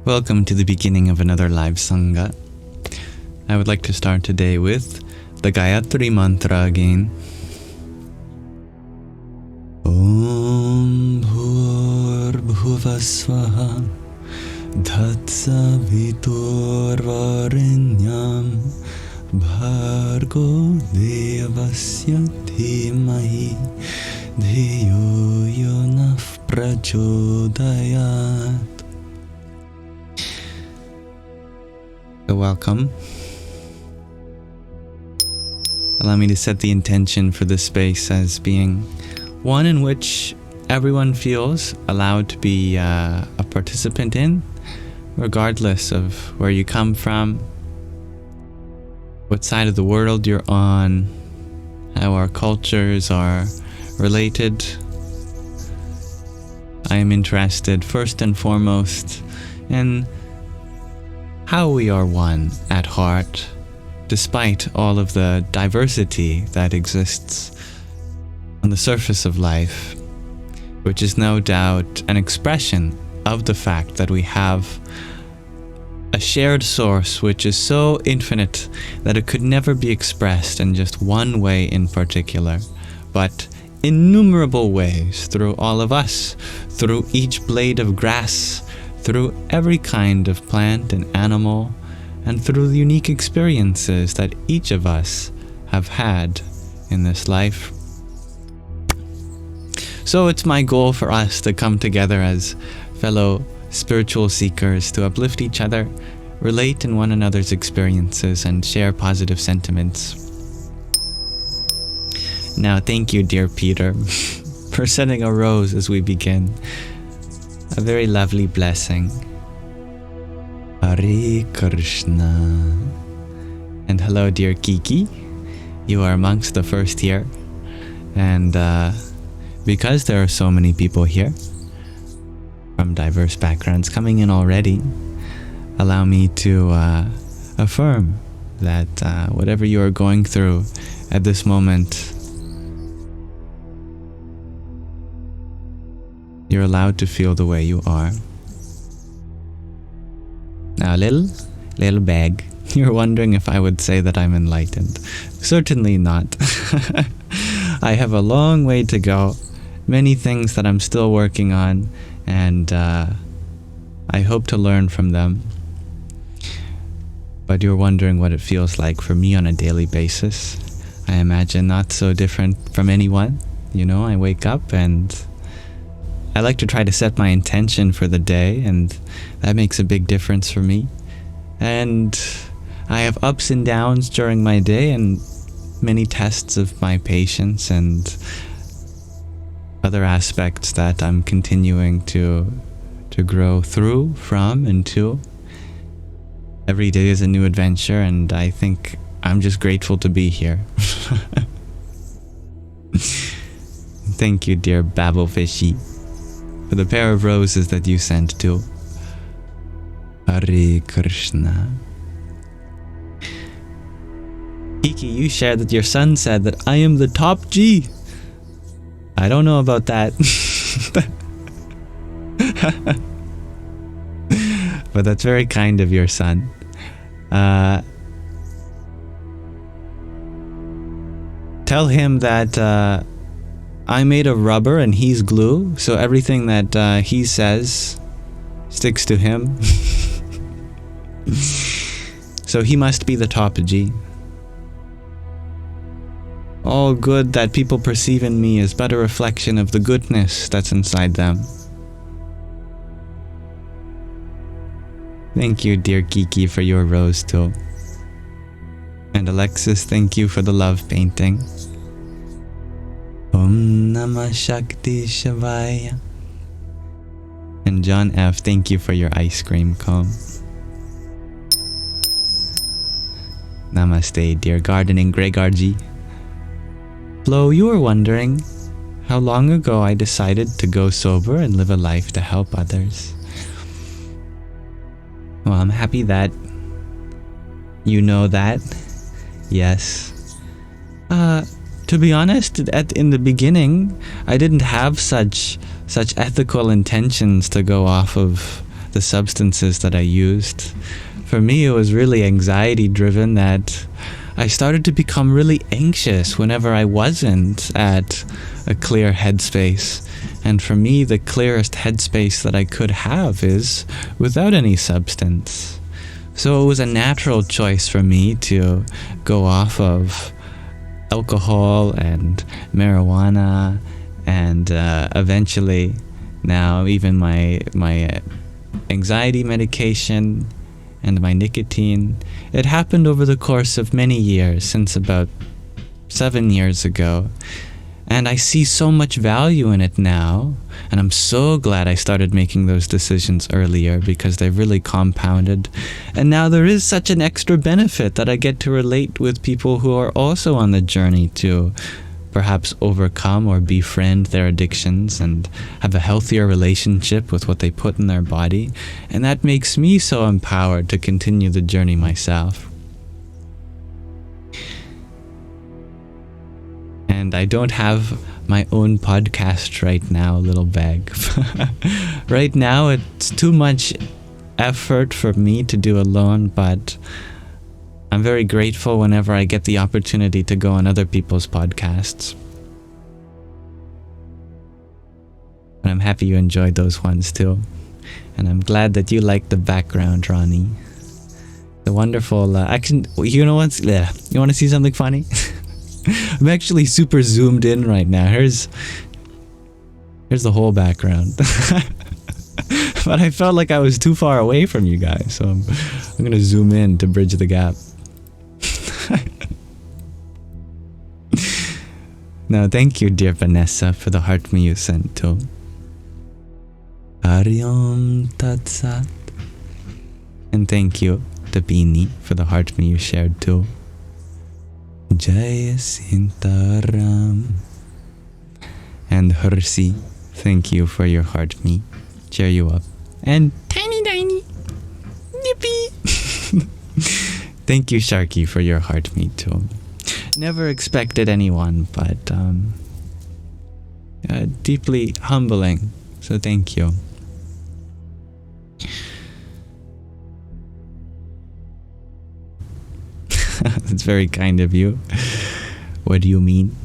Welcome to the beginning of another live Sangha. I would like to start today with the Gayatri Mantra again. Om Bhur Bhuvasvaha Dhatsa Vitur Varenyam Bhargo Devasya Dhimahi Dhiyo Yonah Prachodayat. So welcome. Allow me to set the intention for this space as being one in which everyone feels allowed to be a participant in, regardless of where you come from, what side of the world you're on, how our cultures are related. I am interested first and foremost in how we are one at heart, despite all of the diversity that exists on the surface of life, which is no doubt an expression of the fact that we have a shared source which is so infinite that it could never be expressed in just one way in particular, but innumerable ways through all of us, through each blade of grass, through every kind of plant and animal, and through the unique experiences that each of us have had in this life. So it's my goal for us to come together as fellow spiritual seekers to uplift each other, relate in one another's experiences, and share positive sentiments. Now, thank you, dear Peter, for sending a rose as we begin. A very lovely blessing. Hare Krishna. And hello, dear Kiki. You are amongst the first here. And because there are so many people here from diverse backgrounds coming in already, allow me to affirm that whatever you are going through at this moment, you're allowed to feel the way you are. Now, little bag, you're wondering if I would say that I'm enlightened. Certainly not. I have a long way to go, many things that I'm still working on, and I hope to learn from them. But you're wondering what it feels like for me on a daily basis. I imagine not so different from anyone. You know, I wake up and I like to try to set my intention for the day, and that makes a big difference for me. And I have ups and downs during my day and many tests of my patience and other aspects that I'm continuing to grow through, from, and to. Every day is a new adventure, and I think I'm just grateful to be here. Thank you, dear Babblefishy, for the pair of roses that you sent too. Hare Krishna. Kiki, you shared that your son said that I am the top G. I don't know about that. But that's very kind of your son. Tell him that I made of rubber and he's glue, so everything that he says sticks to him. So he must be the top G. All good that people perceive in me is but a reflection of the goodness that's inside them. Thank you, dear Kiki, for your rose too. And Alexis, thank you for the love painting. Om Namah Shakti Shavaya. And John F., thank you for your ice cream cone. Namaste, dear gardening Gregorgy. Flo, you were wondering how long ago I decided to go sober and live a life to help others. Well, I'm happy that you know that. Yes. To be honest, in the beginning, I didn't have such ethical intentions to go off of the substances that I used. For me, it was really anxiety driven, that I started to become really anxious whenever I wasn't at a clear headspace. And for me, the clearest headspace that I could have is without any substance. So it was a natural choice for me to go off of alcohol and marijuana, and eventually now even my anxiety medication and my nicotine. It happened over the course of many years, since about 7 years ago. And I see so much value in it now, and I'm so glad I started making those decisions earlier, because they've really compounded. And now there is such an extra benefit that I get to relate with people who are also on the journey to perhaps overcome or befriend their addictions and have a healthier relationship with what they put in their body. And that makes me so empowered to continue the journey myself. And I don't have my own podcast right now, little bag. Right now, it's too much effort for me to do alone, but I'm very grateful whenever I get the opportunity to go on other people's podcasts. And I'm happy you enjoyed those ones too. And I'm glad that you liked the background, Ronnie. The wonderful action. You know what's? You want to see something funny? I'm actually super zoomed in right now. Here's the whole background. But I felt like I was too far away from you guys, so I'm gonna zoom in to bridge the gap. No, thank you, dear Vanessa, for the heart me you sent too. Aryom Tatsat. And thank you, Tabini, for the heart me you shared too. Jai Sintaram. And Hersi, thank you for your heart me. Cheer you up. And Tiny Nippy. Thank you, Sharky, for your heart me too. Never expected anyone, but deeply humbling. So thank you. That's very kind of you. What do you mean?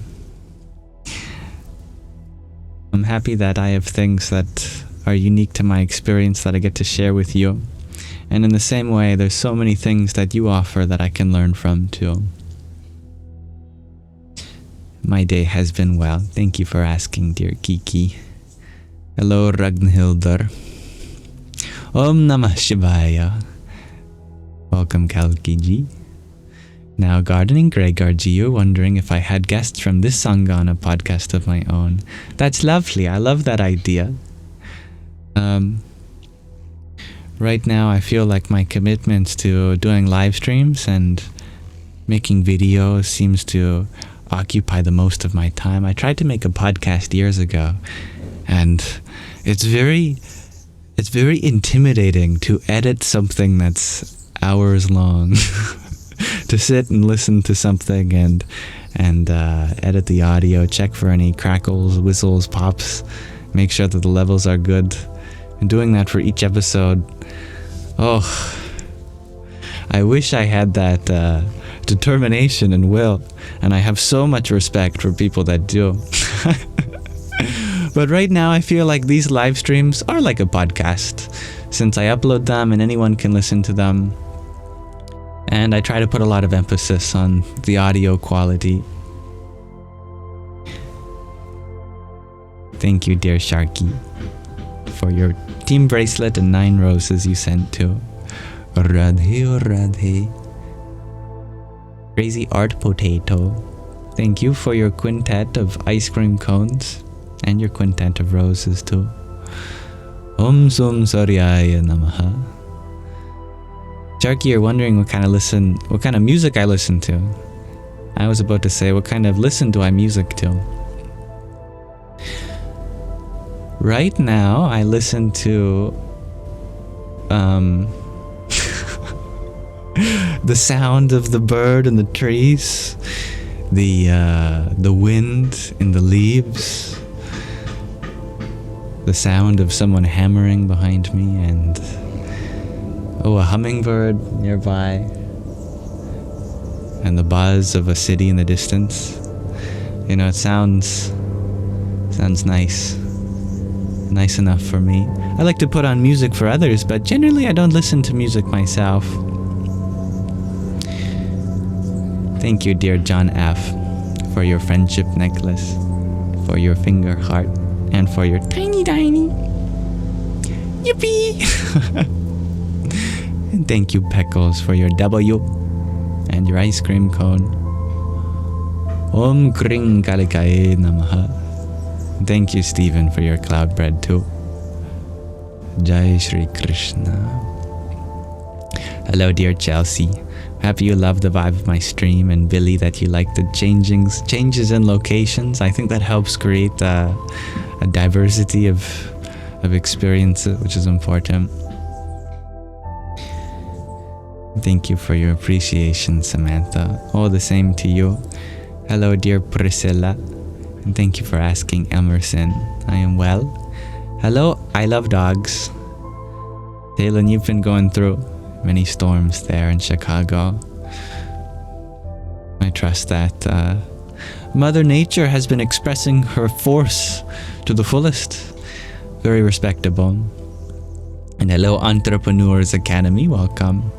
I'm happy that I have things that are unique to my experience that I get to share with you. And in the same way, there's so many things that you offer that I can learn from too. My day has been well. Thank you for asking, dear Kiki. Hello, Ragnhildur. Om Namah Shivaya. Welcome, Kalkiji. Now, Gardening Gregorji, you're wondering if I had guests from this Sangha on a podcast of my own. That's lovely. I love that idea. Right now, I feel like my commitments to doing live streams and making videos seems to occupy the most of my time. I tried to make a podcast years ago, and it's very intimidating to edit something that's hours long. To sit and listen to something and edit the audio, check for any crackles, whistles, pops, make sure that the levels are good. And doing that for each episode, I wish I had that determination and will, and I have so much respect for people that do. But right now I feel like these live streams are like a podcast, since I upload them and anyone can listen to them. And I try to put a lot of emphasis on the audio quality. Thank you, dear Sharky, for your team bracelet and 9 roses you sent to. Radhe or Radhe. Crazy Art Potato. Thank you for your quintet of ice cream cones and your quintet of roses too. Om Sum Saryaya Namaha. Sharky, you're wondering what kind of music I listen to. I was about to say, what kind of listen do I music to? Right now, I listen to the sound of the bird in the trees, the wind in the leaves, the sound of someone hammering behind me, and a hummingbird nearby, and the buzz of a city in the distance. It sounds nice. Nice enough for me. I like to put on music for others, but generally I don't listen to music myself. Thank you, dear John F., for your friendship necklace, for your finger heart, and for your tiny. Yippee! And thank you, Peckles, for your W and your ice cream cone. Om Kring Kalikaye Namaha. Thank you, Stephen, for your cloud bread too. Jai Shri Krishna. Hello, dear Chelsea. Happy you love the vibe of my stream, and Billy, that you like the changes in locations. I think that helps create a diversity of experiences, which is important. Thank you for your appreciation, Samantha. All the same to you. Hello, dear Priscilla, and thank you for asking, Emerson. I am well. Hello, I love dogs. Taylor, you've been going through many storms there in Chicago. I trust that Mother Nature has been expressing her force to the fullest. Very respectable. And hello, Entrepreneurs Academy. Welcome.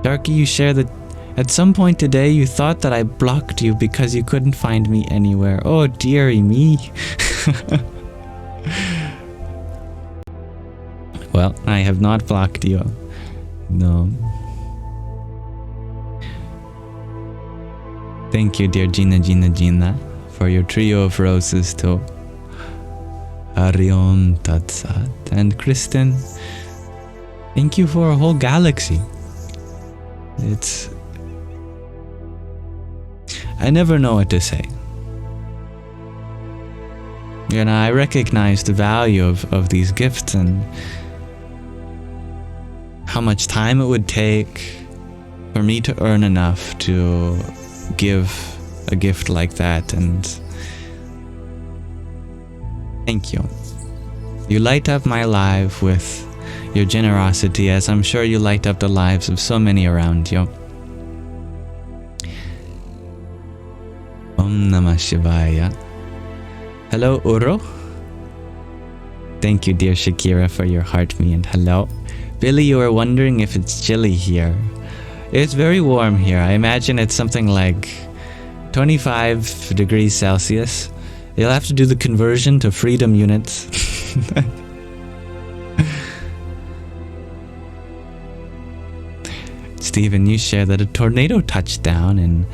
Darky, you share that at some point today you thought that I blocked you because you couldn't find me anywhere. Oh dearie me. Well, I have not blocked you. No. Thank you, dear Gina, for your trio of roses too. Harion Tatsat. And Kristen, thank you for a whole galaxy. I never know what to say. I recognize the value of these gifts and how much time it would take for me to earn enough to give a gift like that, and thank you. You light up my life with your generosity, as I'm sure you light up the lives of so many around you. Om Namah Shivaya. Hello, Uro. Thank you, dear Shakira, for your heart me, and hello. Billy, you were wondering if it's chilly here. It's very warm here. I imagine it's something like 25 degrees Celsius. You'll have to do the conversion to freedom units. Stephen, you share that a tornado touched down in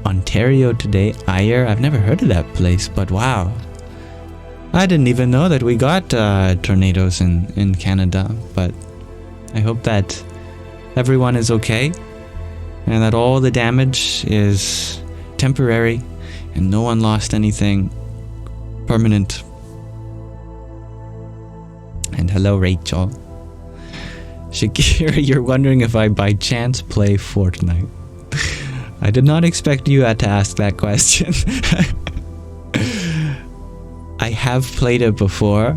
Ontario today. Ayr, I've never heard of that place, but wow. I didn't even know that we got tornadoes in Canada, but I hope that everyone is okay and that all the damage is temporary and no one lost anything permanent. And hello, Rachel. Shakira, you're wondering if I by chance play Fortnite. I did not expect you to ask that question. I have played it before,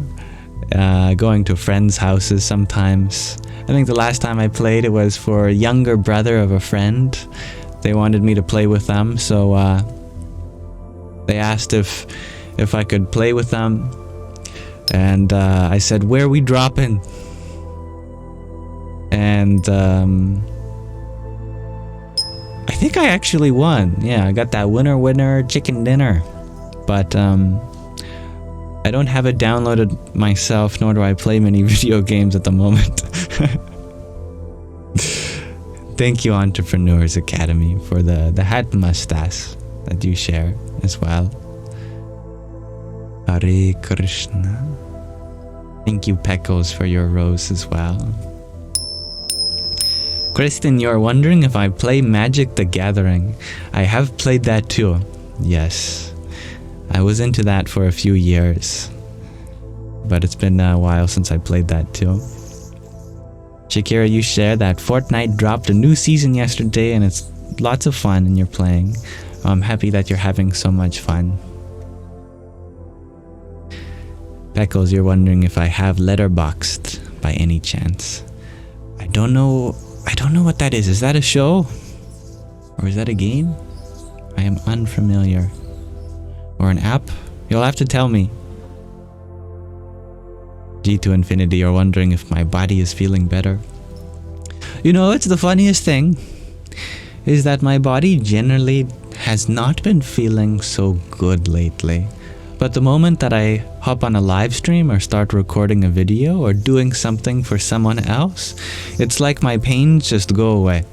going to friends' houses sometimes. I think the last time I played it was for a younger brother of a friend. They wanted me to play with them, so they asked if I could play with them, and I said, "Where are we dropping?" And I think I actually won. Yeah, I got that winner chicken dinner. But I don't have it downloaded myself, nor do I play many video games at the moment. Thank you, Entrepreneurs Academy, for the hat mustache that you share as well. Hare Krishna. Thank you, Peckles, for your rose as well. Kristen, you're wondering if I play Magic the Gathering. I have played that too. Yes. I was into that for a few years. But it's been a while since I played that too. Shakira, you share that Fortnite dropped a new season yesterday and it's lots of fun and you're playing. I'm happy that you're having so much fun. Peckles, you're wondering if I have Letterboxd by any chance. I don't know what that is. Is that a show? Or is that a game? I am unfamiliar. Or an app? You'll have to tell me. G to Infinity, you're wondering if my body is feeling better. You know, it's the funniest thing, is that my body generally has not been feeling so good lately. But the moment that I hop on a live stream or start recording a video or doing something for someone else, it's like my pains just go away.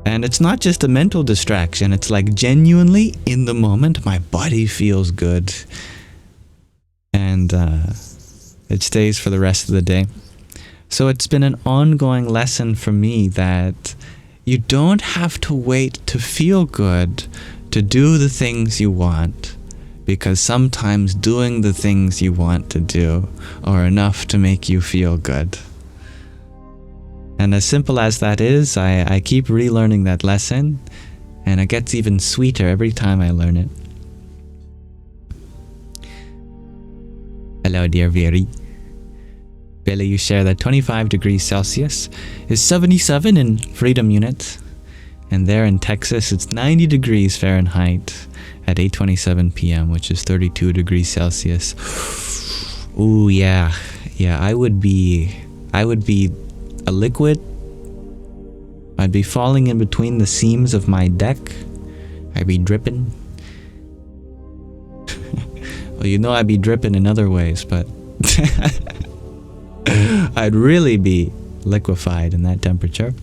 And it's not just a mental distraction, it's like genuinely in the moment my body feels good. And it stays for the rest of the day. So it's been an ongoing lesson for me that you don't have to wait to feel good to do the things you want, because sometimes doing the things you want to do are enough to make you feel good. And as simple as that is, I keep relearning that lesson, and it gets even sweeter every time I learn it. Hello, dear Viri. Billy, you share that 25 degrees Celsius is 77 in freedom units, and there in Texas it's 90 degrees Fahrenheit at 8:27 p.m., which is 32 degrees Celsius. Ooh, yeah, I would be a liquid. I'd be falling in between the seams of my deck. I'd be dripping. Well, you know I'd be dripping in other ways, but I'd really be liquefied in that temperature.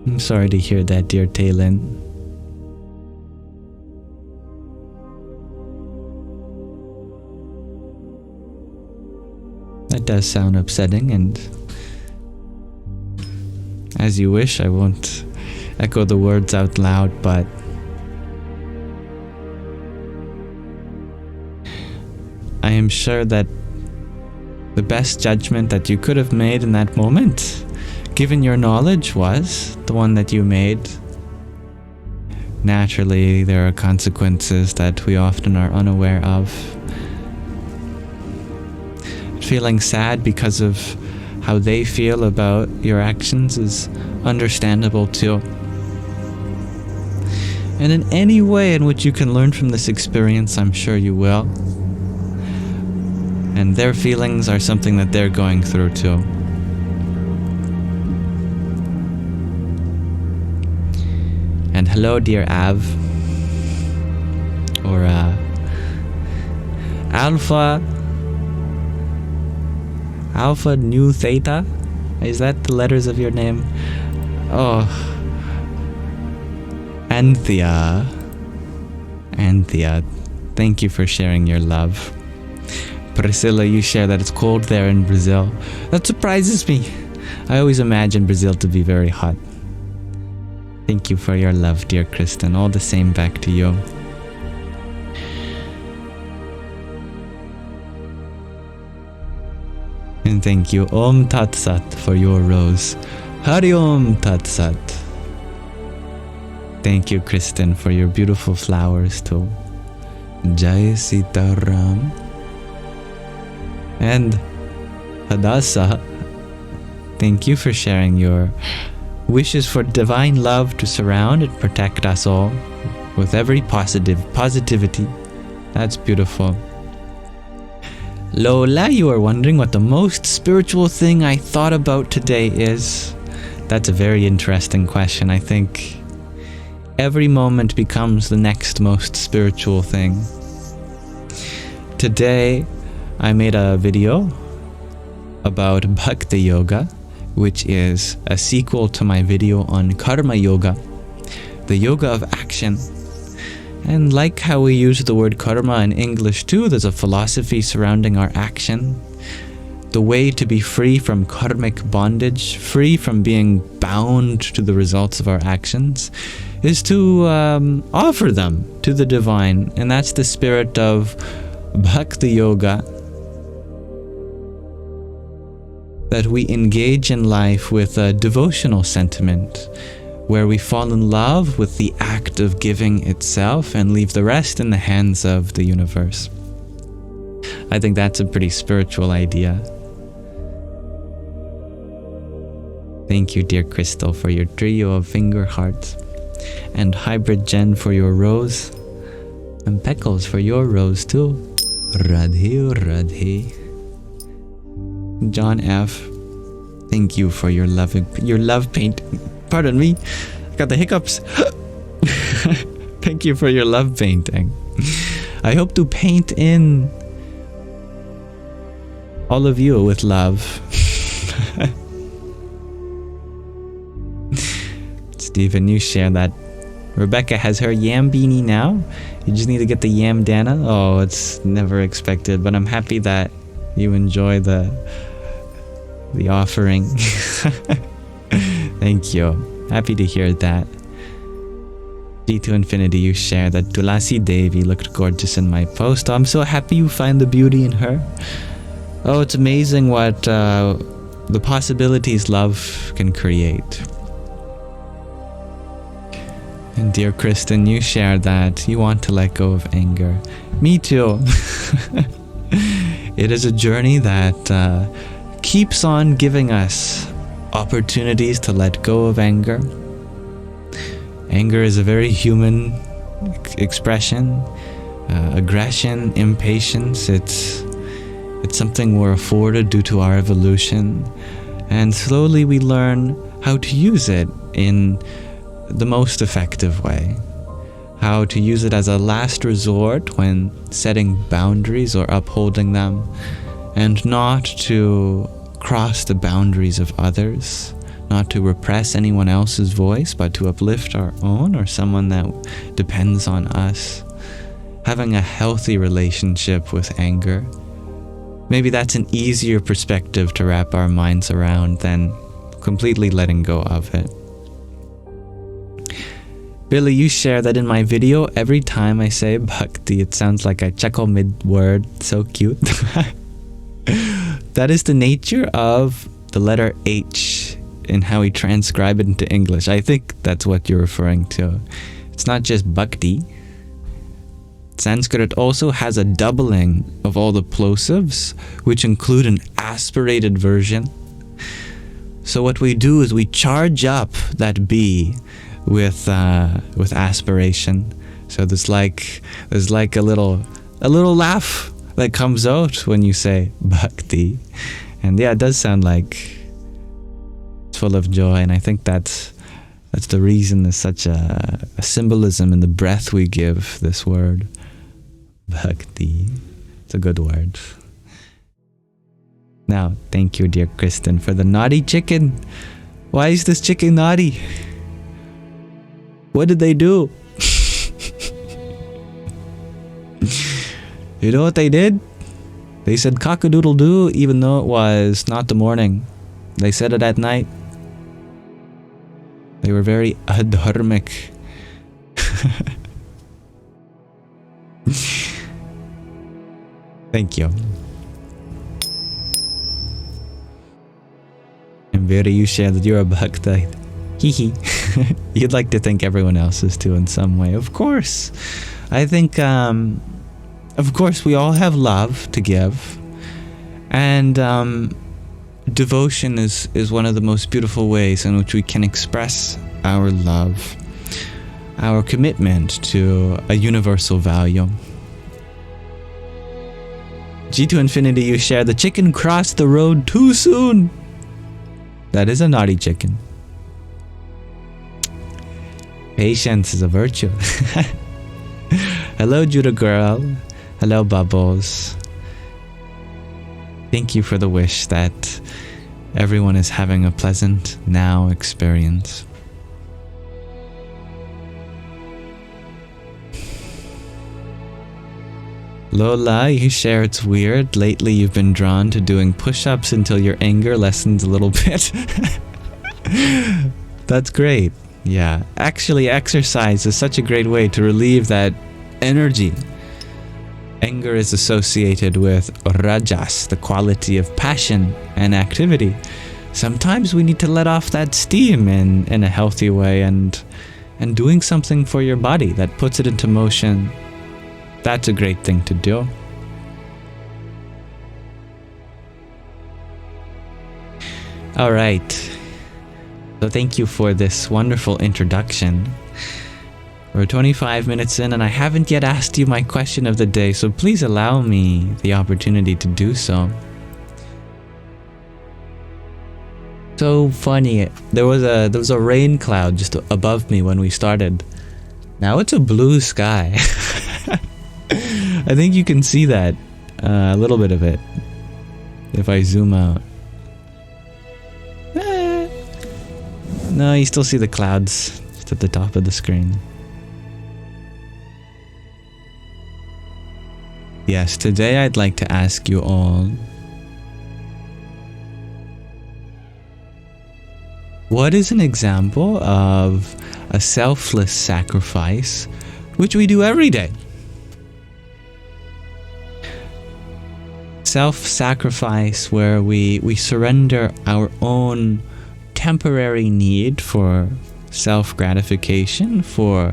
I'm sorry to hear that, dear Taylin. That does sound upsetting, and as you wish, I won't echo the words out loud, but I am sure that the best judgment that you could have made in that moment, given your knowledge, was the one that you made. Naturally, there are consequences that we often are unaware of. Feeling sad because of how they feel about your actions is understandable too. And in any way in which you can learn from this experience, I'm sure you will. And their feelings are something that they're going through too. And hello, dear Av. Or Alpha Nu Theta? Is that the letters of your name? Oh. Anthea. Thank you for sharing your love. Priscilla, you share that it's cold there in Brazil. That surprises me. I always imagine Brazil to be very hot. Thank you for your love, dear Kristen. All the same back to you. And thank you, Om Tat Sat, for your rose. Hari Om Tat Sat. Thank you, Kristen, for your beautiful flowers too. Jai Sitaram. And Hadassah, thank you for sharing your wishes for divine love to surround and protect us all with every positivity. That's beautiful. Lola, you are wondering what the most spiritual thing I thought about today is. That's a very interesting question. I think every moment becomes the next most spiritual thing. Today, I made a video about Bhakti Yoga, which is a sequel to my video on Karma Yoga, the yoga of action. And like how we use the word karma in English too, there's a philosophy surrounding our action. The way to be free from karmic bondage, free from being bound to the results of our actions, is to offer them to the divine. And that's the spirit of Bhakti Yoga. That we engage in life with a devotional sentiment, where we fall in love with the act of giving itself and leave the rest in the hands of the universe. I think that's a pretty spiritual idea. Thank you, dear Crystal, for your trio of finger hearts, and Hybrid Jen for your rose, and Peckles for your rose too. Radhe, Radhe. John F., thank you for your love paint. Pardon me, I got the hiccups. Thank you for your love painting. I hope to paint in all of you with love. Stephen, you share that. Rebecca has her yam beanie now. You just need to get the yam dana. Oh, it's never expected, but I'm happy that you enjoy the offering. Thank you. Happy to hear that. G to Infinity, you share that Tulasi Devi looked gorgeous in my post. Oh, I'm so happy you find the beauty in her. Oh, it's amazing what the possibilities love can create. And dear Kristen, you share that you want to let go of anger. Me too. It is a journey that keeps on giving us opportunities to let go of anger. Anger is a very human expression. Aggression, impatience, it's something we're afforded due to our evolution. And slowly we learn how to use it in the most effective way. How to use it as a last resort when setting boundaries or upholding them, and not to cross the boundaries of others, not to repress anyone else's voice, but to uplift our own or someone that depends on us. Having a healthy relationship with anger. Maybe that's an easier perspective to wrap our minds around than completely letting go of it. Billy, you share that in my video, every time I say Bhakti, it sounds like I chuckle mid-word. So cute. That is the nature of the letter H in how we transcribe it into English. I think that's what you're referring to. It's not just Bhakti. Sanskrit also has a doubling of all the plosives, which include an aspirated version. So what we do is we charge up that B with aspiration. So there's like a little laugh that comes out when you say Bhakti. And yeah, it does sound like it's full of joy, and I think that's the reason there's such a symbolism in the breath we give this word. Bhakti. It's a good word. Now, thank you, dear Kristen, for the naughty chicken. Why is this chicken naughty? What did they do? You know what they did? They said cock-a-doodle-doo even though it was not the morning. They said it at night. They were very adharmic. Thank you. And Vera, you share that you're a Bhakta. Hee. You'd like to think everyone else is too in some way. Of course. I think, of course, we all have love to give. And devotion is one of the most beautiful ways in which we can express our love, our commitment to a universal value. G to Infinity, you share the chicken crossed the road too soon. That is a naughty chicken. Patience is a virtue. Hello, Judah girl. Hello, Bubbles. Thank you for the wish that everyone is having a pleasant now experience. Lola, you share it's weird. Lately you've been drawn to doing push-ups until your anger lessens a little bit. That's great. Yeah, actually exercise is such a great way to relieve that energy. Anger is associated with rajas, the quality of passion and activity. sometimes we need to let off that steam in a healthy way, and doing something for your body that puts it into motion, that's a great thing to do. All right. So thank you for this wonderful introduction. We're 25 minutes in and I haven't yet asked you my question of the day, so please allow me the opportunity to do so. So funny, there was a rain cloud just above me when we started. Now it's a blue sky. I think you can see that, a little bit of it, if I zoom out. No, you still see the clouds just at the top of the screen. Yes, today I'd like to ask you all, what is an example of a selfless sacrifice which we do every day? Self-sacrifice where we surrender our own temporary need for self-gratification, for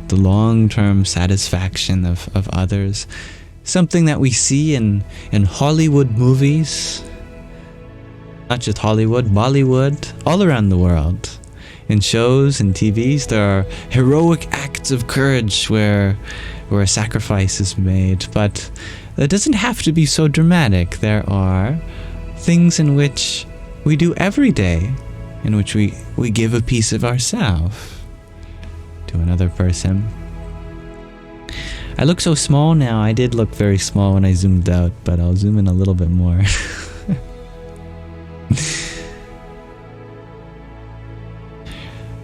the long-term satisfaction of others. Something that we see in Hollywood movies, not just Hollywood, Bollywood, all around the world. In shows and TVs, there are heroic acts of courage where a sacrifice is made, but it doesn't have to be so dramatic. There are things in which we do every day, in which we give a piece of ourselves to another person. I look so small now. I did look very small when I zoomed out, but I'll zoom in a little bit more.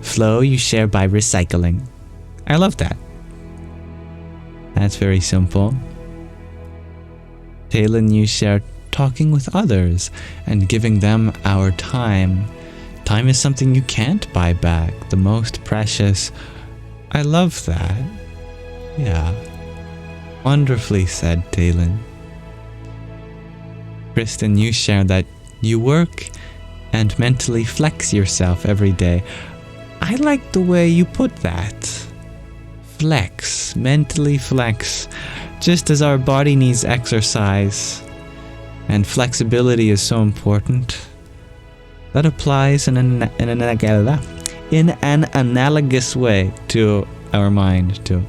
Flow, you share by recycling. I love that. That's very simple. Talon, you share talking with others and giving them our time. Time is something you can't buy back, the most precious. I love that. Yeah. Wonderfully said, Talon. Kristen, you share that you work and mentally flex yourself every day. I like the way you put that. Flex, mentally flex. Just as our body needs exercise and flexibility is so important, that applies in an analogous way to our mind too.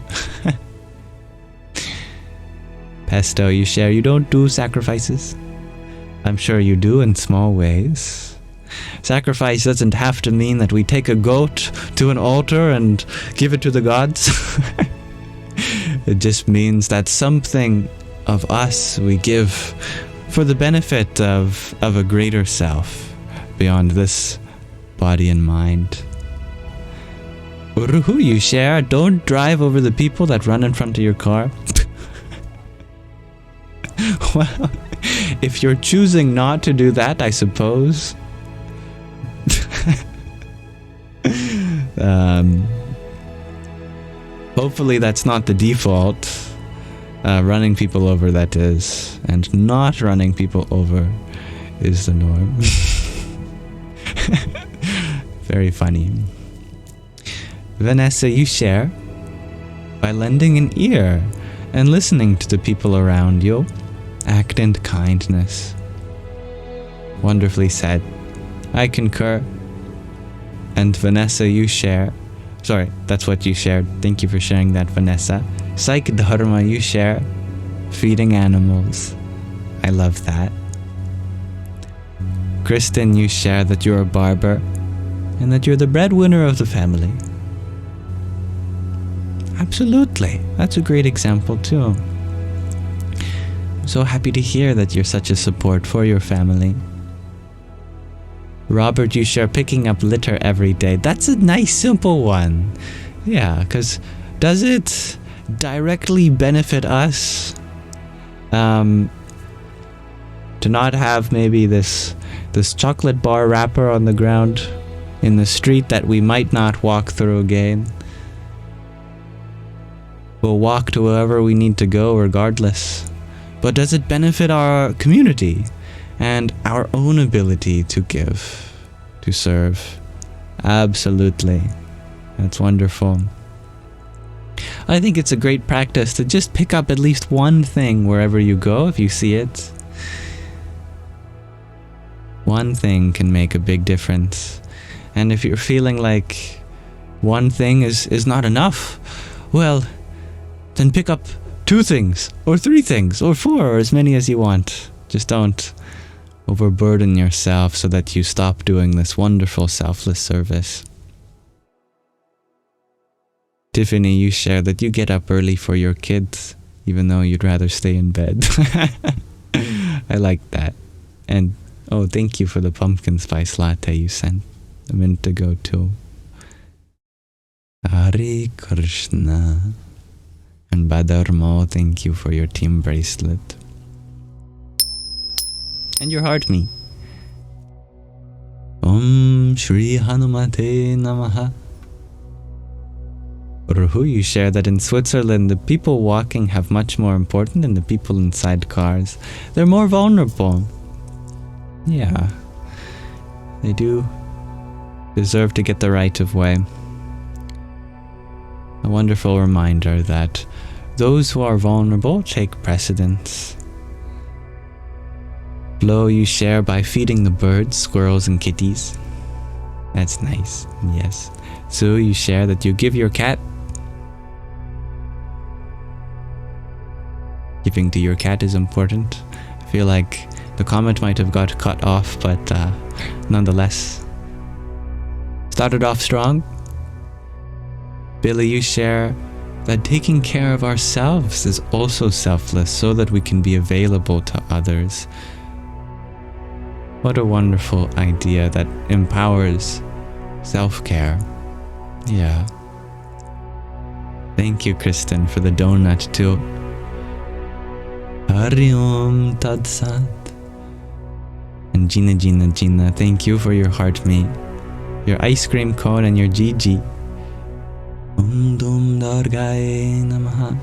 Pesto, you share you don't do sacrifices. I'm sure you do in small ways. Sacrifice doesn't have to mean that we take a goat to an altar and give it to the gods. It just means that something of us we give for the benefit of a greater self beyond this body and mind. Uruhu, you share, don't drive over the people that run in front of your car. Well, if you're choosing not to do that, I suppose. Hopefully that's not the default. Running people over, that is. And not running people over is the norm. Very funny. Vanessa, you share by lending an ear and listening to the people around you. Act in kindness. Wonderfully said. I concur. And Vanessa, you share. Sorry, that's what you shared. Thank you for sharing that, Vanessa. Psychedelic Dharma, you share. Feeding animals. I love that. Kristen, you share that you're a barber and that you're the breadwinner of the family. Absolutely. That's a great example too. I'm so happy to hear that you're such a support for your family. Robert, you share picking up litter every day. That's a nice, simple one. Yeah, because does it directly benefit us to not have maybe this chocolate bar wrapper on the ground in the street that we might not walk through again? We'll walk to wherever we need to go regardless. But does it benefit our community and our own ability to give? to serve. Absolutely. That's wonderful. I think it's a great practice to just pick up at least one thing wherever you go if you see it. One thing can make a big difference. And if you're feeling like one thing is not enough, well, then pick up 2 things, or 3 things, or 4, or as many as you want. Just don't overburden yourself so that you stop doing this wonderful selfless service. Tiffany, you share that you get up early for your kids, even though you'd rather stay in bed. I like that. And oh, thank you for the pumpkin spice latte you sent a minute ago too. Hare Krishna. And Badarmo, thank you for your team bracelet. And your heart me. Om Shri Hanumate Namaha. Ruhu, you share that in Switzerland, the people walking have much more important than the people inside cars. They're more vulnerable. Yeah. They do deserve to get the right of way. A wonderful reminder that those who are vulnerable take precedence. Flo, you share by feeding the birds, squirrels, and kitties. That's nice, yes. So you share that you give your cat. Giving to your cat is important. I feel like the comment might have got cut off, but nonetheless. Started off strong. Billy, you share that taking care of ourselves is also selfless so that we can be available to others. What a wonderful idea that empowers self-care. Yeah. Thank you, Kristen, for the donut too. Hari Om Tat Sat. And Gina, thank you for your heart mate, your ice cream cone, and your Gigi. Om Dum Dargaye Namaha.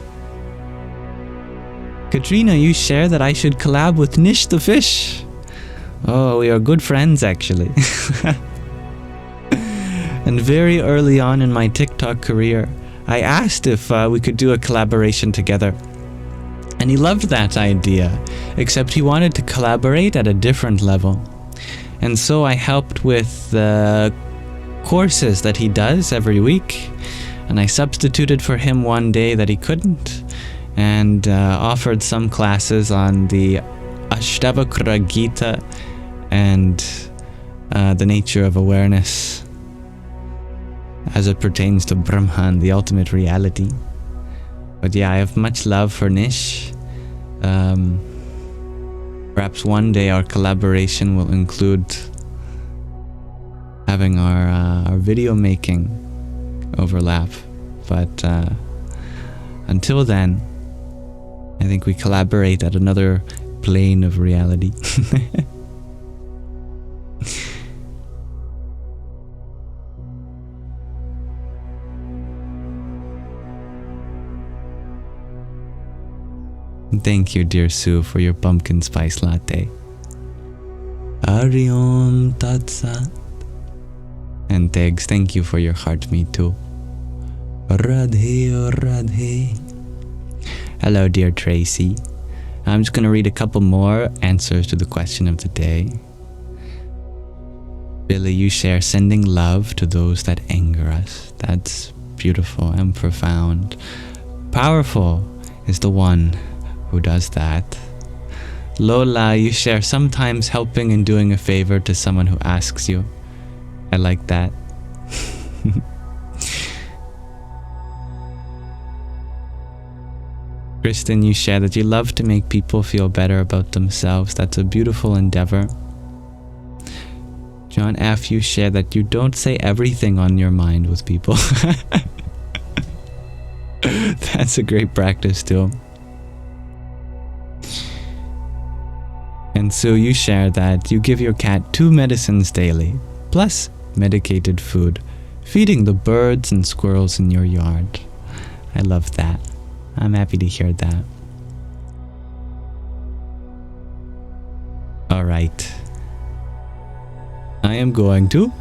Katrina, you share that I should collab with Nish the fish. Oh, we are good friends actually. And very early on in my TikTok career, I asked if we could do a collaboration together. And he loved that idea, except he wanted to collaborate at a different level. And so I helped with the courses that he does every week. And I substituted for him one day that he couldn't, and offered some classes on the Ashtavakra Gita and the nature of awareness as it pertains to Brahman, the ultimate reality. But yeah, I have much love for Nish. Perhaps one day our collaboration will include having our video making overlap. But until then, I think we collaborate at another plane of reality. Thank you, dear Sue, for your pumpkin spice latte. Hari Om Tat Sat. And Tegs, thank you for your heart me too. Radhe oh Radhe. Hello, dear Tracy. I'm just going to read a couple more answers to the question of the day. Billy, you share sending love to those that anger us. That's beautiful and profound. Powerful is the one who does that. Lola, you share sometimes helping and doing a favor to someone who asks you. I like that. Kristen, you share that you love to make people feel better about themselves. That's a beautiful endeavor. John F., you share that you don't say everything on your mind with people. That's a great practice too. And so you share that you give your cat 2 medicines daily, plus medicated food, feeding the birds and squirrels in your yard. I love that. I'm happy to hear that. All right. I am going to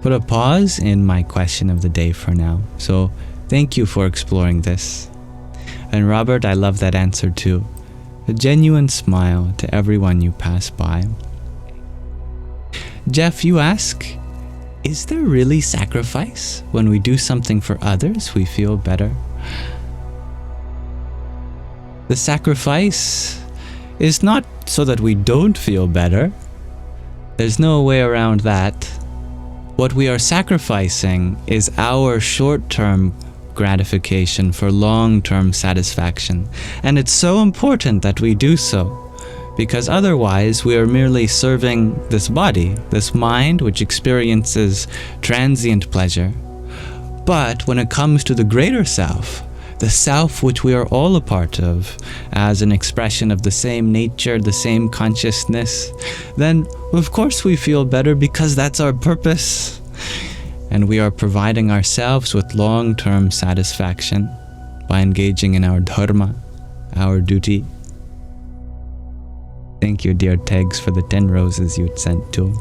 put a pause in my question of the day for now. So thank you for exploring this. And Robert, I love that answer too. A genuine smile to everyone you pass by. Jeff, you ask, is there really sacrifice when we do something for others we feel better? The sacrifice is not so that we don't feel better. There's no way around that. What we are sacrificing is our short-term gratification for long-term satisfaction. And it's so important that we do so, because otherwise we are merely serving this body, this mind which experiences transient pleasure. But when it comes to the greater self, the self which we are all a part of, as an expression of the same nature, the same consciousness, then of course we feel better because that's our purpose. And we are providing ourselves with long-term satisfaction by engaging in our dharma, our duty. Thank you, dear Tegs, for the 10 roses you'd sent too.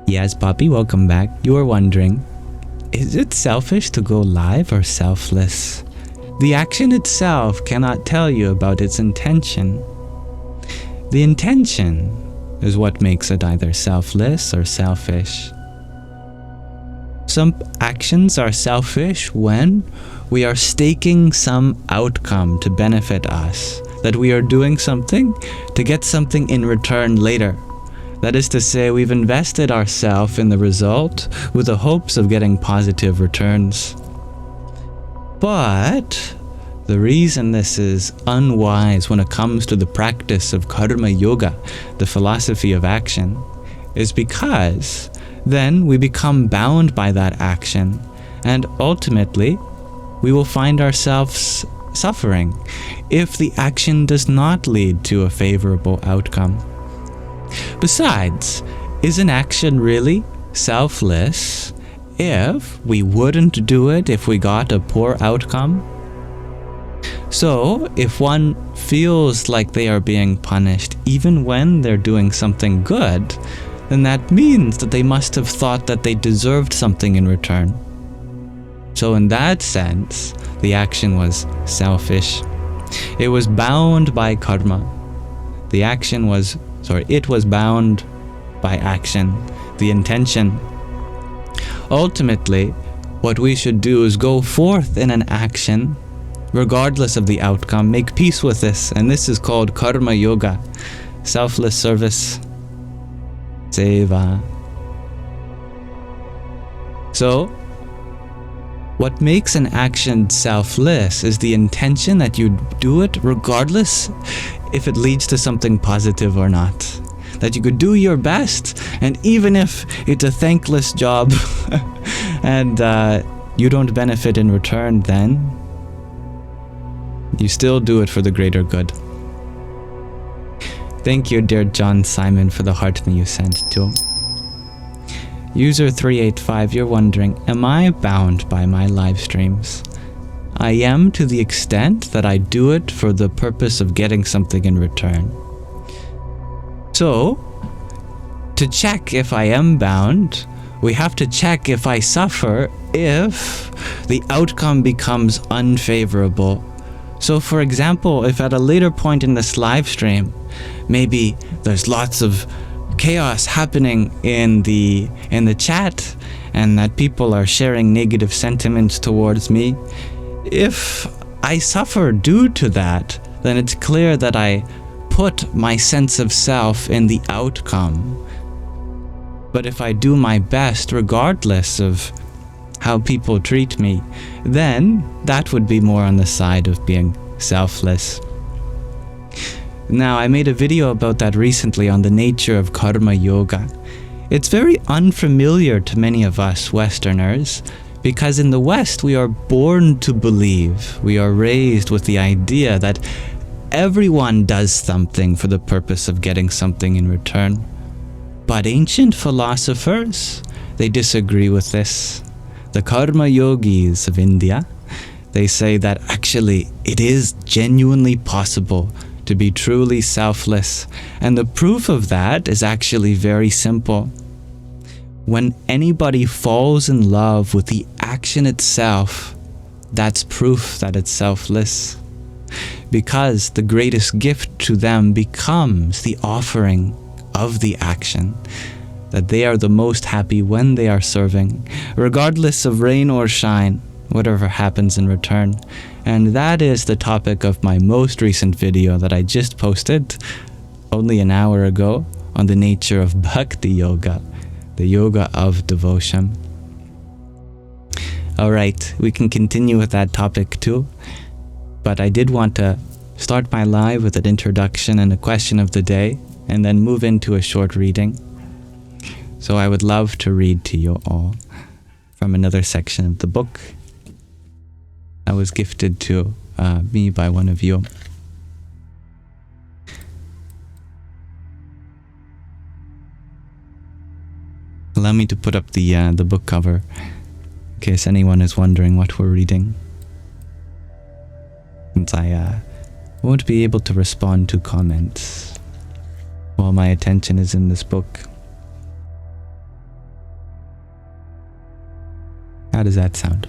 Yes, Poppy, welcome back. You were wondering, is it selfish to go live or selfless? The action itself cannot tell you about its intention. The intention is what makes it either selfless or selfish. Some actions are selfish when we are staking some outcome to benefit us, that we are doing something to get something in return later. That is to say, we've invested ourselves in the result with the hopes of getting positive returns. But the reason this is unwise when it comes to the practice of Karma Yoga, the philosophy of action, is because then we become bound by that action, and ultimately we will find ourselves suffering if the action does not lead to a favorable outcome. Besides, is an action really selfless if we wouldn't do it if we got a poor outcome? So, if one feels like they are being punished even when they're doing something good, then that means that they must have thought that they deserved something in return. So in that sense, the action was selfish. It was bound by karma. It was bound by action, the intention. Ultimately, what we should do is go forth in an action, regardless of the outcome, make peace with this, and this is called Karma Yoga, selfless service, seva. So, what makes an action selfless is the intention that you do it regardless if it leads to something positive or not. That you could do your best, and even if it's a thankless job and you don't benefit in return, then you still do it for the greater good. Thank you, dear John Simon, for the heart that you sent too. User 385, you're wondering, am I bound by my live streams? I am, to the extent that I do it for the purpose of getting something in return. So, to check if I am bound, we have to check if I suffer if the outcome becomes unfavorable. So for example, if at a later point in this live stream, maybe there's lots of chaos happening in the chat, and that people are sharing negative sentiments towards me, if I suffer due to that, then it's clear that I put my sense of self in the outcome. But if I do my best regardless of how people treat me, then that would be more on the side of being selfless. Now, I made a video about that recently on the nature of Karma Yoga. It's very unfamiliar to many of us Westerners, because in the West we are born to believe, we are raised with the idea that everyone does something for the purpose of getting something in return. But ancient philosophers, they disagree with this. The Karma Yogis of India, they say that actually, it is genuinely possible to be truly selfless. And the proof of that is actually very simple. When anybody falls in love with the action itself, that's proof that it's selfless. Because the greatest gift to them becomes the offering of the action, that they are the most happy when they are serving, regardless of rain or shine, whatever happens in return. And that is the topic of my most recent video that I just posted only an hour ago on the nature of Bhakti Yoga, the yoga of devotion. Alright, we can continue with that topic too, but I did want to start my live with an introduction and a question of the day, and then move into a short reading. So I would love to read to you all from another section of the book that was gifted to me by one of you. Allow me to put up the book cover in case anyone is wondering what we're reading, since I won't be able to respond to comments while my attention is in this book. How does that sound?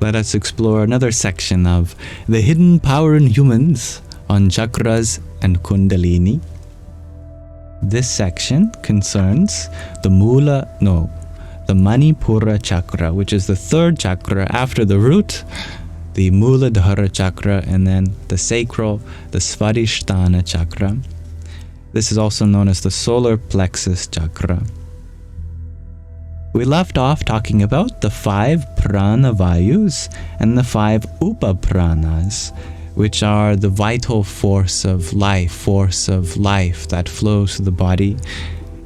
Let us explore another section of the hidden power in humans on chakras and kundalini. This section concerns the Manipura chakra, which is the third chakra after the root, the Muladhara chakra, and then the sacral, the Svadhisthana chakra. This is also known as the solar plexus chakra. We left off talking about the 5 prana vayus and the 5 upapranas, which are the vital force of life that flows through the body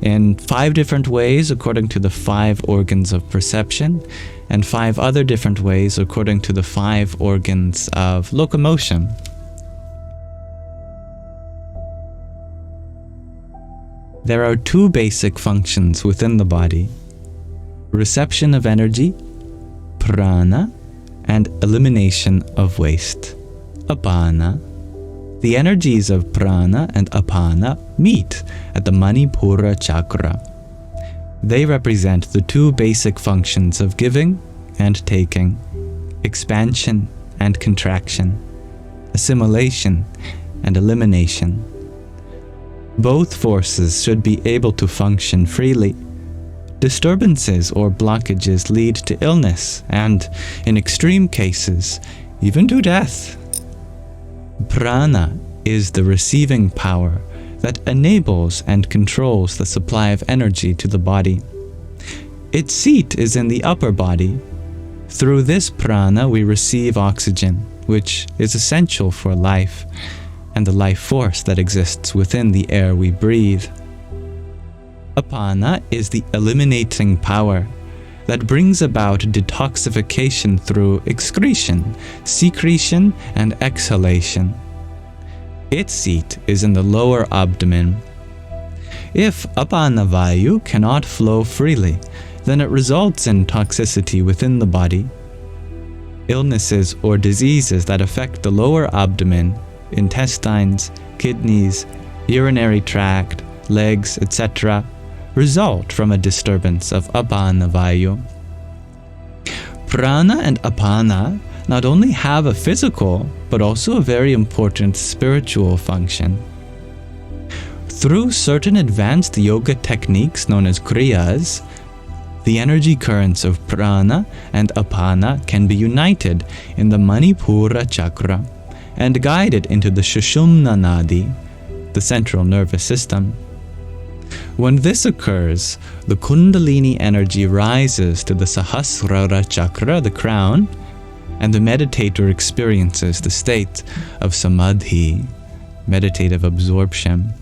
in 5 different ways according to the 5 organs of perception, and 5 other different ways according to the 5 organs of locomotion. There are 2 basic functions within the body: reception of energy, prana, and elimination of waste, apana. The energies of prana and apana meet at the Manipura chakra. They represent the 2 basic functions of giving and taking, expansion and contraction, assimilation and elimination. Both forces should be able to function freely. Disturbances or blockages lead to illness and, in extreme cases, even to death. Prana is the receiving power that enables and controls the supply of energy to the body. Its seat is in the upper body. Through this prana we receive oxygen, which is essential for life, and the life force that exists within the air we breathe. Apana is the eliminating power that brings about detoxification through excretion, secretion, and exhalation. Its seat is in the lower abdomen. If apana vayu cannot flow freely, then it results in toxicity within the body. Illnesses or diseases that affect the lower abdomen, intestines, kidneys, urinary tract, legs, etc., result from a disturbance of apana vayu. Prana and apana not only have a physical, but also a very important spiritual function. Through certain advanced yoga techniques known as kriyas, the energy currents of prana and apana can be united in the Manipura chakra and guided into the Sushumna nadi, the central nervous system. When this occurs, the Kundalini energy rises to the Sahasrara chakra, the crown, and the meditator experiences the state of samadhi, meditative absorption,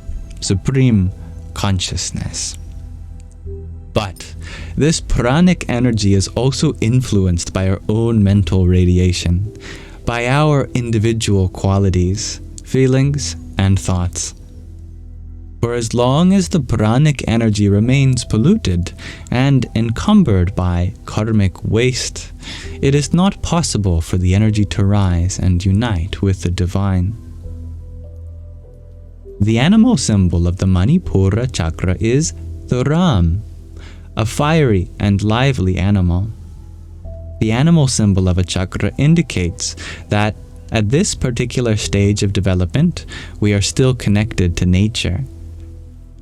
supreme consciousness. But this pranic energy is also influenced by our own mental radiation, by our individual qualities, feelings, and thoughts. For as long as the pranic energy remains polluted and encumbered by karmic waste, it is not possible for the energy to rise and unite with the divine. The animal symbol of the Manipura chakra is the ram, a fiery and lively animal. The animal symbol of a chakra indicates that at this particular stage of development, we are still connected to nature.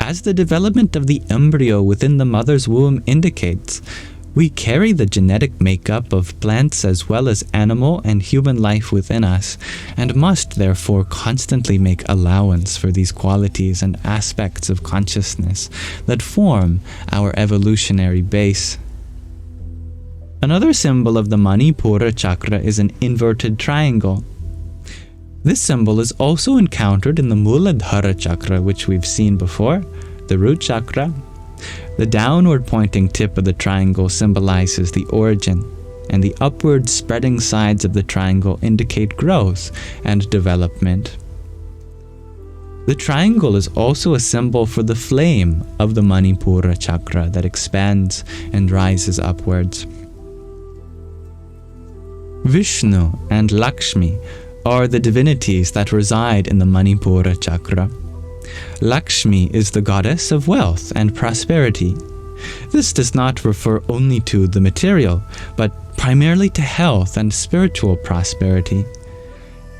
As the development of the embryo within the mother's womb indicates, we carry the genetic makeup of plants as well as animal and human life within us, and must therefore constantly make allowance for these qualities and aspects of consciousness that form our evolutionary base. Another symbol of the Manipura chakra is an inverted triangle. This symbol is also encountered in the Muladhara chakra, which we've seen before, the root chakra. The downward pointing tip of the triangle symbolizes the origin, and the upward spreading sides of the triangle indicate growth and development. The triangle is also a symbol for the flame of the Manipura chakra that expands and rises upwards. Vishnu and Lakshmi are the divinities that reside in the Manipura chakra. Lakshmi is the goddess of wealth and prosperity. This does not refer only to the material, but primarily to health and spiritual prosperity.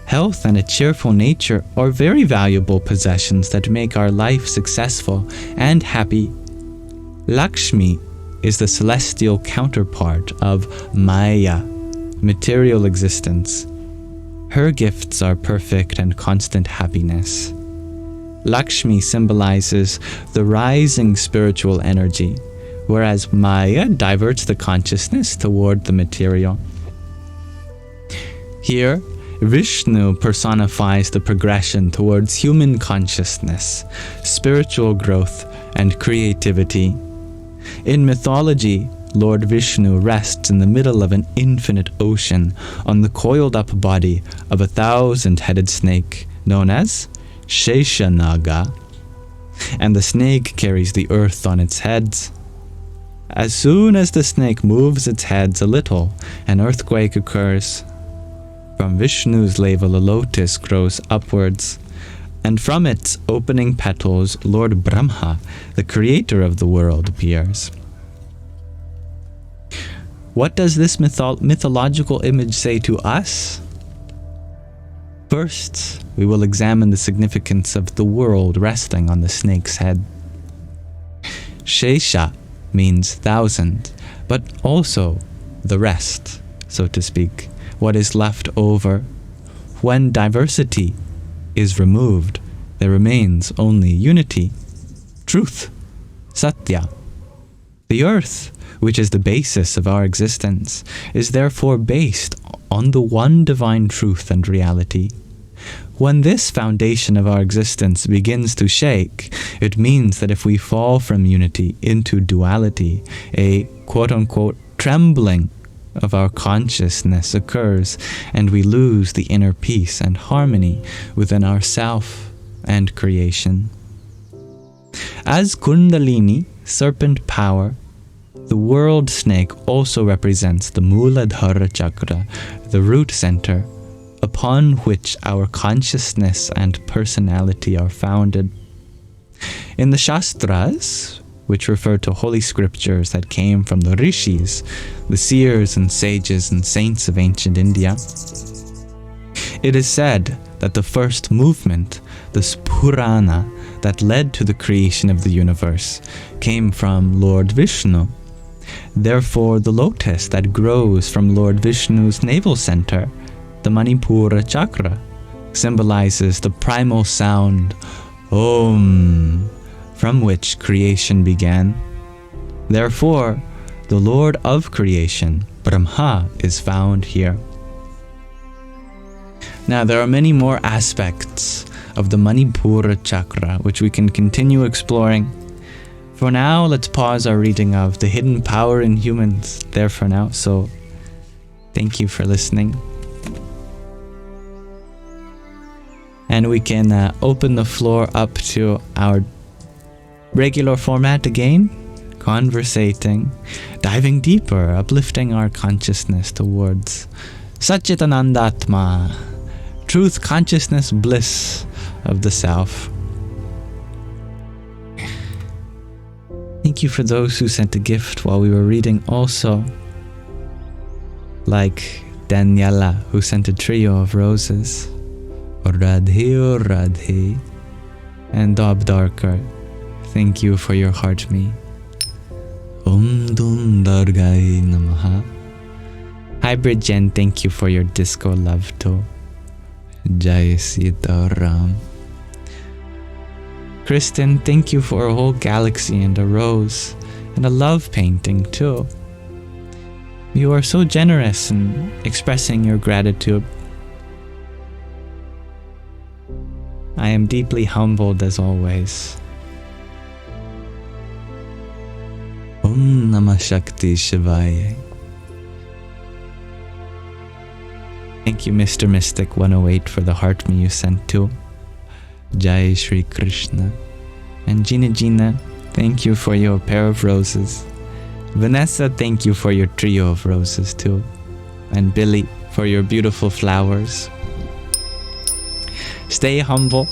Health and a cheerful nature are very valuable possessions that make our life successful and happy. Lakshmi is the celestial counterpart of Maya, material existence. Her gifts are perfect and constant happiness. Lakshmi symbolizes the rising spiritual energy, whereas Maya diverts the consciousness toward the material. Here, Vishnu personifies the progression towards human consciousness, spiritual growth, and creativity. In mythology, Lord Vishnu rests in the middle of an infinite ocean on the coiled-up body of a 1,000-headed snake known as Sheshanaga, and the snake carries the earth on its heads. As soon as the snake moves its heads a little, an earthquake occurs. From Vishnu's navel a lotus grows upwards, and from its opening petals Lord Brahma, the creator of the world, appears. What does this mythological image say to us? First, we will examine the significance of the world resting on the snake's head. Shesha means 1,000, but also the rest, so to speak, what is left over. When diversity is removed, there remains only unity, truth, satya. The earth, which is the basis of our existence, is therefore based on the one divine truth and reality. When this foundation of our existence begins to shake, it means that if we fall from unity into duality, a quote-unquote trembling of our consciousness occurs, and we lose the inner peace and harmony within ourself and creation. As Kundalini, serpent power, the world snake also represents the Muladhara chakra, the root center, upon which our consciousness and personality are founded. In the Shastras, which refer to holy scriptures that came from the rishis, the seers and sages and saints of ancient India, it is said that the first movement, the Spurana, that led to the creation of the universe, came from Lord Vishnu. Therefore, the lotus that grows from Lord Vishnu's navel center, the Manipura chakra, symbolizes the primal sound, Om, from which creation began. Therefore, the Lord of creation, Brahma, is found here. Now, there are many more aspects of the Manipura chakra which we can continue exploring. For now, let's pause our reading of The Hidden Power in Humans there for now. So, thank you for listening. And we can open the floor up to our regular format again, conversating, diving deeper, uplifting our consciousness towards Satchitanandatma, truth, consciousness, bliss of the self. Thank you for those who sent a gift while we were reading also, like Daniela, who sent a trio of roses, Radhe Radhe, and Dob Darker. Thank you for your heart me. Dum Dargai Namaha. Hybrid Jen, thank you for your disco love too. Jai Sita Ram. Kristen, thank you for a whole galaxy and a rose and a love painting too. You are so generous in expressing your gratitude. I am deeply humbled as always. Om Namah Shakti Shivaya. Thank you, Mr. Mystic 108, for the heart me you sent too. Jai Shri Krishna. And Gina, thank you for your pair of roses. Vanessa, thank you for your trio of roses too. And Billy, for your beautiful flowers. Stay humble.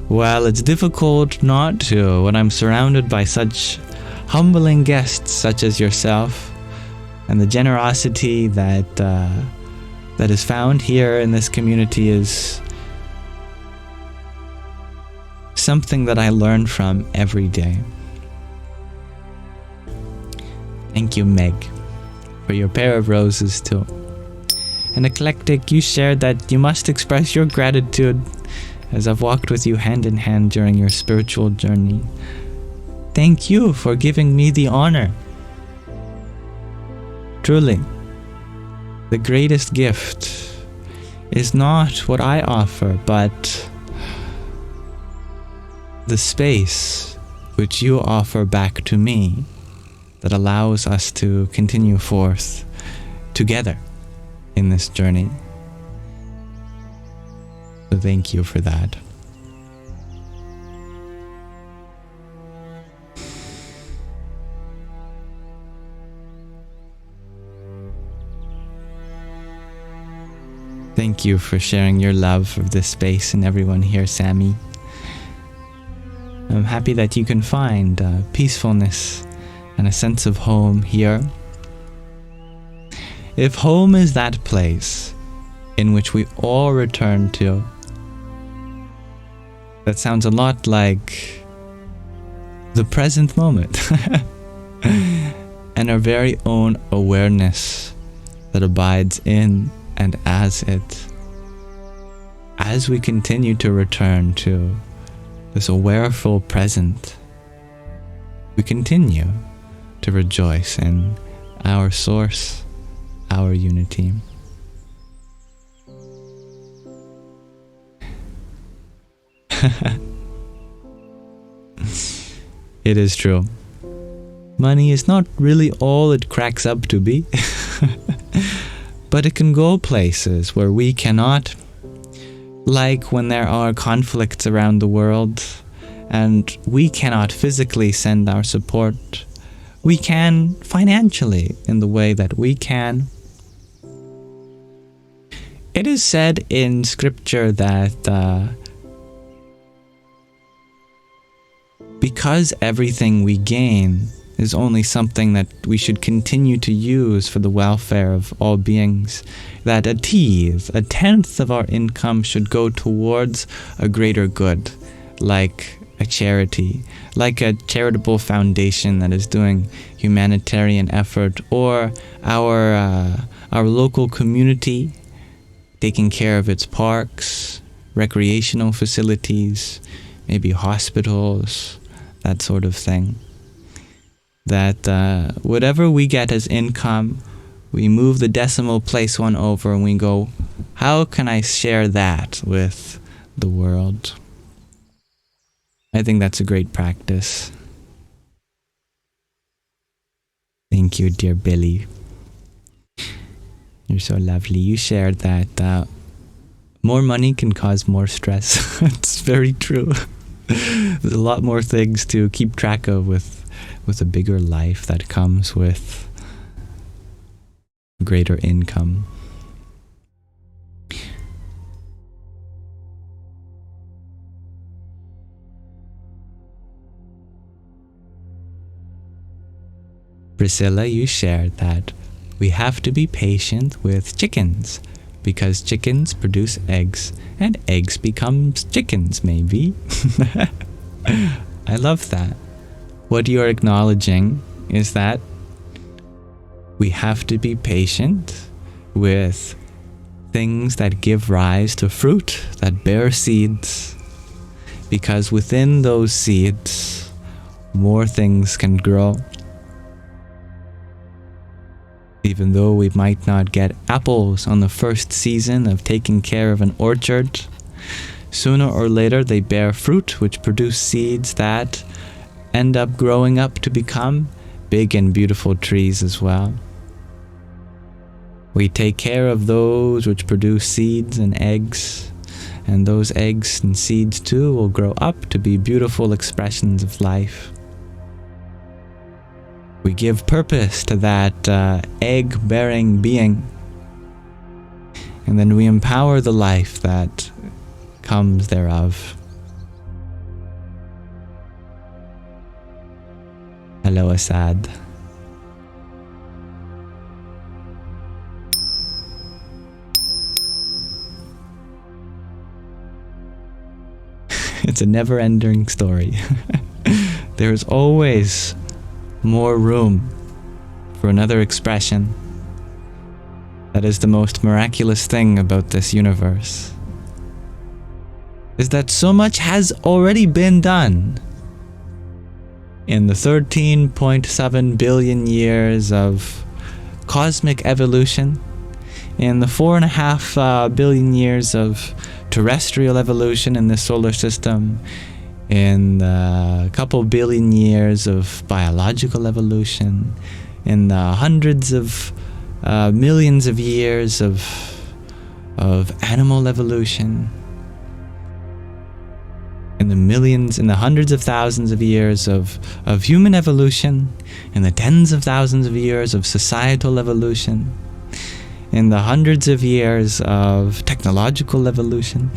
Well, it's difficult not to when I'm surrounded by such humbling guests such as yourself, and the generosity that is found here in this community is something that I learn from every day. Thank you, Meg, for your pair of roses too. And Eclectic, you shared that you must express your gratitude as I've walked with you hand in hand during your spiritual journey. Thank you for giving me the honor. Truly, the greatest gift is not what I offer, but the space which you offer back to me that allows us to continue forth together in this journey. So thank you for that. Thank you for sharing your love of this space and everyone here, Sammy. I'm happy that you can find peacefulness and a sense of home here. If home is that place in which we all return to, that sounds a lot like the present moment and our very own awareness that abides in and as it. As we continue to return to this awareful present, we continue to rejoice in our source, our unity. It is true. Money is not really all it cracks up to be, but it can go places where we cannot. Like when there are conflicts around the world and we cannot physically send our support, we can financially in the way that we can. It is said in scripture that because everything we gain is only something that we should continue to use for the welfare of all beings, that a tenth of our income should go towards a greater good, like a charity, like a charitable foundation that is doing humanitarian effort, or our local community taking care of its parks, recreational facilities, maybe hospitals, that sort of thing. That whatever we get as income, we move the decimal place one over and we go, how can I share that with the world? I think that's a great practice. Thank you, dear Billy. You're so lovely. You shared that more money can cause more stress. It's very true. There's a lot more things to keep track of with a bigger life that comes with greater income. Priscilla, you shared that we have to be patient with chickens because chickens produce eggs and eggs become chickens, maybe. I love that. What you're acknowledging is that we have to be patient with things that give rise to fruit, that bear seeds, because within those seeds, more things can grow. Even though we might not get apples on the first season of taking care of an orchard, sooner or later they bear fruit which produce seeds that end up growing up to become big and beautiful trees as well. We take care of those which produce seeds and eggs, and those eggs and seeds too will grow up to be beautiful expressions of life. We give purpose to that egg-bearing being, and then we empower the life that comes thereof. Hello, Assad. It's a never-ending story. There's always more room for another expression. That is the most miraculous thing about this universe, is that so much has already been done in the 13.7 billion years of cosmic evolution, in the 4.5 billion years of terrestrial evolution in the solar system, in a couple billion years of biological evolution, in the hundreds of millions of years of animal evolution, in the millions, in the hundreds of thousands of years of human evolution, in the tens of thousands of years of societal evolution, in the hundreds of years of technological evolution.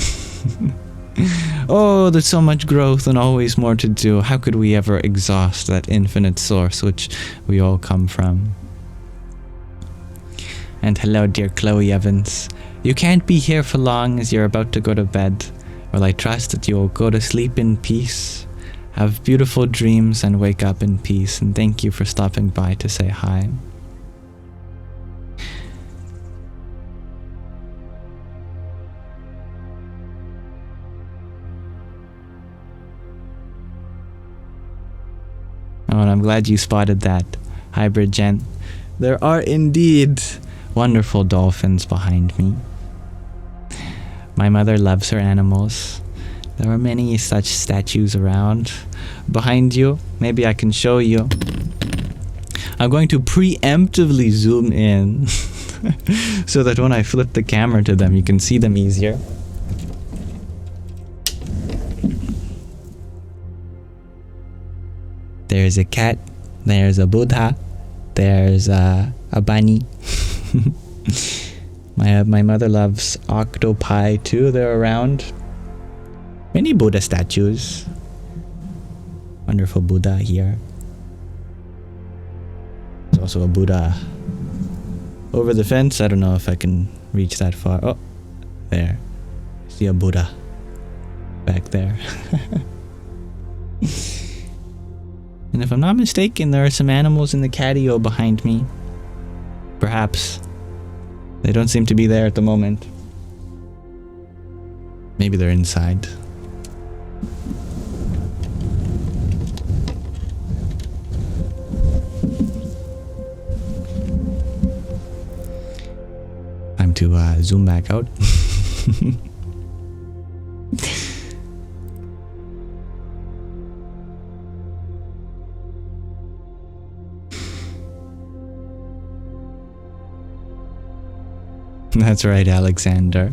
Oh, there's so much growth and always more to do. How could we ever exhaust that infinite source which we all come from? And hello, dear Chloe Evans. You can't be here for long as you're about to go to bed. Well, I trust that you'll go to sleep in peace, have beautiful dreams, and wake up in peace. And thank you for stopping by to say hi. Oh, and I'm glad you spotted that, Hybrid Gent. There are indeed wonderful dolphins behind me. My mother loves her animals. There are many such statues around. Behind you, maybe I can show you. I'm going to preemptively zoom in so that when I flip the camera to them, you can see them easier. There's a cat, there's a Buddha, there's a bunny. My mother loves octopi too, they're around. Many Buddha statues. Wonderful Buddha here. There's also a Buddha over the fence. I don't know if I can reach that far. Oh, there. I see a Buddha back there. And if I'm not mistaken, there are some animals in the catio behind me. Perhaps. They don't seem to be there at the moment. Maybe they're inside. Time to zoom back out. That's right, Alexander.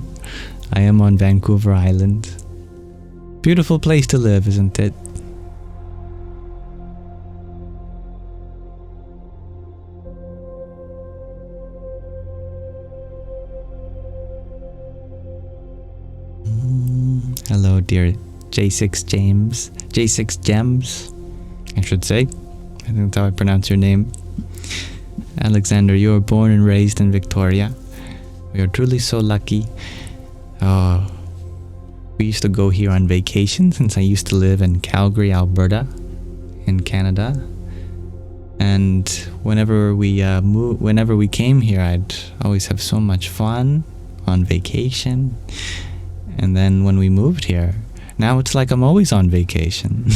I am on Vancouver Island. Beautiful place to live, isn't it? Hello, dear J6 Gems, I should say. I think that's how I pronounce your name. Alexander, you were born and raised in Victoria. We are truly so lucky. We used to go here on vacation since I used to live in Calgary, Alberta, in Canada. And whenever we came here, I'd always have so much fun on vacation. And then when we moved here, now it's like I'm always on vacation.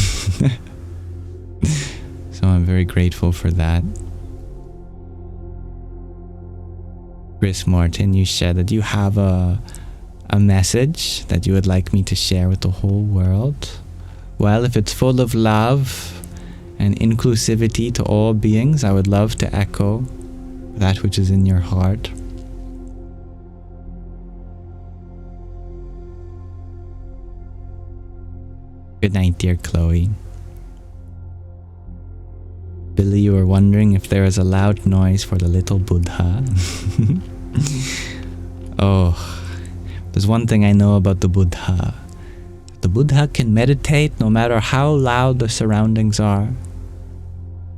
So I'm very grateful for that. Chris Martin, you shared that you have a message that you would like me to share with the whole world. Well, if it's full of love and inclusivity to all beings, I would love to echo that which is in your heart. Good night, dear Chloe. Billy, you were wondering if there is a loud noise for the little Buddha. Oh, there's one thing I know about the Buddha. The Buddha can meditate no matter how loud the surroundings are,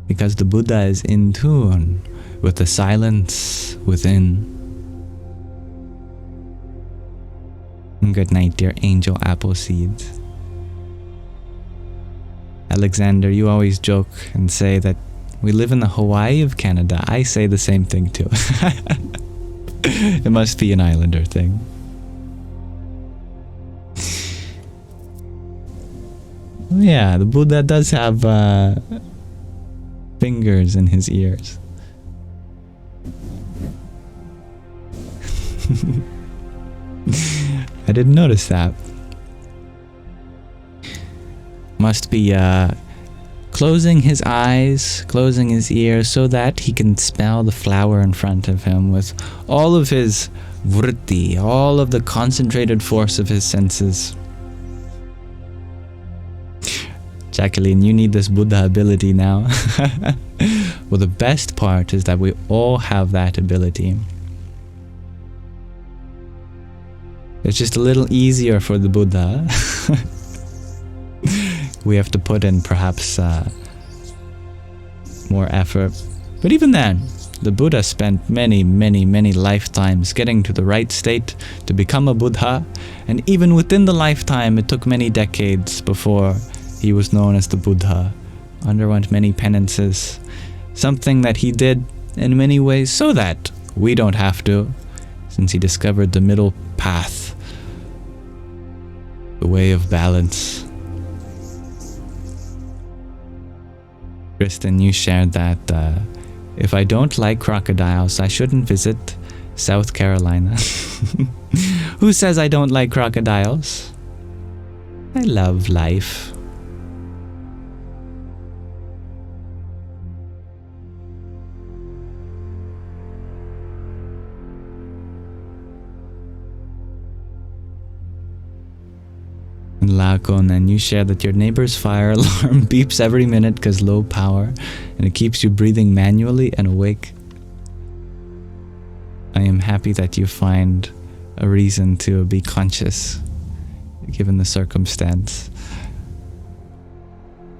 because the Buddha is in tune with the silence within. Good night, dear Angel Appleseed. Alexander, you always joke and say that we live in the Hawaii of Canada. I say the same thing too. It must be an islander thing. Yeah, the Buddha does have fingers in his ears. I didn't notice that. Must be closing his eyes, closing his ears, so that he can smell the flower in front of him with all of his vritti, all of the concentrated force of his senses. Jacqueline, you need this Buddha ability now. Well, the best part is that we all have that ability. It's just a little easier for the Buddha. We have to put in perhaps more effort. But even then, the Buddha spent many lifetimes getting to the right state to become a Buddha. And even within the lifetime, it took many decades before he was known as the Buddha. Underwent many penances. Something that he did in many ways so that we don't have to, since he discovered the middle path, the way of balance. Kristen, you shared that if I don't like crocodiles, I shouldn't visit South Carolina. Who says I don't like crocodiles? I love life. And Lakon, and you share that your neighbor's fire alarm beeps every minute because low power, and it keeps you breathing manually and awake. I am happy that you find a reason to be conscious, given the circumstance.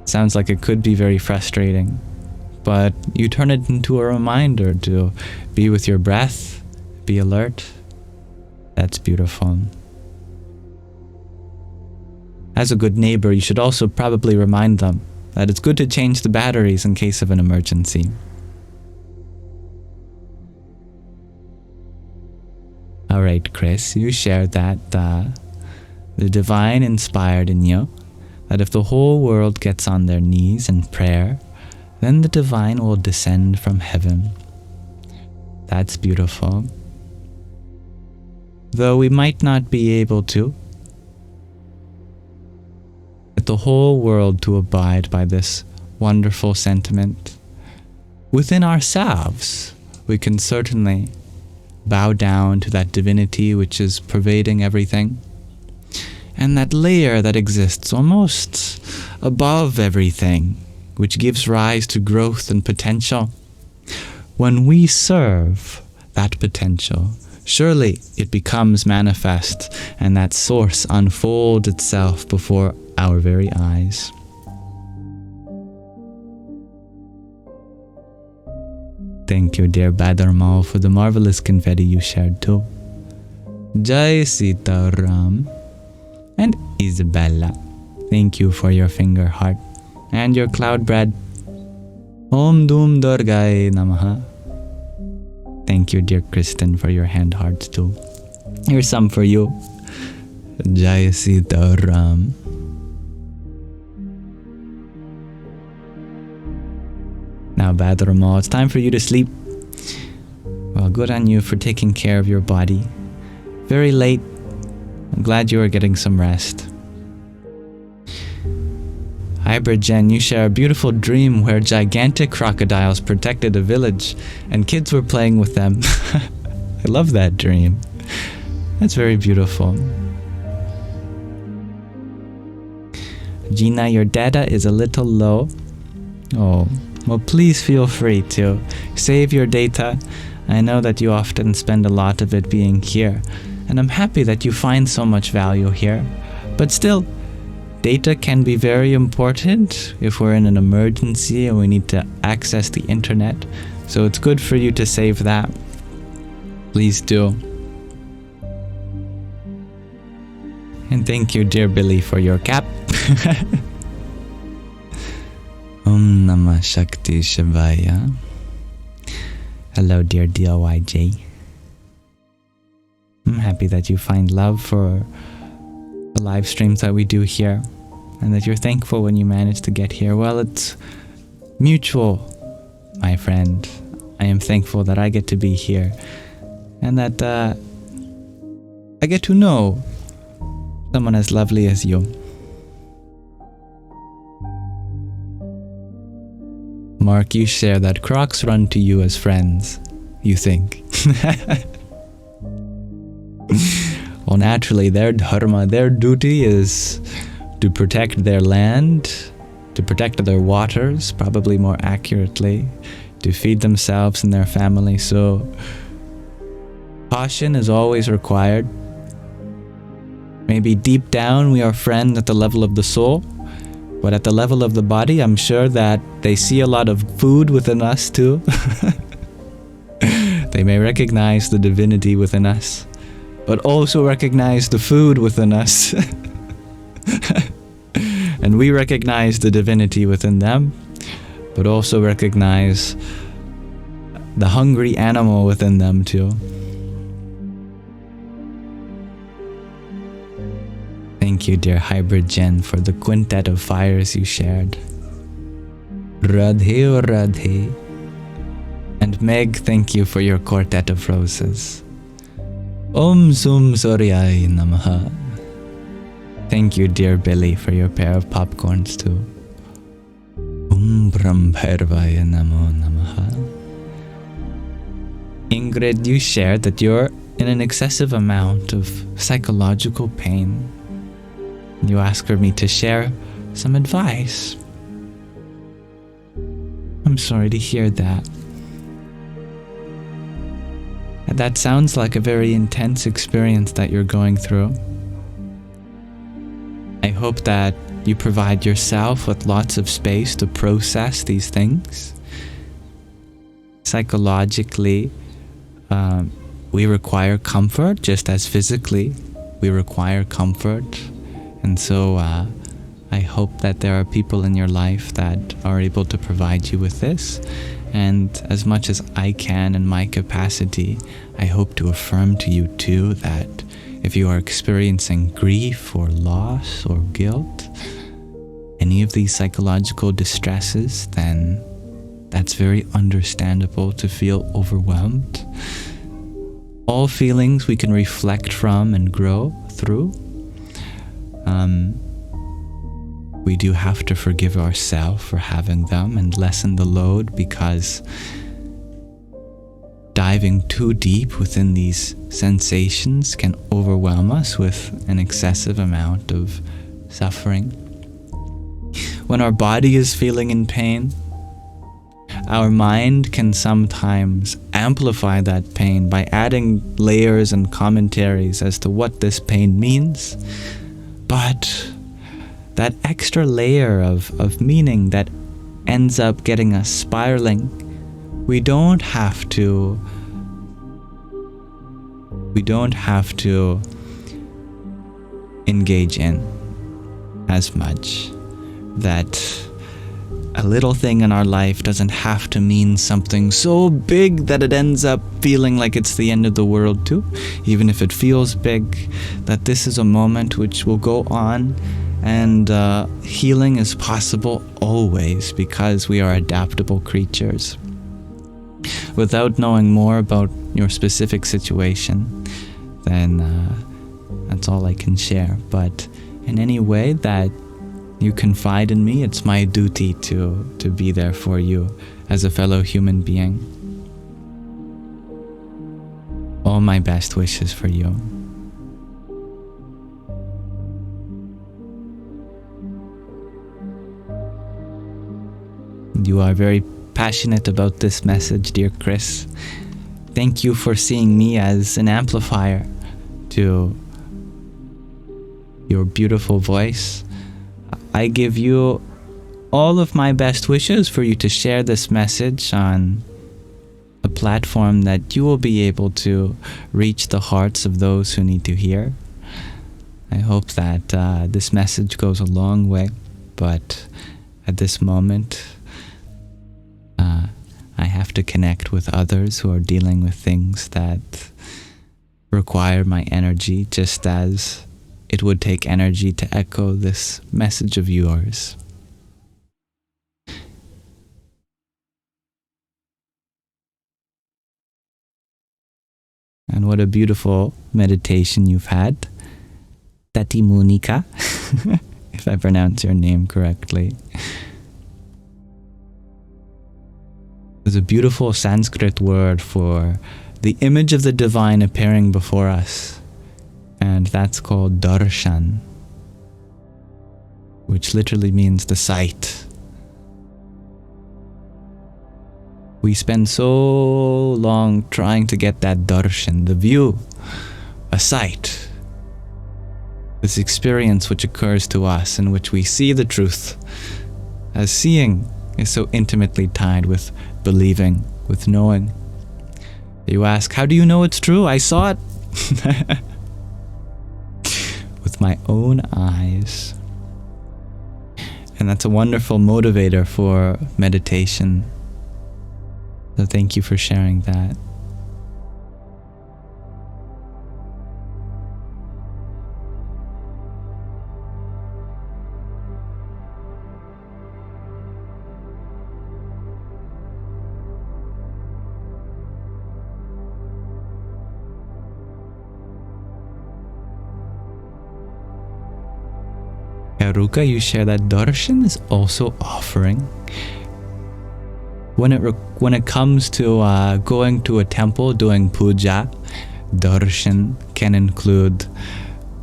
Sounds like it could be very frustrating, but you turn it into a reminder to be with your breath, be alert. That's beautiful. As a good neighbor, you should also probably remind them that it's good to change the batteries in case of an emergency. Alright, Chris, you shared that the divine inspired in you, that if the whole world gets on their knees in prayer, then the divine will descend from heaven. That's beautiful. Though we might not be able to, the whole world to abide by this wonderful sentiment. Within ourselves, we can certainly bow down to that divinity which is pervading everything. and that layer that exists almost above everything, which gives rise to growth and potential. When we serve that potential, surely it becomes manifest, and that source unfolds itself before our very eyes. Thank you, dear Badarmal, for the marvelous confetti you shared too. Jai Sita Ram. And Isabella, thank you for your finger heart and your cloud bread. Om Dum Durgai Namaha. Thank you, dear Kristen, for your hand hearts too. Here's some for you. Jai Sita Ram. Now, Badramal, it's time for you to sleep. Well, good on you for taking care of your body. Very late. I'm glad you are getting some rest. Hybrid Jen, you share a beautiful dream where gigantic crocodiles protected a village and kids were playing with them. I love that dream. That's very beautiful. Gina, your data is a little low. Oh, well, please feel free to save your data. I know that you often spend a lot of it being here, and I'm happy that you find so much value here. But still, data can be very important if we're in an emergency and we need to access the internet. So it's good for you to save that. Please do. And thank you, dear Billy, for your cap. Om Namah Shakti Shavaya. Hello, dear DLYJ. I'm happy that you find love for the live streams that we do here, and that you're thankful when you manage to get here. Well, it's mutual, my friend. I am thankful that I get to be here, and that I get to know someone as lovely as you. Mark, you share that crocs run to you as friends, you think. Well, naturally, their dharma, their duty is to protect their land, to protect their waters, probably more accurately, to feed themselves and their family. So, caution is always required. Maybe deep down we are friends at the level of the soul, but at the level of the body, I'm sure that they see a lot of food within us too. They may recognize the divinity within us, but also recognize the food within us. And we recognize the divinity within them, but also recognize the hungry animal within them too. Thank you, dear Hybrid Jen, for the quintet of fires you shared. Radhe Radhe. And Meg, thank you for your quartet of roses. Om Sum Soryai Namaha. Thank you, dear Billy, for your pair of popcorns too. Brahm Bhairvaya Namo Namaha. Ingrid, you shared that you're in an excessive amount of psychological pain. You asked for me to share some advice. I'm sorry to hear that. That sounds like a very intense experience that you're going through. I hope that you provide yourself with lots of space to process these things. Psychologically, we require comfort, just as physically we require comfort. And so I hope that there are people in your life that are able to provide you with this. And as much as I can in my capacity, I hope to affirm to you too that if you are experiencing grief or loss or guilt, any of these psychological distresses, then that's very understandable to feel overwhelmed. All feelings we can reflect from and grow through. We do have to forgive ourselves for having them and lessen the load, because diving too deep within these sensations can overwhelm us with an excessive amount of suffering. When our body is feeling in pain, our mind can sometimes amplify that pain by adding layers and commentaries as to what this pain means. But that extra layer of meaning that ends up getting us spiraling, we don't have to engage in as much. That a little thing in our life doesn't have to mean something so big that it ends up feeling like it's the end of the world too, even if it feels big. That this is a moment which will go on, and healing is possible always, because we are adaptable creatures. Without knowing more about your specific situation, then that's all I can share. But in any way that you confide in me, it's my duty to be there for you as a fellow human being. All my best wishes for you. You are very passionate about this message, dear Chris. Thank you for seeing me as an amplifier to your beautiful voice. I give you all of my best wishes for you to share this message on a platform that you will be able to reach the hearts of those who need to hear. I hope that this message goes a long way, but at this moment, I have to connect with others who are dealing with things that require my energy, just as it would take energy to echo this message of yours. And what a beautiful meditation you've had. Tati Munika, if I pronounce your name correctly. There's a beautiful Sanskrit word for the image of the divine appearing before us, and that's called Darshan, which literally means the sight. We spend so long trying to get that darshan, the view, a sight, this experience which occurs to us in which we see the truth, as seeing is so intimately tied with believing, with knowing. You ask, how do you know it's true? I saw it with my own eyes. And that's a wonderful motivator for meditation. So thank you for sharing that. Ruka, you share that darshan is also offering. When it comes to going to a temple, doing puja, darshan can include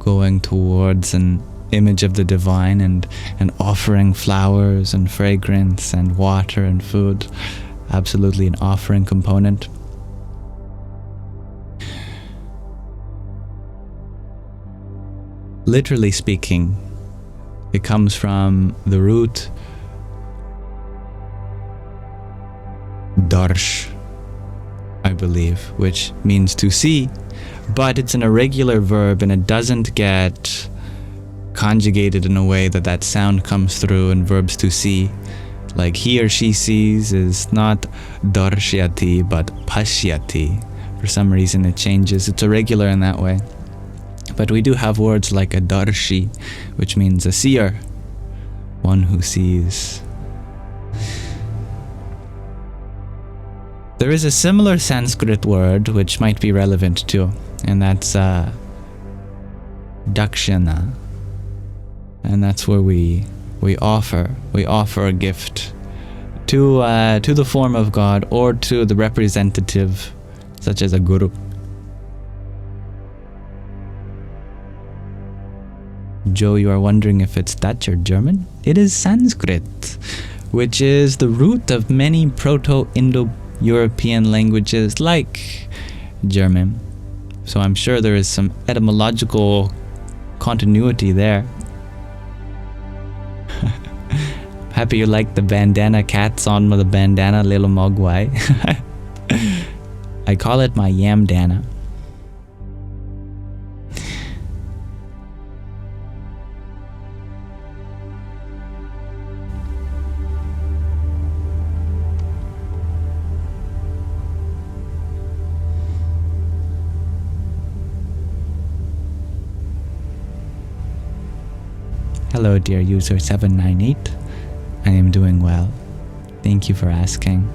going towards an image of the divine and offering flowers and fragrance and water and food. Absolutely an offering component. Literally speaking, it comes from the root darsh, I believe, which means to see, but it's an irregular verb and it doesn't get conjugated in a way that sound comes through in verbs to see. Like he or she sees is not darshyati but pashyati. For some reason it changes. It's irregular in that way. But we do have words like a darshi, which means a seer, one who sees. There is a similar Sanskrit word which might be relevant too, and that's dakshana. And that's where we offer a gift to the form of God or to the representative such as a guru. Joe, you are wondering if it's Dutch or German? It is Sanskrit, which is the root of many Proto-Indo-European languages like German. So I'm sure there is some etymological continuity there. Happy you like the bandana cats on the bandana little mogwai. I call it my yamdana. Hello, dear user 798. I am doing well. Thank you for asking.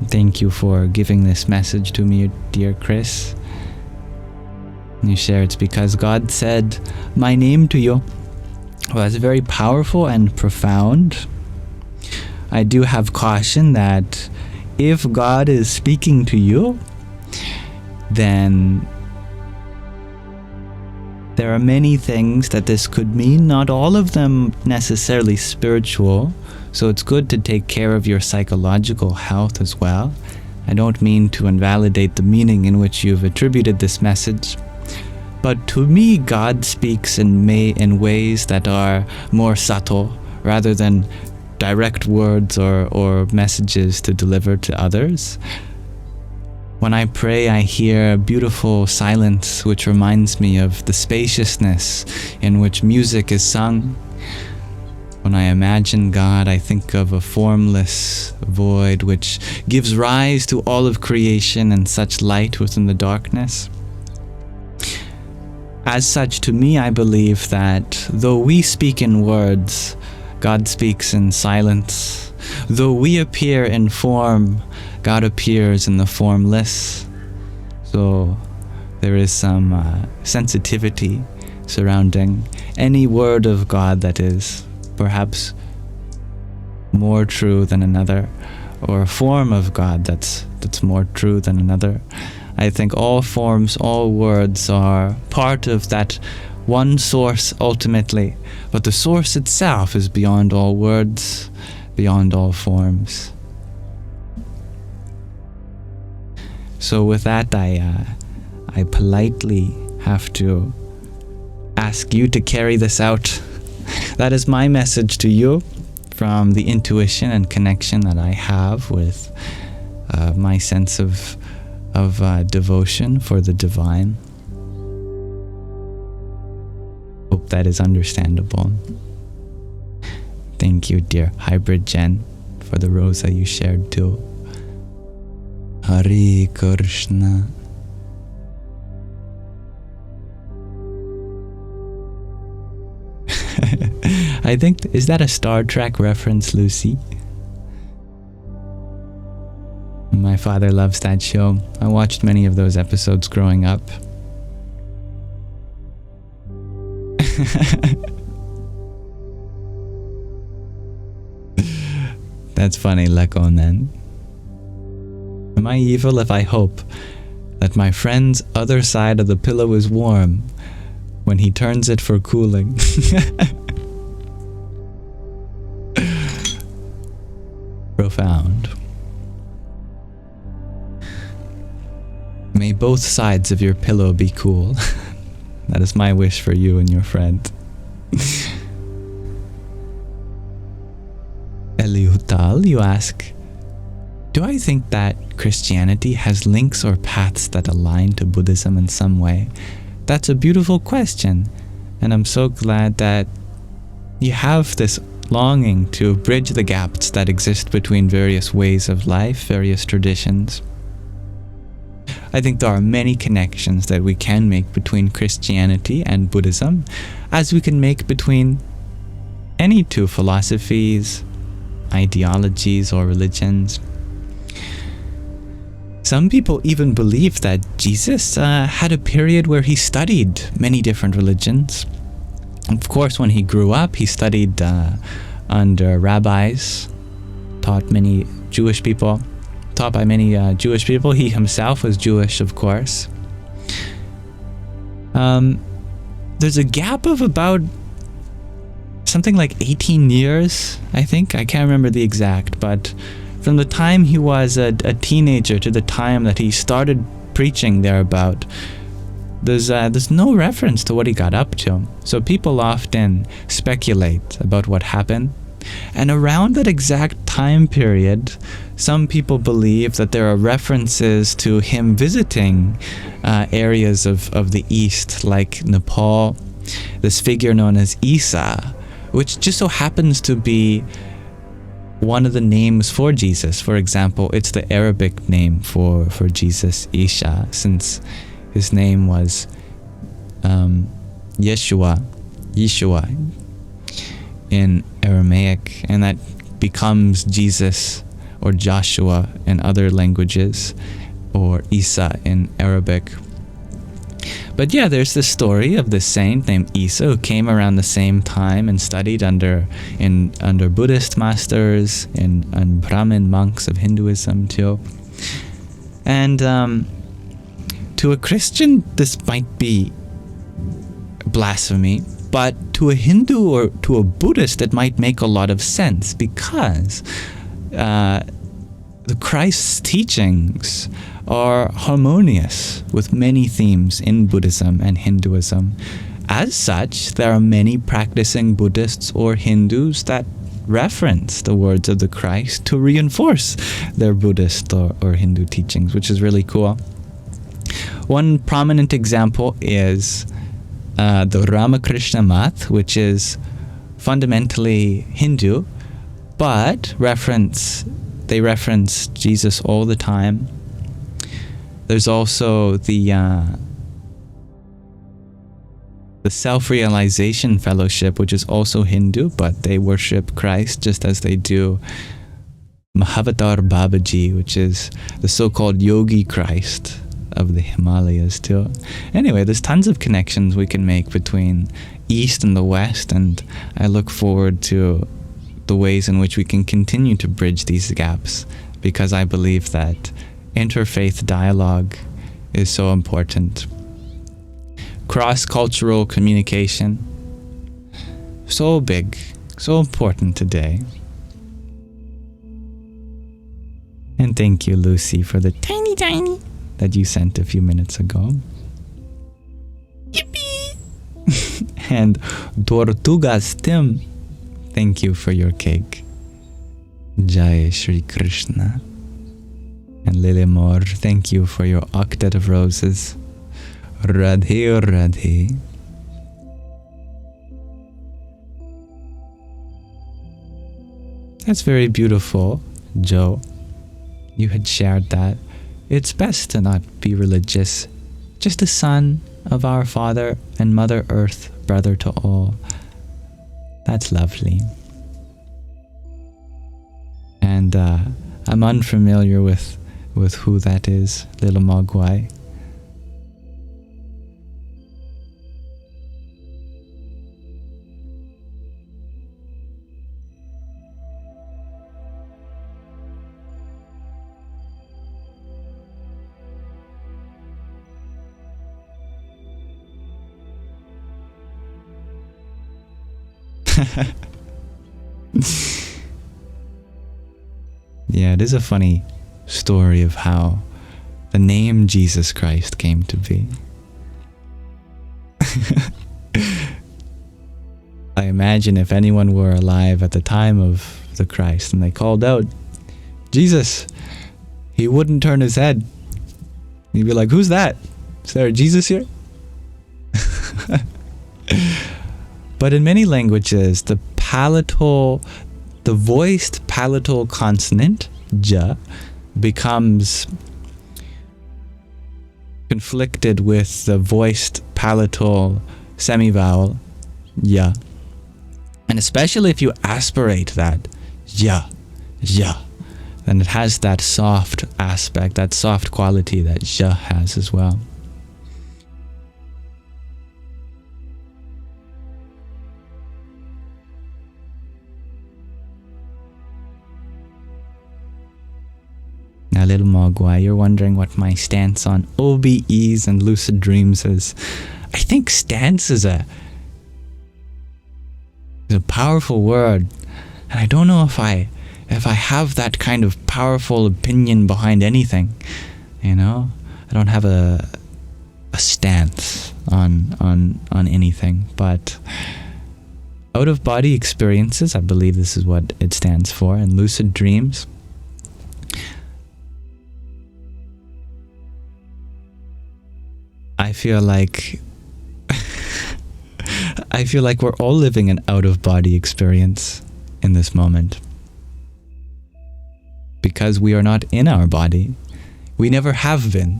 Thank you for giving this message to me, dear Chris. You share it's because God said my name to you was very powerful and profound. I do have caution that if God is speaking to you, then there are many things that this could mean, not all of them necessarily spiritual, so it's good to take care of your psychological health as well. I don't mean to invalidate the meaning in which you've attributed this message, but to me, God speaks in ways that are more subtle rather than direct words or messages to deliver to others. When I pray, I hear beautiful silence, which reminds me of the spaciousness in which music is sung. When I imagine God, I think of a formless void which gives rise to all of creation and such light within the darkness. As such, to me, I believe that though we speak in words, God speaks in silence. Though we appear in form, God appears in the formless. So there is some sensitivity surrounding any word of God that is perhaps more true than another, or a form of God that's more true than another. I think all forms, all words are part of that one source ultimately, but the source itself is beyond all words, beyond all forms. So with that, I politely have to ask you to carry this out. That is my message to you from the intuition and connection that I have with my sense of devotion for the divine. Hope that is understandable. Thank you, dear Hybrid Jen, for the rosa you shared too. Hare Krishna. I think, is that a Star Trek reference, Lucy? My father loves that show. I watched many of those episodes growing up. That's funny, Lekonen. Am I evil if I hope that my friend's other side of the pillow is warm when he turns it for cooling? Profound. May both sides of your pillow be cool. That is my wish for you and your friend. Eliutal, you ask, do I think that Christianity has links or paths that align to Buddhism in some way? That's a beautiful question, and I'm so glad that you have this longing to bridge the gaps that exist between various ways of life, various traditions. I think there are many connections that we can make between Christianity and Buddhism, as we can make between any two philosophies, ideologies, or religions. Some people even believe that Jesus had a period where he studied many different religions. Of course, when he grew up, he studied under rabbis, taught by many Jewish people. He himself was Jewish, of course. There's a gap of about something like 18 years, I think. I can't remember the exact, but from the time he was a teenager to the time that he started preaching thereabout, there's no reference to what he got up to. So people often speculate about what happened. And around that exact time period, some people believe that there are references to him visiting areas of the East, like Nepal, this figure known as Isa, which just so happens to be one of the names for Jesus. For example, it's the Arabic name for Jesus, Isha, since his name was Yeshua in Aramaic, and that becomes Jesus or Joshua in other languages, or Isa in Arabic. But yeah, there's this story of this saint named Isa who came around the same time and studied under Buddhist masters and Brahmin monks of Hinduism too. And to a Christian, this might be blasphemy, but to a Hindu or to a Buddhist, it might make a lot of sense, because the Christ's teachings are harmonious with many themes in Buddhism and Hinduism. As such, there are many practicing Buddhists or Hindus that reference the words of the Christ to reinforce their Buddhist or Hindu teachings, which is really cool. One prominent example is the Ramakrishna Math, which is fundamentally Hindu, but they reference Jesus all the time. There's also the Self-Realization Fellowship, which is also Hindu, but they worship Christ just as they do Mahavatar Babaji, which is the so-called Yogi Christ of the Himalayas too. Anyway, there's tons of connections we can make between East and the West, and I look forward to the ways in which we can continue to bridge these gaps, because I believe that interfaith dialogue is so important. Cross-cultural communication, so big, so important today. And thank you, Lucy, for the tiny that you sent a few minutes ago. Yippee! And Tortugas Tim, thank you for your cake. Jai Shri Krishna. And Lily Moore, thank you for your octet of roses. Radhe Radhe. That's very beautiful, Joe. You had shared that. It's best to not be religious. Just a son of our Father and Mother Earth, brother to all. That's lovely. And I'm unfamiliar with who that is, Little Mogwai. Yeah, it is a funny story of how the name Jesus Christ came to be. I imagine if anyone were alive at the time of the Christ and they called out, Jesus, he wouldn't turn his head. He'd be like, who's that? Is there a Jesus here? But in many languages, the voiced palatal consonant, ja, becomes conflicted with the voiced palatal semivowel, ya. And especially if you aspirate that, ya, then it has that soft aspect, that soft quality that ja has as well. my little mogwai, you're wondering what my stance on OBEs and lucid dreams is. I think stance is a powerful word, and I don't know if I have that kind of powerful opinion behind anything. You know, I don't have a stance on anything, but out of body experiences, I believe this is what it stands for, and lucid dreams. I feel like we're all living an out-of-body experience in this moment. Because we are not in our body. We never have been.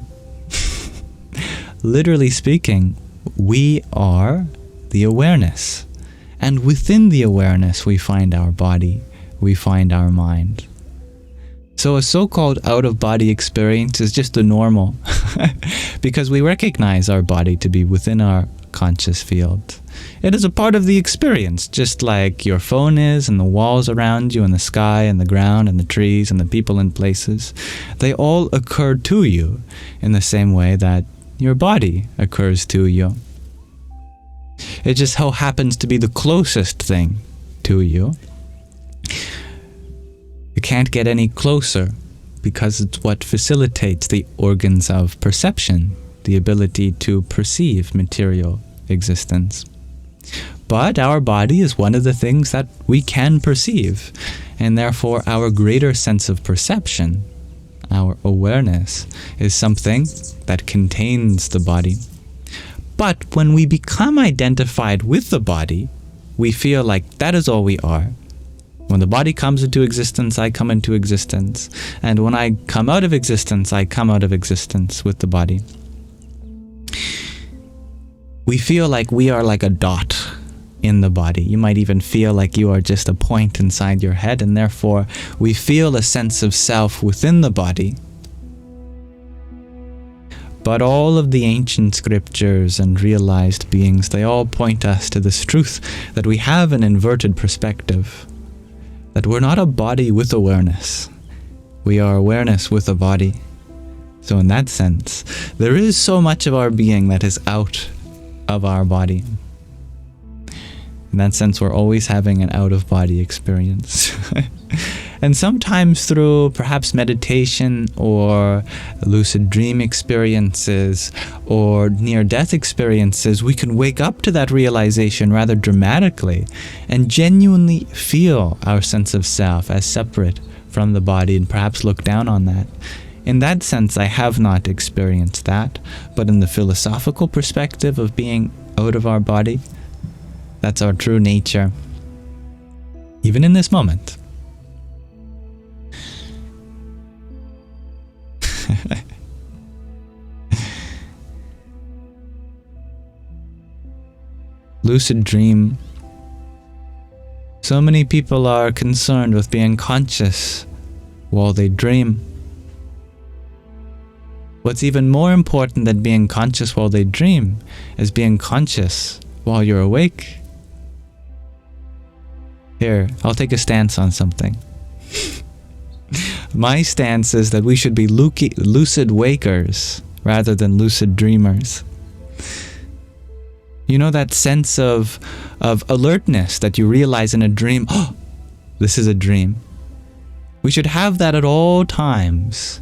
Literally speaking, we are the awareness. And within the awareness, we find our body. We find our mind. So a so-called out-of-body experience is just the normal. Because we recognize our body to be within our conscious field. It is a part of the experience, just like your phone is, and the walls around you, and the sky, and the ground, and the trees, and the people and places. They all occur to you in the same way that your body occurs to you. It just so happens to be the closest thing to you. It can't get any closer because it's what facilitates the organs of perception, the ability to perceive material existence. But our body is one of the things that we can perceive, and therefore our greater sense of perception, our awareness, is something that contains the body. But when we become identified with the body, we feel like that is all we are. When the body comes into existence, I come into existence. And when I come out of existence, I come out of existence with the body. We feel like we are like a dot in the body. You might even feel like you are just a point inside your head, and therefore we feel a sense of self within the body. But all of the ancient scriptures and realized beings, they all point us to this truth that we have an inverted perspective, that we're not a body with awareness. We are awareness with a body. So in that sense, there is so much of our being that is out of our body. In that sense, we're always having an out-of-body experience. And sometimes through perhaps meditation or lucid dream experiences or near-death experiences, we can wake up to that realization rather dramatically and genuinely feel our sense of self as separate from the body and perhaps look down on that. In that sense, I have not experienced that, but in the philosophical perspective of being out of our body, that's our true nature, even in this moment. Lucid dream. So many people are concerned with being conscious while they dream. What's even more important than being conscious while they dream is being conscious while you're awake. Here, I'll take a stance on something. My stance is that we should be lucid wakers rather than lucid dreamers. You know that sense of alertness that you realize in a dream, oh, this is a dream. We should have that at all times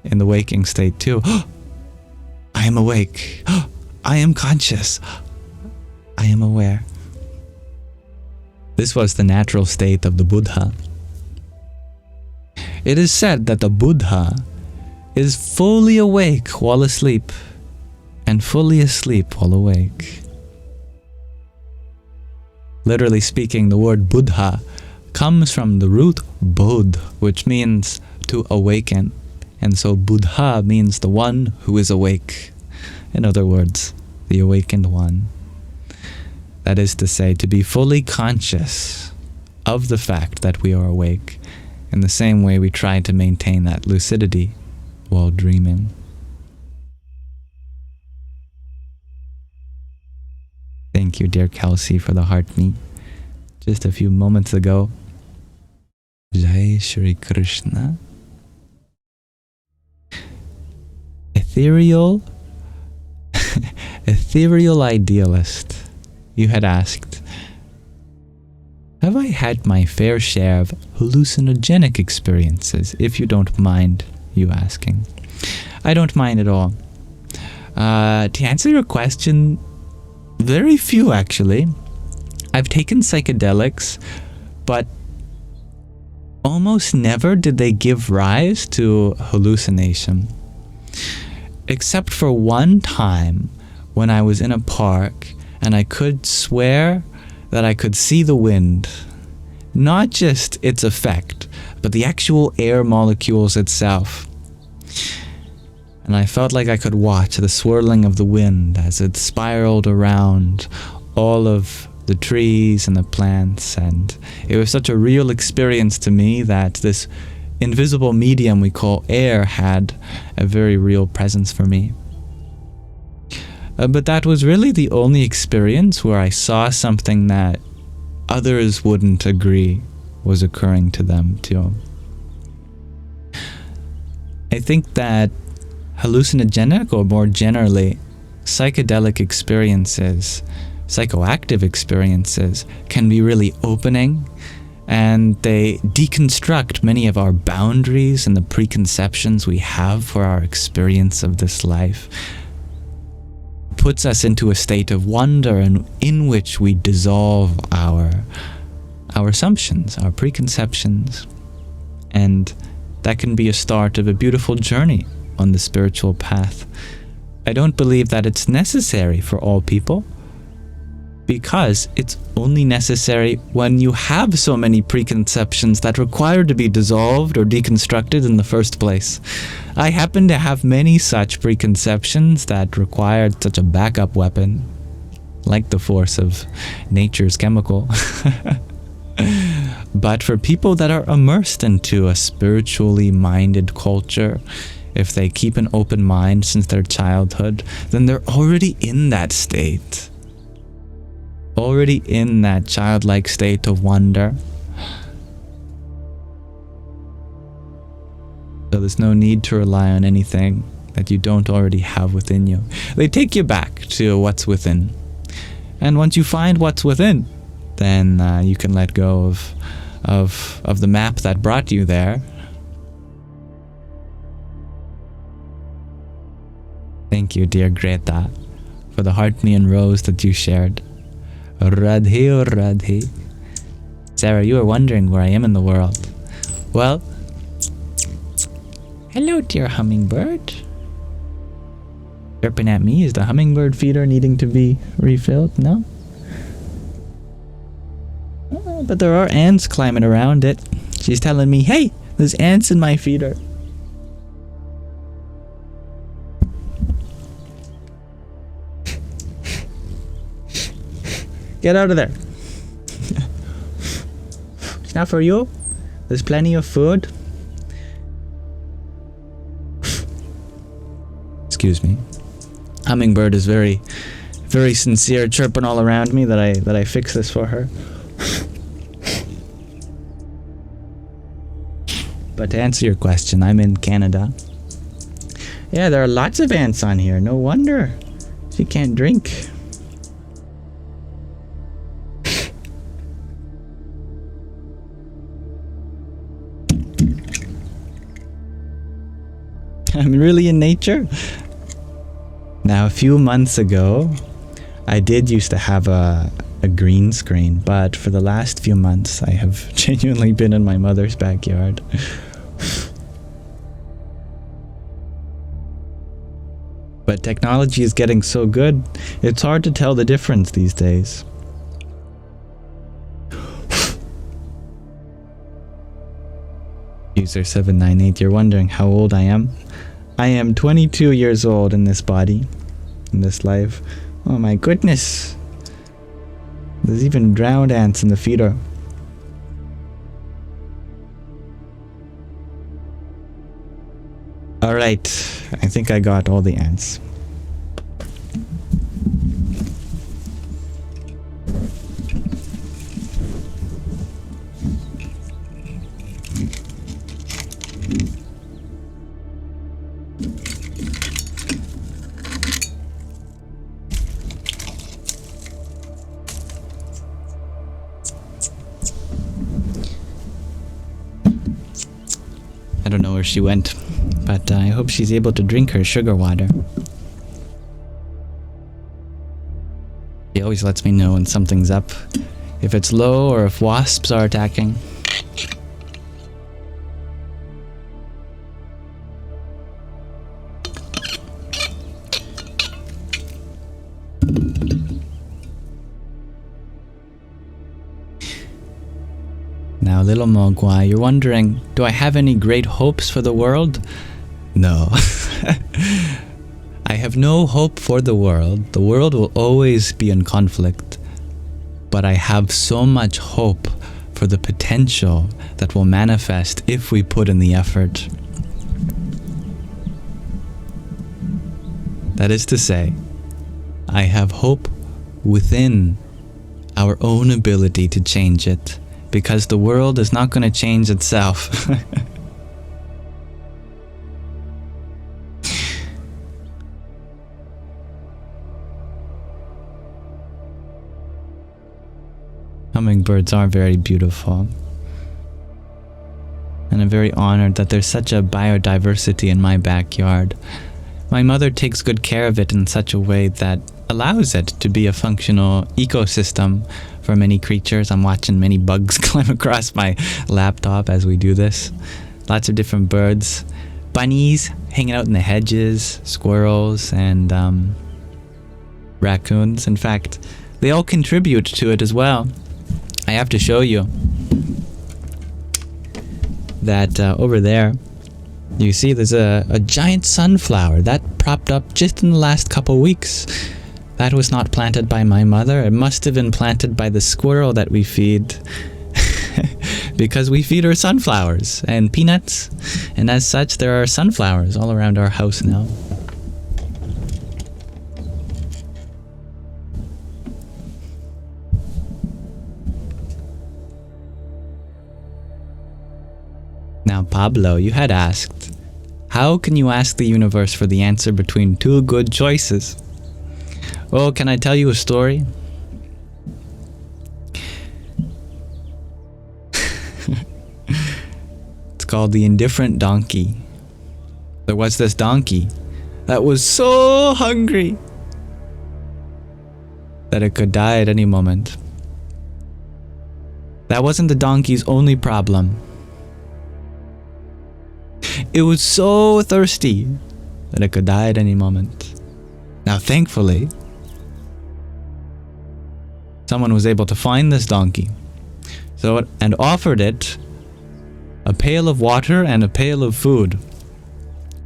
in the waking state too. Oh, I am awake. Oh, I am conscious. I am aware. This was the natural state of the Buddha. It is said that the Buddha is fully awake while asleep and fully asleep while awake. Literally speaking, the word Buddha comes from the root Bodh, which means to awaken. And so Buddha means the one who is awake. In other words, the awakened one. That is to say, to be fully conscious of the fact that we are awake, in the same way we try to maintain that lucidity while dreaming. Thank you, dear Kelsey, for the heart me just a few moments ago. Jai Shri Krishna. ethereal idealist, you had asked, have I had my fair share of hallucinogenic experiences, if you don't mind you asking? I don't mind at all. To answer your question, very few actually. I've taken psychedelics, but almost never did they give rise to hallucination. Except for one time when I was in a park and I could swear that I could see the wind. Not just its effect, but the actual air molecules itself. And I felt like I could watch the swirling of the wind as it spiraled around all of the trees and the plants, and it was such a real experience to me that this invisible medium we call air had a very real presence for me. But that was really the only experience where I saw something that others wouldn't agree was occurring to them too. I think that hallucinogenic, or more generally, psychedelic experiences, psychoactive experiences, can be really opening, and they deconstruct many of our boundaries and the preconceptions we have for our experience of this life. Puts us into a state of wonder in which we dissolve our assumptions, our preconceptions, and that can be a start of a beautiful journey on the spiritual path. I don't believe that it's necessary for all people, because it's only necessary when you have so many preconceptions that require to be dissolved or deconstructed in the first place. I happen to have many such preconceptions that required such a backup weapon, like the force of nature's chemical. But for people that are immersed into a spiritually minded culture, if they keep an open mind since their childhood, then they're already in that state. Already in that childlike state of wonder. So there's no need to rely on anything that you don't already have within you. They take you back to what's within. And once you find what's within, then you can let go of the map that brought you there. Thank you, dear Greta, for the heart me and rose that you shared. Radhe, oh Radhe. Sarah, you are wondering where I am in the world. Well, hello, dear hummingbird. Chirping at me. Is the hummingbird feeder needing to be refilled? No? But there are ants climbing around it. She's telling me, hey, there's ants in my feeder. Get out of there. It's not for you. There's plenty of food. Excuse me. Hummingbird is very, very sincere, chirping all around me that I fix this for her. But to answer your question, I'm in Canada. Yeah, there are lots of ants on here. No wonder she can't drink. I'm really in nature. Now, a few months ago, I did used to have a green screen, but for the last few months, I have genuinely been in my mother's backyard. But technology is getting so good, it's hard to tell the difference these days. User 798, you're wondering how old I am? I am 22 years old in this body, in this life. Oh my goodness. There's even drowned ants in the feeder. Alright, I think I got all the ants. I don't know where she went, but I hope she's able to drink her sugar water. She always lets me know when something's up, if it's low or if wasps are attacking. Now, little Mogwai, you're wondering, do I have any great hopes for the world? No. I have no hope for the world. The world will always be in conflict. But I have so much hope for the potential that will manifest if we put in the effort. That is to say, I have hope within our own ability to change it, because the world is not going to change itself. Hummingbirds are very beautiful. And I'm very honored that there's such a biodiversity in my backyard. My mother takes good care of it in such a way that allows it to be a functional ecosystem for many creatures. I'm watching many bugs climb across my laptop as we do this. Lots of different birds. Bunnies hanging out in the hedges, squirrels, and raccoons. In fact, they all contribute to it as well. I have to show you that over there, you see there's a giant sunflower that propped up just in the last couple weeks. That was not planted by my mother. It must have been planted by the squirrel that we feed because we feed her sunflowers and peanuts, and as such there are sunflowers all around our house now. Now, Pablo, you had asked, how can you ask the universe for the answer between two good choices? Well, can I tell you a story? It's called The Indifferent Donkey. There was this donkey that was so hungry that it could die at any moment. That wasn't the donkey's only problem. It was so thirsty that it could die at any moment. Now, thankfully, someone was able to find this donkey, and offered it a pail of water and a pail of food.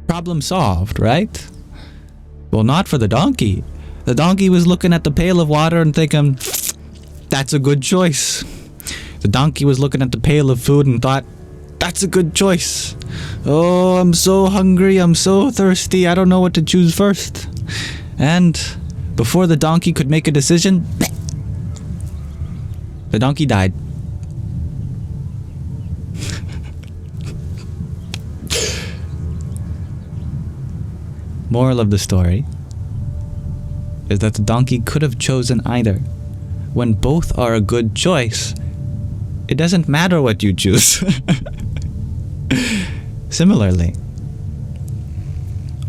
Problem solved, right? Well, not for the donkey. The donkey was looking at the pail of water and thinking, that's a good choice. The donkey was looking at the pail of food and thought, that's a good choice. Oh, I'm so hungry, I'm so thirsty, I don't know what to choose first. And before the donkey could make a decision, the donkey died. Moral of the story is that the donkey could have chosen either. When both are a good choice, it doesn't matter what you choose. Similarly,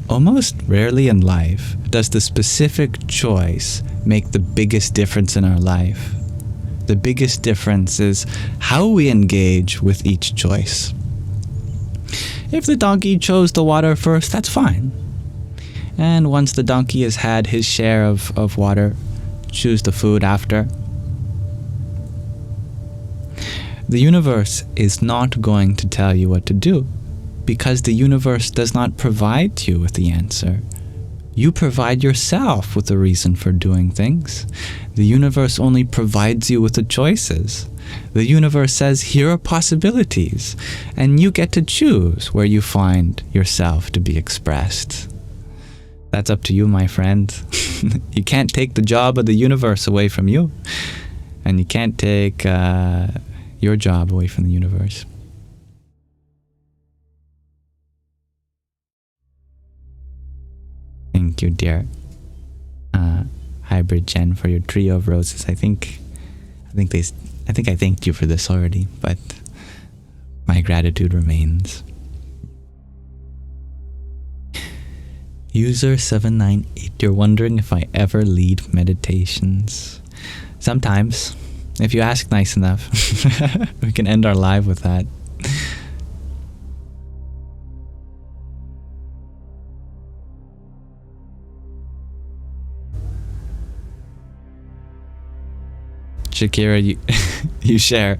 almost rarely in life does the specific choice make the biggest difference in our life. The biggest difference is how we engage with each choice. If the donkey chose the water first, that's fine. And once the donkey has had his share of water, choose the food after. The universe is not going to tell you what to do, because the universe does not provide you with the answer. You provide yourself with a reason for doing things. The universe only provides you with the choices. The universe says, here are possibilities, and you get to choose where you find yourself to be expressed. That's up to you, my friend. You can't take the job of the universe away from you, and you can't take your job away from the universe. Thank you, dear Hybrid Jen, for your trio of roses. I think I thanked you for this already, but my gratitude remains. User 798, you're wondering if I ever lead meditations. Sometimes, if you ask nice enough. We can end our live with that. Shakira, you share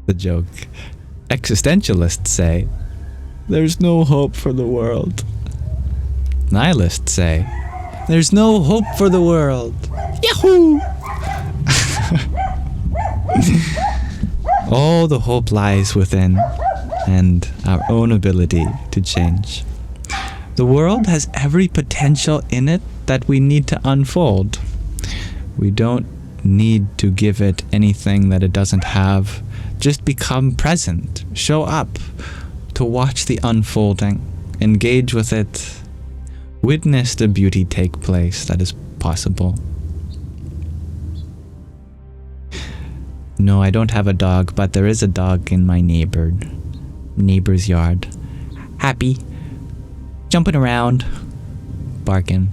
the joke. Existentialists say, there's no hope for the world. Nihilists say, there's no hope for the world. Yahoo! All the hope lies within and our own ability to change. The world has every potential in it that we need to unfold. We don't need to give it anything that it doesn't have. Just become present, show up to watch the unfolding, engage with it, witness the beauty take place that is possible. No, I don't have a dog, but there is a dog in my neighbor's yard. Happy, jumping around, barking.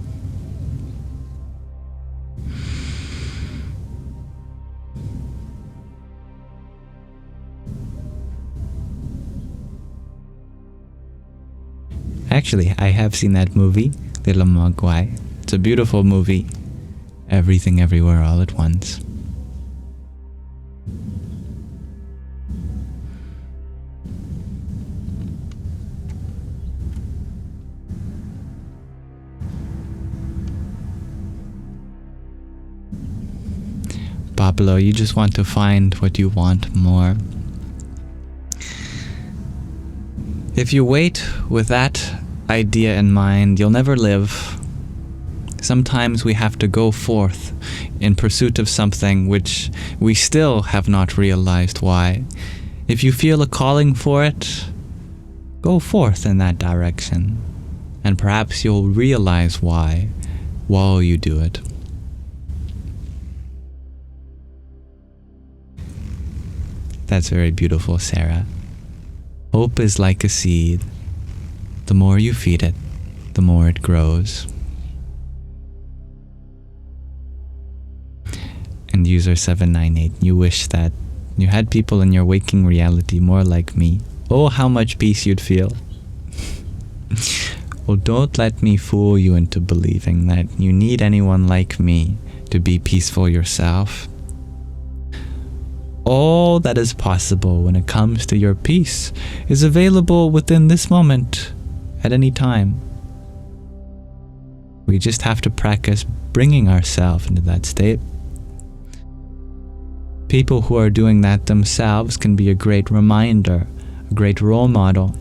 Actually, I have seen that movie, Little Mogwai. It's a beautiful movie. Everything, everywhere, all at once. Pablo, you just want to find what you want more. If you wait with that idea in mind, you'll never live. Sometimes we have to go forth in pursuit of something which we still have not realized why. If you feel a calling for it, go forth in that direction, and perhaps you'll realize why while you do it. That's very beautiful, Sarah. Hope is like a seed. The more you feed it, the more it grows. And user 798, you wish that you had people in your waking reality more like me. Oh, how much peace you'd feel. Well, don't let me fool you into believing that you need anyone like me to be peaceful yourself. All that is possible when it comes to your peace is available within this moment at any time. We just have to practice bringing ourselves into that state. People who are doing that themselves can be a great reminder, a great role model.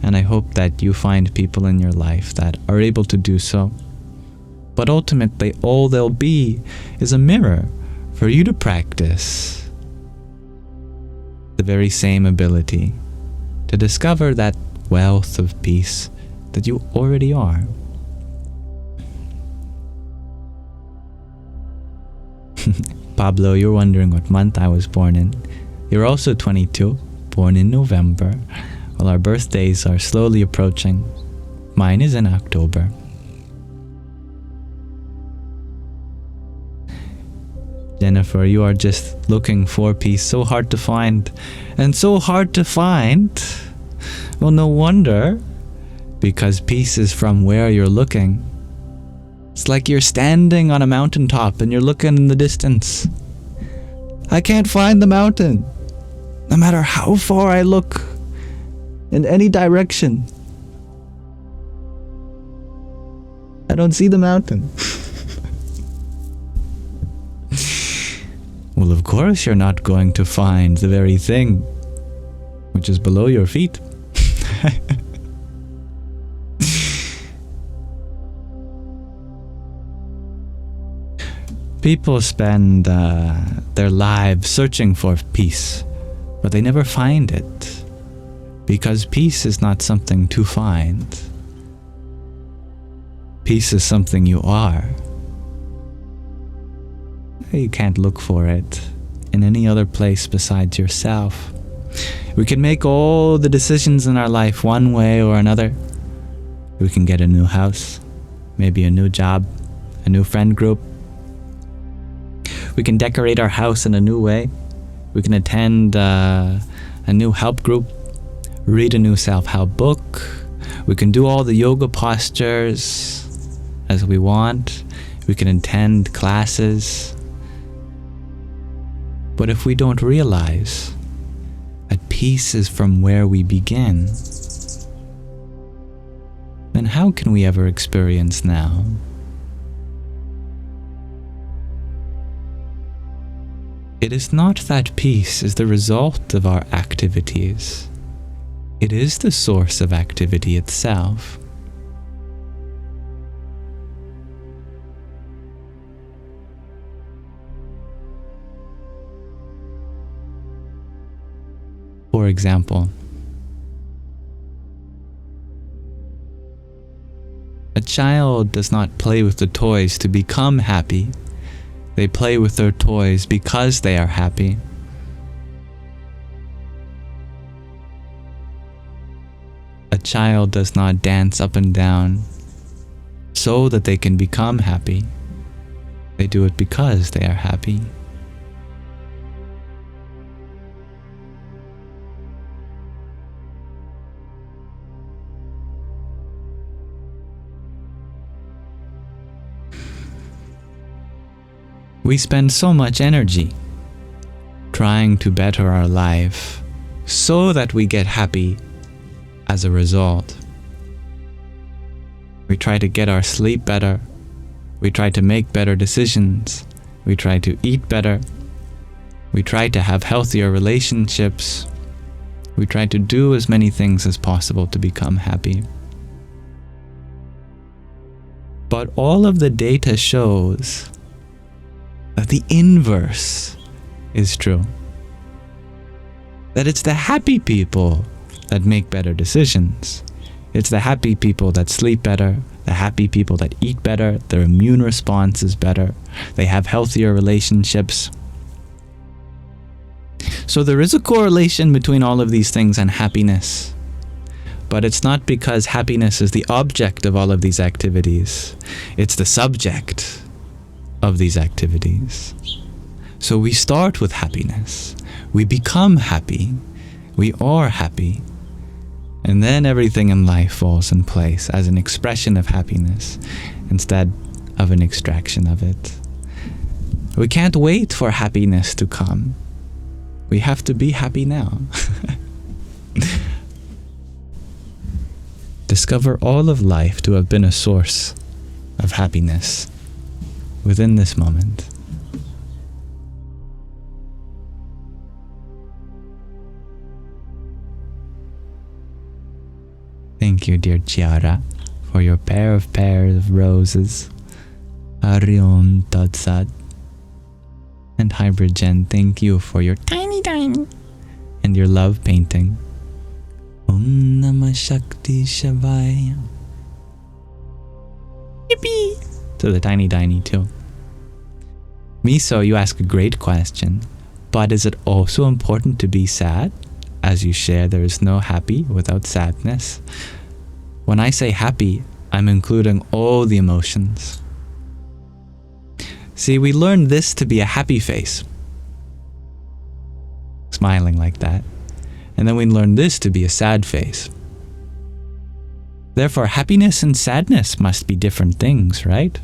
And I hope that you find people in your life that are able to do so. But ultimately, all they'll be is a mirror for you to practice the very same ability to discover that wealth of peace that you already are. Pablo, you're wondering what month I was born in. You're also 22, born in November. Well, our birthdays are slowly approaching. Mine is in October. Jennifer, you are just looking for peace, so hard to find. And so hard to find? Well, no wonder, because peace is from where you're looking. It's like you're standing on a mountaintop and you're looking in the distance. I can't find the mountain, no matter how far I look in any direction. I don't see the mountain. Well, of course you're not going to find the very thing which is below your feet. People spend their lives searching for peace, but they never find it, because peace is not something to find. Peace is something you are. You can't look for it in any other place besides yourself. We can make all the decisions in our life one way or another, We can get a new house, maybe a new job, a new friend group. We can decorate our house in a new way. We can attend a new help group, read a new self-help book. We can do all the yoga postures as we want. We can attend classes. But if we don't realize that peace is from where we begin, then how can we ever experience now? It is not that peace is the result of our activities. It is the source of activity itself. For example, a child does not play with the toys to become happy. They play with their toys because they are happy. A child does not dance up and down so that they can become happy. They do it because they are happy. We spend so much energy trying to better our life so that we get happy as a result. We try to get our sleep better. We try to make better decisions. We try to eat better. We try to have healthier relationships. We try to do as many things as possible to become happy. But all of the data shows that the inverse is true. That it's the happy people that make better decisions. It's the happy people that sleep better, the happy people that eat better, their immune response is better, they have healthier relationships. So there is a correlation between all of these things and happiness. But it's not because happiness is the object of all of these activities. It's the subject of these activities. So we start with happiness. We become happy. We are happy. And then everything in life falls in place as an expression of happiness instead of an extraction of it. We can't wait for happiness to come. We have to be happy now. Discover all of life to have been a source of happiness within this moment. Thank you, dear Chiara, for your pairs of roses. Hari Om Tat Sat. And Hybrid Jen, thank you for your tiny and your love painting. Om Namah Shakti Shavaya. Yippee! To the tiny too. Miso, you ask a great question, but is it also important to be sad? As you share, there is no happy without sadness. When I say happy, I'm including all the emotions. See, we learned this to be a happy face. Smiling like that. And then we learned this to be a sad face. Therefore, happiness and sadness must be different things, right?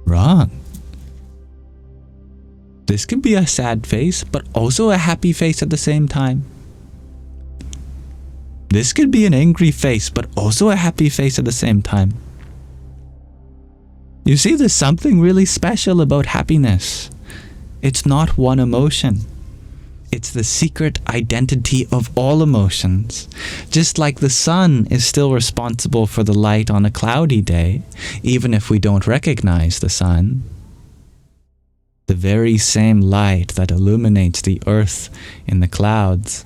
Wrong. This can be a sad face, but also a happy face at the same time. This could be an angry face, but also a happy face at the same time. You see, there's something really special about happiness. It's not one emotion. It's the secret identity of all emotions. Just like the sun is still responsible for the light on a cloudy day, even if we don't recognize the sun. The very same light that illuminates the earth in the clouds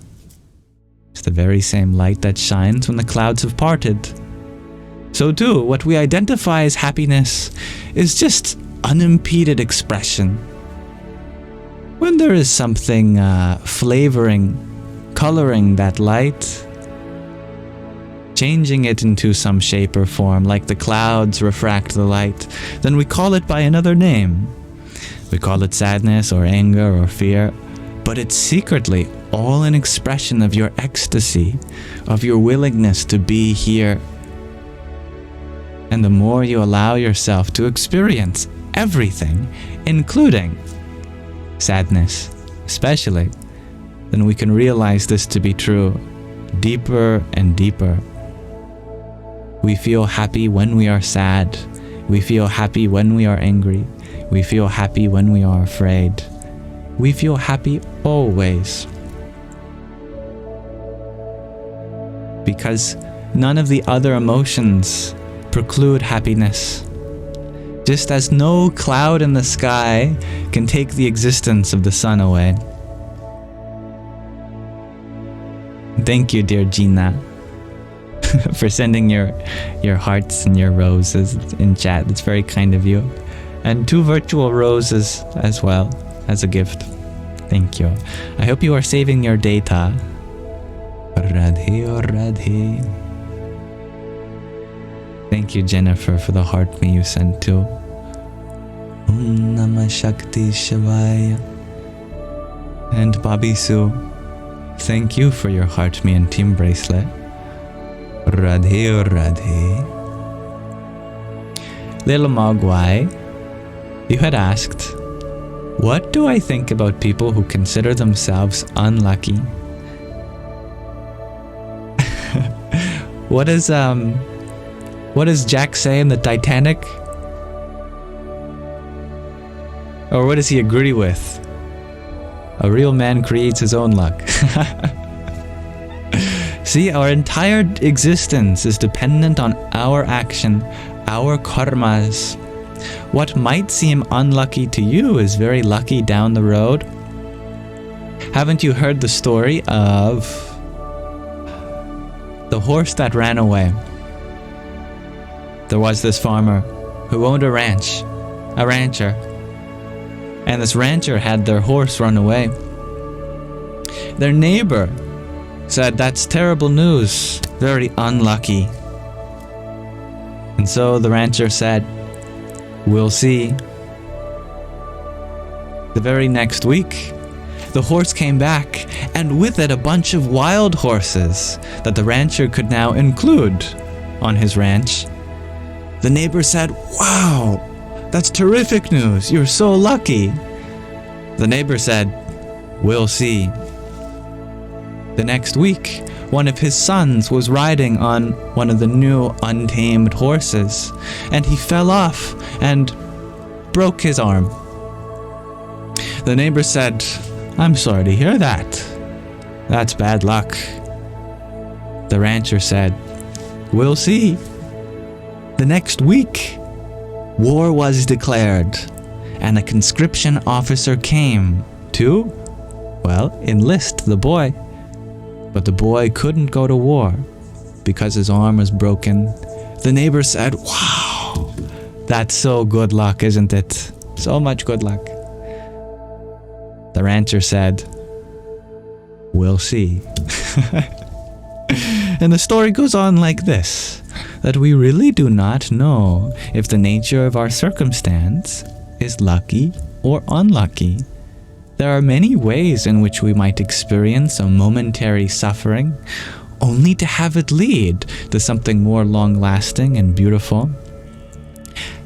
is the very same light that shines when the clouds have parted. So too, what we identify as happiness is just unimpeded expression. When there is something flavoring, coloring that light, changing it into some shape or form, like the clouds refract the light, then we call it by another name. We call it sadness or anger or fear, but it's secretly all an expression of your ecstasy, of your willingness to be here. And the more you allow yourself to experience everything, including sadness especially, then we can realize this to be true deeper and deeper. We feel happy when we are sad. We feel happy when we are angry. We feel happy when we are afraid. We feel happy always. Because none of the other emotions preclude happiness. Just as no cloud in the sky can take the existence of the sun away. Thank you, dear Gina, for sending your hearts and your roses in chat. It's very kind of you. And 2 virtual roses as well as a gift. Thank you. I hope you are saving your data. Radhe or Radhe. Thank you, Jennifer, for the heart me you sent too. Om Namah Shakti Shivaya. And Bobby Sue, thank you for your heart me and team bracelet. Radhe or Radhe. Little Mogwai, you had asked, what do I think about people who consider themselves unlucky? What does Jack say in the Titanic? Or what does he agree with? A real man creates his own luck. See, our entire existence is dependent on our action, our karmas. What might seem unlucky to you is very lucky down the road. Haven't you heard the story of the horse that ran away? There was this farmer who owned a rancher. And this rancher had their horse run away. Their neighbor said, that's terrible news, very unlucky. And so the rancher said, we'll see. The very next week, the horse came back, and with it a bunch of wild horses that the rancher could now include on his ranch. The neighbor said, wow, that's terrific news, you're so lucky. The neighbor said, we'll see. The next week, one of his sons was riding on one of the new untamed horses, and he fell off and broke his arm. The neighbor said, I'm sorry to hear that. That's bad luck. The rancher said, we'll see. The next week, war was declared, and a conscription officer came to, well, enlist the boy. But the boy couldn't go to war because his arm was broken. The neighbor said, wow, that's so good luck, isn't it? So much good luck. The rancher said, we'll see. And the story goes on like this, that we really do not know if the nature of our circumstance is lucky or unlucky. There are many ways in which we might experience a momentary suffering, only to have it lead to something more long-lasting and beautiful.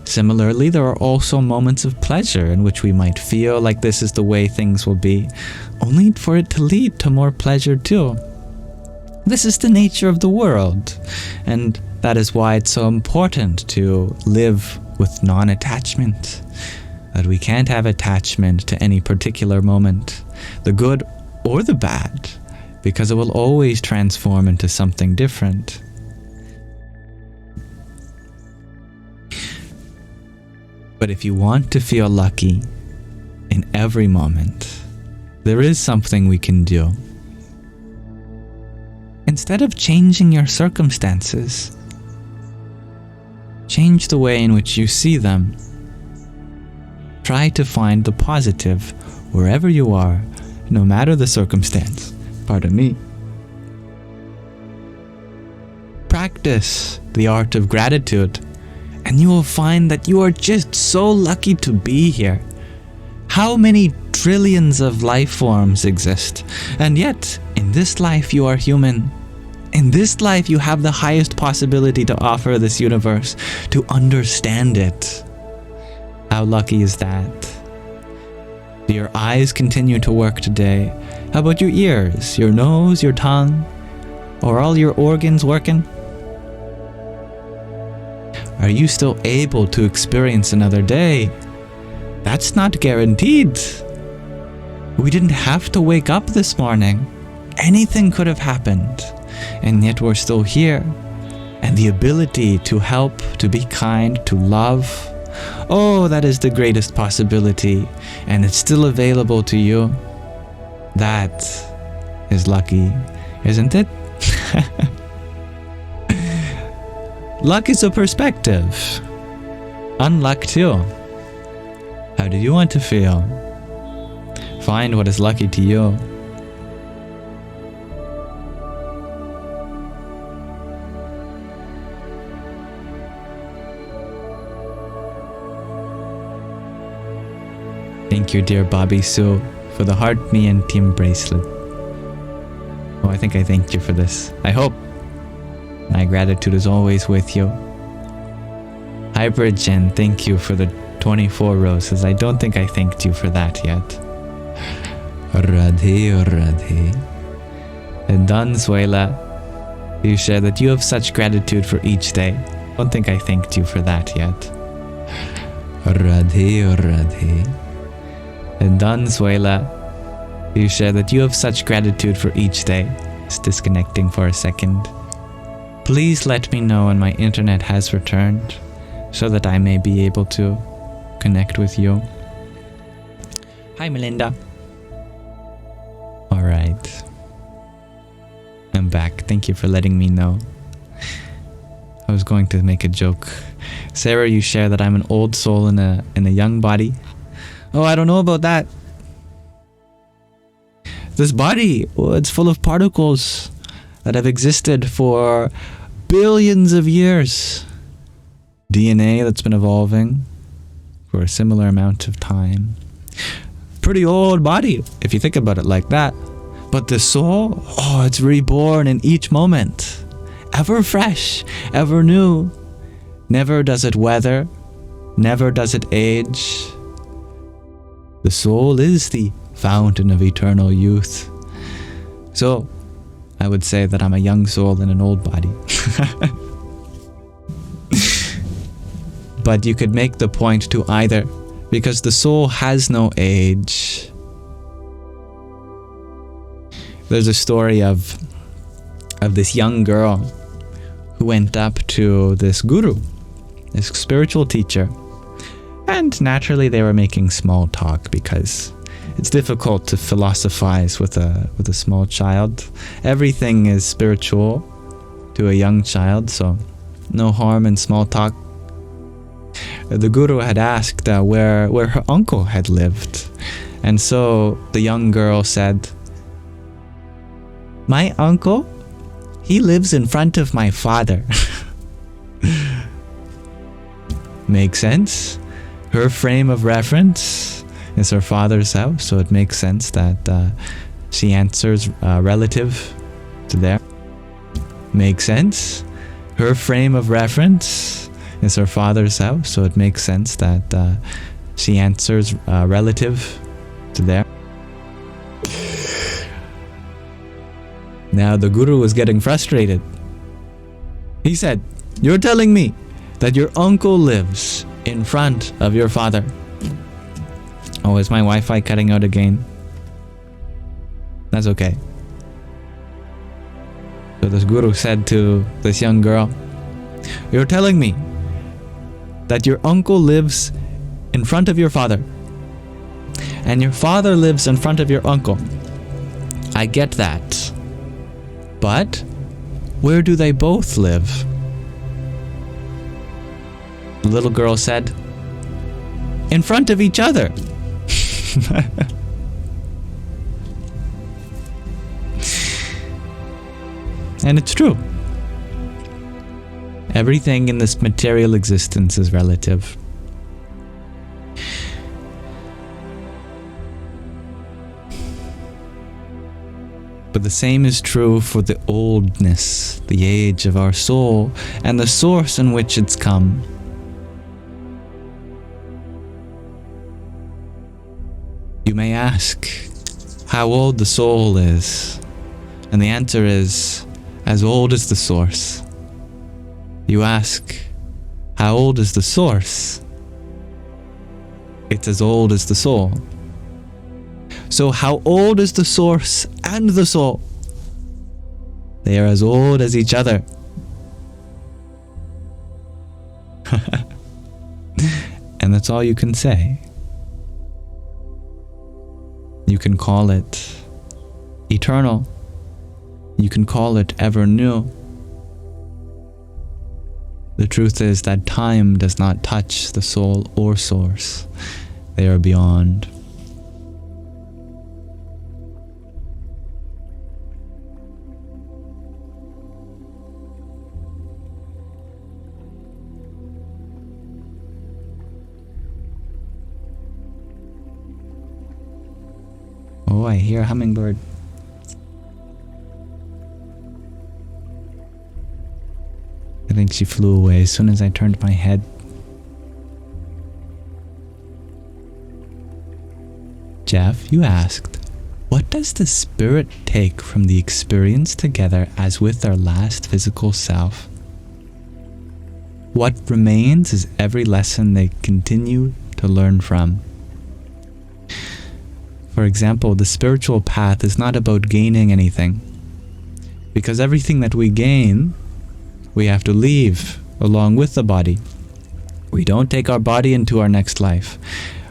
Similarly, there are also moments of pleasure in which we might feel like this is the way things will be, only for it to lead to more pleasure too. This is the nature of the world, and that is why it's so important to live with non-attachment. That we can't have attachment to any particular moment, the good or the bad, because it will always transform into something different. But if you want to feel lucky in every moment, there is something we can do. Instead of changing your circumstances, change the way in which you see them. Try to find the positive wherever you are, no matter the circumstance. Pardon me. practice the art of gratitude, and you will find that you are just so lucky to be here. How many trillions of life forms exist, and yet, in this life you are human. In this life you have the highest possibility to offer this universe, to understand it. How lucky is that? Do your eyes continue to work today? How about your ears, your nose, your tongue? Are all your organs working? Are you still able to experience another day? That's not guaranteed. We didn't have to wake up this morning. Anything could have happened, and yet we're still here. And the ability to help, to be kind, to love, oh, that is the greatest possibility, and it's still available to you. That is lucky, isn't it? Luck is a perspective. Unluck too. How do you want to feel? Find what is lucky to you. Thank you, dear Bobby Sue, for the Heart Me and Team bracelet. Oh, I think I thanked you for this. I hope. My gratitude is always with you. Hybrid Jen, thank you for the 24 roses. I don't think I thanked you for that yet. Radhe, Radhe. And Donzuela, you share that you have such gratitude for each day. I don't think I thanked you for that yet. Radhe, Radhe. And Donzuela, you share that you have such gratitude for each day. It's disconnecting for a second. Please let me know when my internet has returned, so that I may be able to connect with you. Hi, Melinda. Alright. I'm back. Thank you for letting me know. I was going to make a joke. Sarah, you share that I'm an old soul in a young body. Oh, I don't know about that. This body, oh, it's full of particles that have existed for billions of years. DNA that's been evolving for a similar amount of time. Pretty old body, if you think about it like that. But the soul, oh, it's reborn in each moment. Ever fresh, ever new. Never does it weather. Never does it age. The soul is the fountain of eternal youth. So, I would say that I'm a young soul in an old body. But you could make the point to either, because the soul has no age. There's a story of this young girl who went up to this guru, this spiritual teacher, and naturally they were making small talk because it's difficult to philosophize with a small child. Everything is spiritual to a young child, so no harm in small talk. The guru had asked where her uncle had lived, and so the young girl said, "My uncle, he lives in front of my father." Makes sense. Her frame of reference is her father's house, so it makes sense that she answers relative to there. Makes sense. Her frame of reference is her father's house, so it makes sense that she answers relative to there. Now the guru was getting frustrated. He said, "You're telling me that your uncle lives in front of your father." Oh, is my Wi-Fi cutting out again? That's okay. So this guru said to this young girl, "You're telling me that your uncle lives in front of your father, and your father lives in front of your uncle. I get that. But where do they both live?" The little girl said, "In front of each other." And it's true. Everything in this material existence is relative. But the same is true for the oldness, the age of our soul, and the source in which it's come. You may ask how old the soul is, and the answer is as old as the source. You ask, how old is the source? It's as old as the soul. So how old is the source and the soul? They are as old as each other. And that's all you can say. You can call it eternal. You can call it ever new. The truth is that time does not touch the soul or source. They are beyond. Oh, I hear a hummingbird. I think she flew away as soon as I turned my head. Jeff, you asked, what does the spirit take from the experience together as with their last physical self? What remains is every lesson they continue to learn from. For example, the spiritual path is not about gaining anything, because everything that we gain, we have to leave along with the body. We don't take our body into our next life.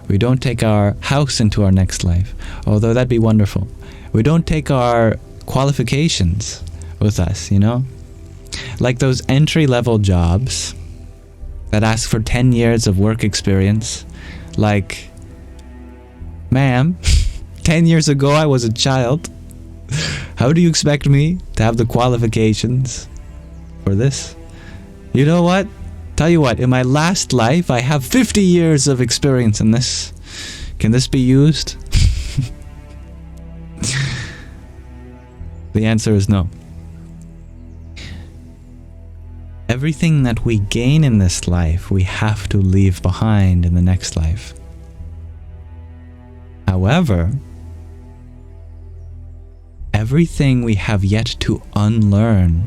We don't take our house into our next life, although that'd be wonderful. We don't take our qualifications with us, you know? Like those entry-level jobs that ask for 10 years of work experience. Like, ma'am, 10 years ago I was a child. How do you expect me to have the qualifications for this? You know what? Tell you what, in my last life I have 50 years of experience in this. Can this be used? The answer is no. Everything that we gain in this life, we have to leave behind in the next life. However, everything we have yet to unlearn,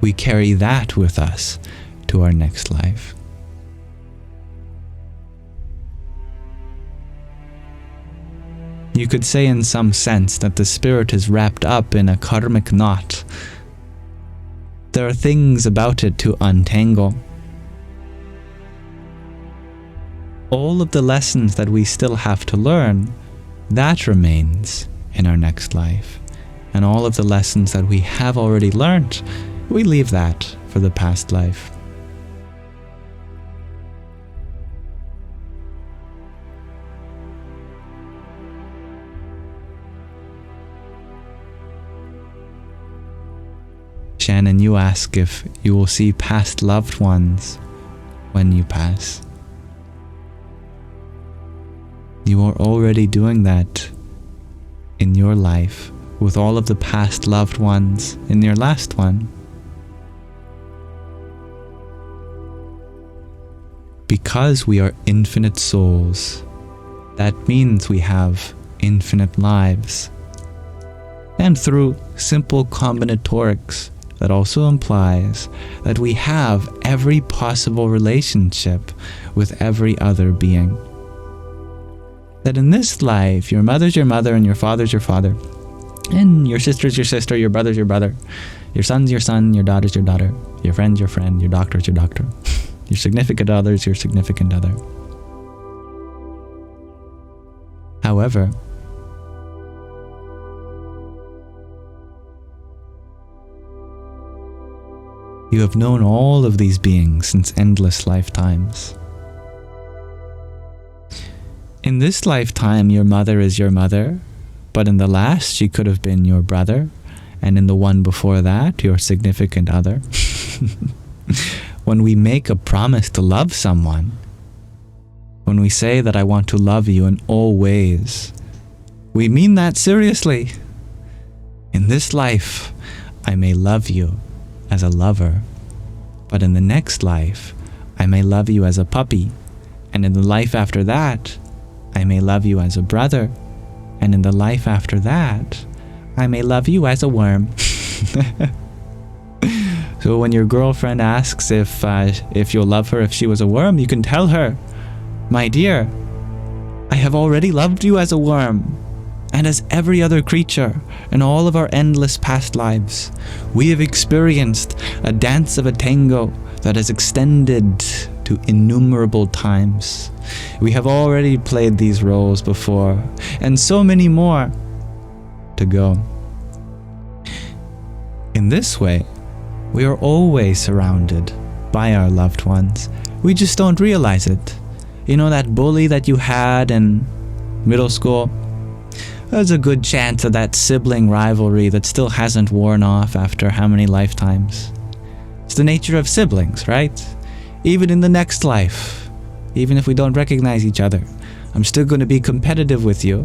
we carry that with us to our next life. You could say in some sense that the spirit is wrapped up in a karmic knot. There are things about it to untangle. All of the lessons that we still have to learn, that remains in our next life. And all of the lessons that we have already learned, we leave that for the past life. Shannon, you ask if you will see past loved ones when you pass. You are already doing that in your life with all of the past loved ones in your last one. Because we are infinite souls, that means we have infinite lives. And through simple combinatorics, that also implies that we have every possible relationship with every other being. That in this life, your mother's your mother and your father's your father, and your sister's your sister, your brother's your brother, your son's your son, your daughter's your daughter, your friend's your friend, your doctor's your doctor, your significant other's your significant other. However, you have known all of these beings since endless lifetimes. In this lifetime, your mother is your mother, but in the last, she could have been your brother, and in the one before that, your significant other. When we make a promise to love someone, when we say that I want to love you in all ways, we mean that seriously. In this life, I may love you as a lover, but in the next life, I may love you as a puppy, and in the life after that, I may love you as a brother, and in the life after that, I may love you as a worm. So when your girlfriend asks if you'll love her if she was a worm, you can tell her, my dear, I have already loved you as a worm, and as every other creature in all of our endless past lives. We have experienced a dance of a tango that has extended to innumerable times. We have already played these roles before, and so many more to go. In this way, we are always surrounded by our loved ones. We just don't realize it. You know that bully that you had in middle school? There's a good chance of that sibling rivalry that still hasn't worn off after how many lifetimes. It's the nature of siblings, right? Even in the next life, even if we don't recognize each other, I'm still going to be competitive with you.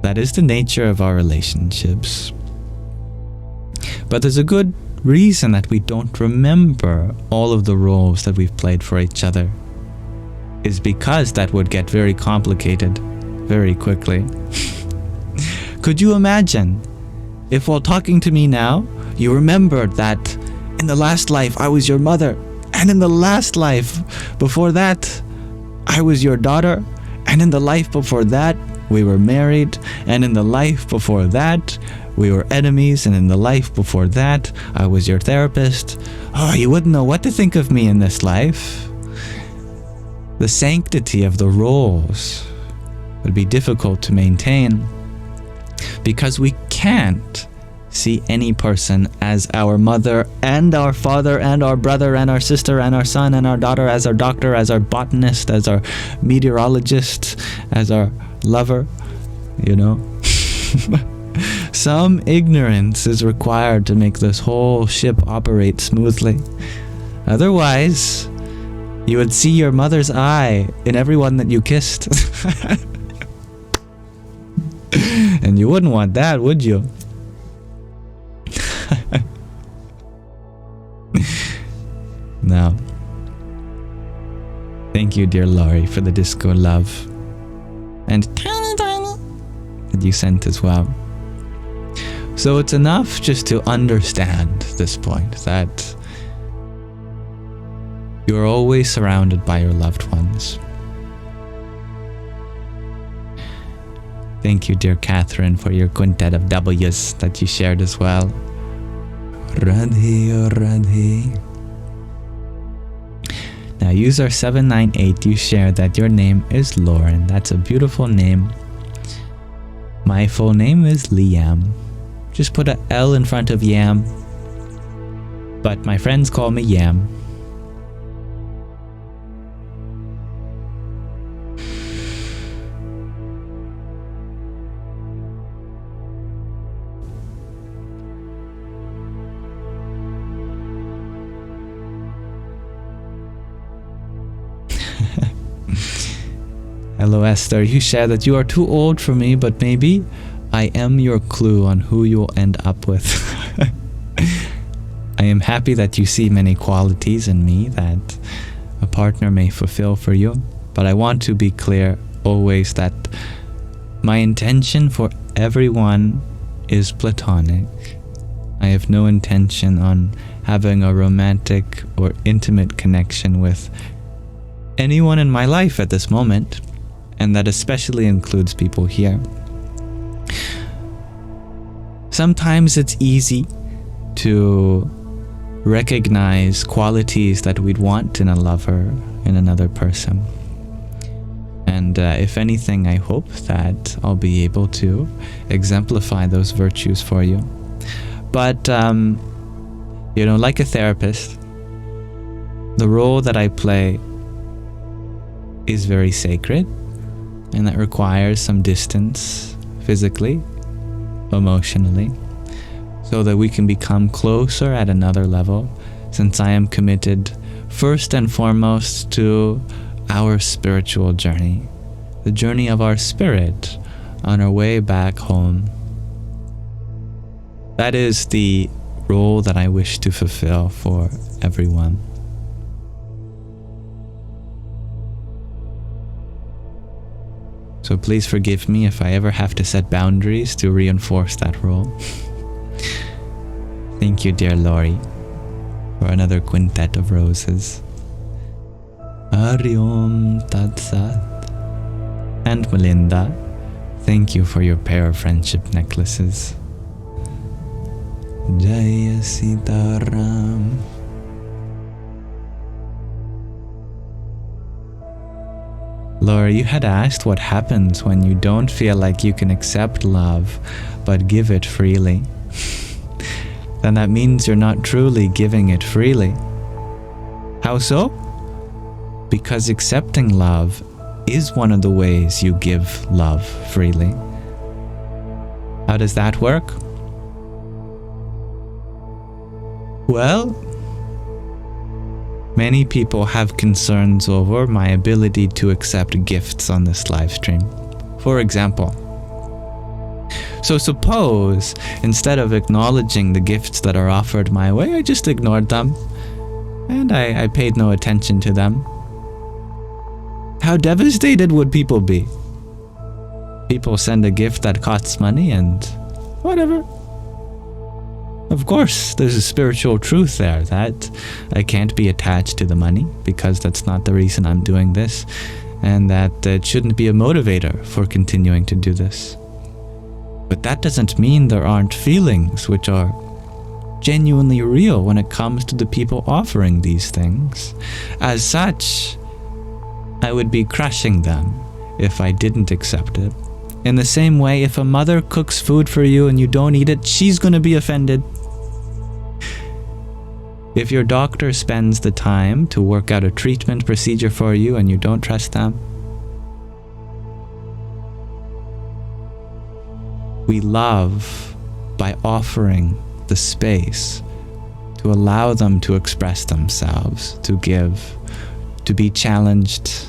That is the nature of our relationships. But there's a good reason that we don't remember all of the roles that we've played for each other. Is because that would get very complicated very quickly. Could you imagine if while talking to me now, you remembered that in the last life I was your mother, and in the last life before that I was your daughter, and in the life before that we were married, and in the life before that we were enemies, and in the life before that I was your therapist? Oh, you wouldn't know what to think of me in this life. The sanctity of the roles would be difficult to maintain because we can't see any person as our mother and our father and our brother and our sister and our son and our daughter, as our doctor, as our botanist, as our meteorologist, as our lover, you know. Some ignorance is required to make this whole ship operate smoothly. Otherwise, you would see your mother's eye in everyone that you kissed. And you wouldn't want that, would you? Now, thank you, dear Laurie, for the disco love. And tiny that you sent as well. So it's enough just to understand this point, that you are always surrounded by your loved ones. Thank you, dear Catherine, for your quintet of W's that you shared as well. Radhe, oh Radhe. Now, user 798, you shared that your name is Lauren. That's a beautiful name. My full name is Liam. Just put a L in front of Yam. But my friends call me Yam. Hello Esther, you shared that you are too old for me, but maybe I am your clue on who you'll end up with. I am happy that you see many qualities in me that a partner may fulfill for you, but I want to be clear always that my intention for everyone is platonic. I have no intention on having a romantic or intimate connection with anyone in my life at this moment, and that especially includes people here. Sometimes it's easy to recognize qualities that we'd want in a lover in another person. And if anything, I hope that I'll be able to exemplify those virtues for you. But, like a therapist, the role that I play is very sacred, and that requires some distance physically, emotionally. so that we can become closer at another level, since I am committed first and foremost to our spiritual journey, the journey of our spirit on our way back home. That is the role that I wish to fulfill for everyone. So please forgive me if I ever have to set boundaries to reinforce that role. Thank you, dear Lori, for another quintet of roses. Hari Om Tat Sat. And Melinda, thank you for your pair of friendship necklaces. Jaya Sitaram. Laura, you had asked what happens when you don't feel like you can accept love, but give it freely. Then that means you're not truly giving it freely. How so? Because accepting love is one of the ways you give love freely. How does that work? Well, many people have concerns over my ability to accept gifts on this live stream. For example, so suppose instead of acknowledging the gifts that are offered my way, I just ignored them and I paid no attention to them. How devastated would people be? People send a gift that costs money and whatever. Of course, there's a spiritual truth there that I can't be attached to the money because that's not the reason I'm doing this, and that it shouldn't be a motivator for continuing to do this. But that doesn't mean there aren't feelings which are genuinely real when it comes to the people offering these things. As such, I would be crushing them if I didn't accept it. In the same way, if a mother cooks food for you and you don't eat it, she's going to be offended. If your doctor spends the time to work out a treatment procedure for you and you don't trust them, we love by offering the space to allow them to express themselves, to give, to be challenged,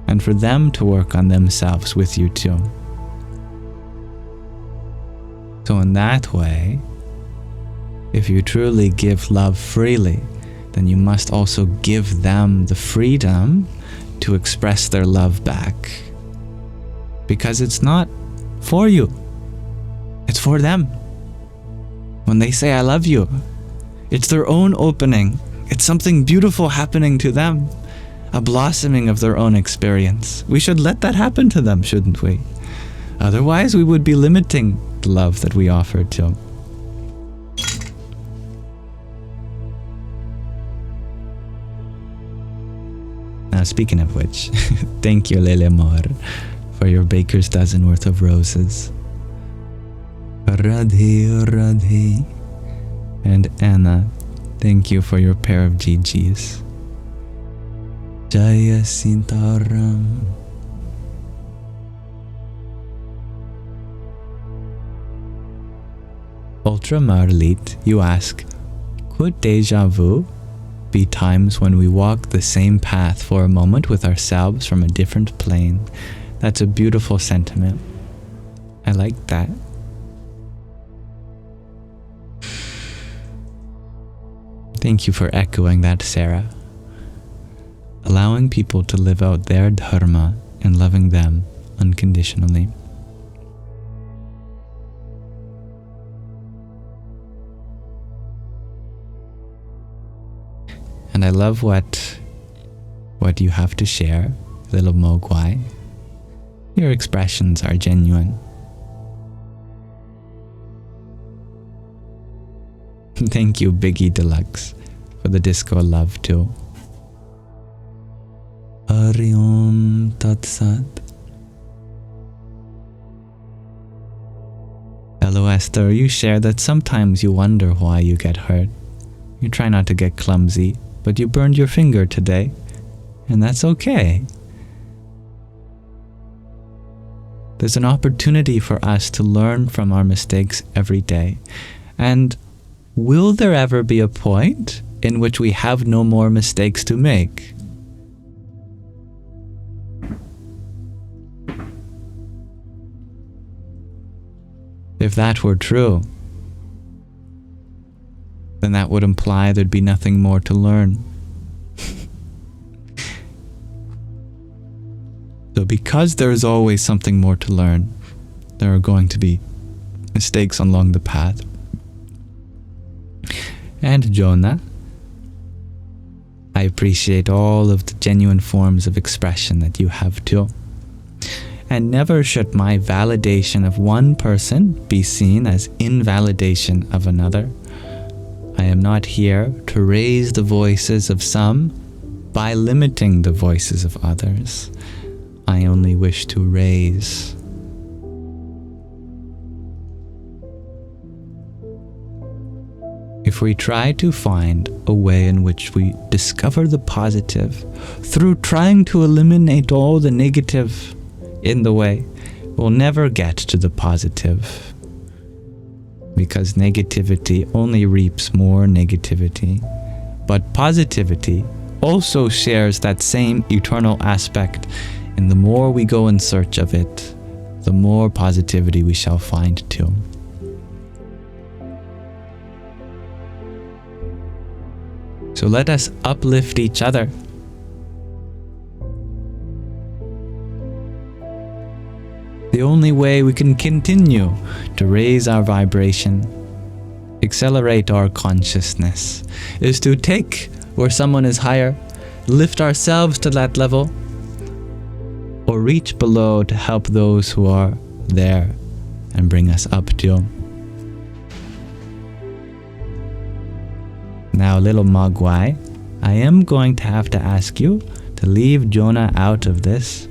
and for them to work on themselves with you too. So in that way, if you truly give love freely, then you must also give them the freedom to express their love back. Because it's not for you, it's for them. When they say I love you, it's their own opening. It's something beautiful happening to them, a blossoming of their own experience. We should let that happen to them, shouldn't we? Otherwise, we would be limiting the love that we offer to them. Now, speaking of which, thank you, Lelemor, for your baker's dozen worth of roses. Radhe, Radhe. And Anna, thank you for your pair of GGs. Jaya Sintaram. Ultra Marlit, you ask, could deja vu be times when we walk the same path for a moment with ourselves from a different plane? That's a beautiful sentiment. I like that. Thank you for echoing that, Sarah. Allowing people to live out their dharma and loving them unconditionally. And I love what you have to share, little Mogwai. Your expressions are genuine. Thank you, Biggie Deluxe, for the disco love too. Hari Om Tat Sat. Hello, Esther. You share that sometimes you wonder why you get hurt. You try not to get clumsy, but you burned your finger today, and that's okay. There's an opportunity for us to learn from our mistakes every day. And will there ever be a point in which we have no more mistakes to make? If that were true, then that would imply there'd be nothing more to learn. So because there is always something more to learn, there are going to be mistakes along the path. And Jonah, I appreciate all of the genuine forms of expression that you have too. And never should my validation of one person be seen as invalidation of another. I am not here to raise the voices of some by limiting the voices of others. I only wish to raise. If we try to find a way in which we discover the positive through trying to eliminate all the negative in the way, we'll never get to the positive. Because negativity only reaps more negativity. But positivity also shares that same eternal aspect, and the more we go in search of it, the more positivity we shall find too. So let us uplift each other. The only way we can continue to raise our vibration, accelerate our consciousness, is to take where someone is higher, lift ourselves to that level, or reach below to help those who are there and bring us up too. Now, little Mogwai, I am going to have to ask you to leave Jonah out of this.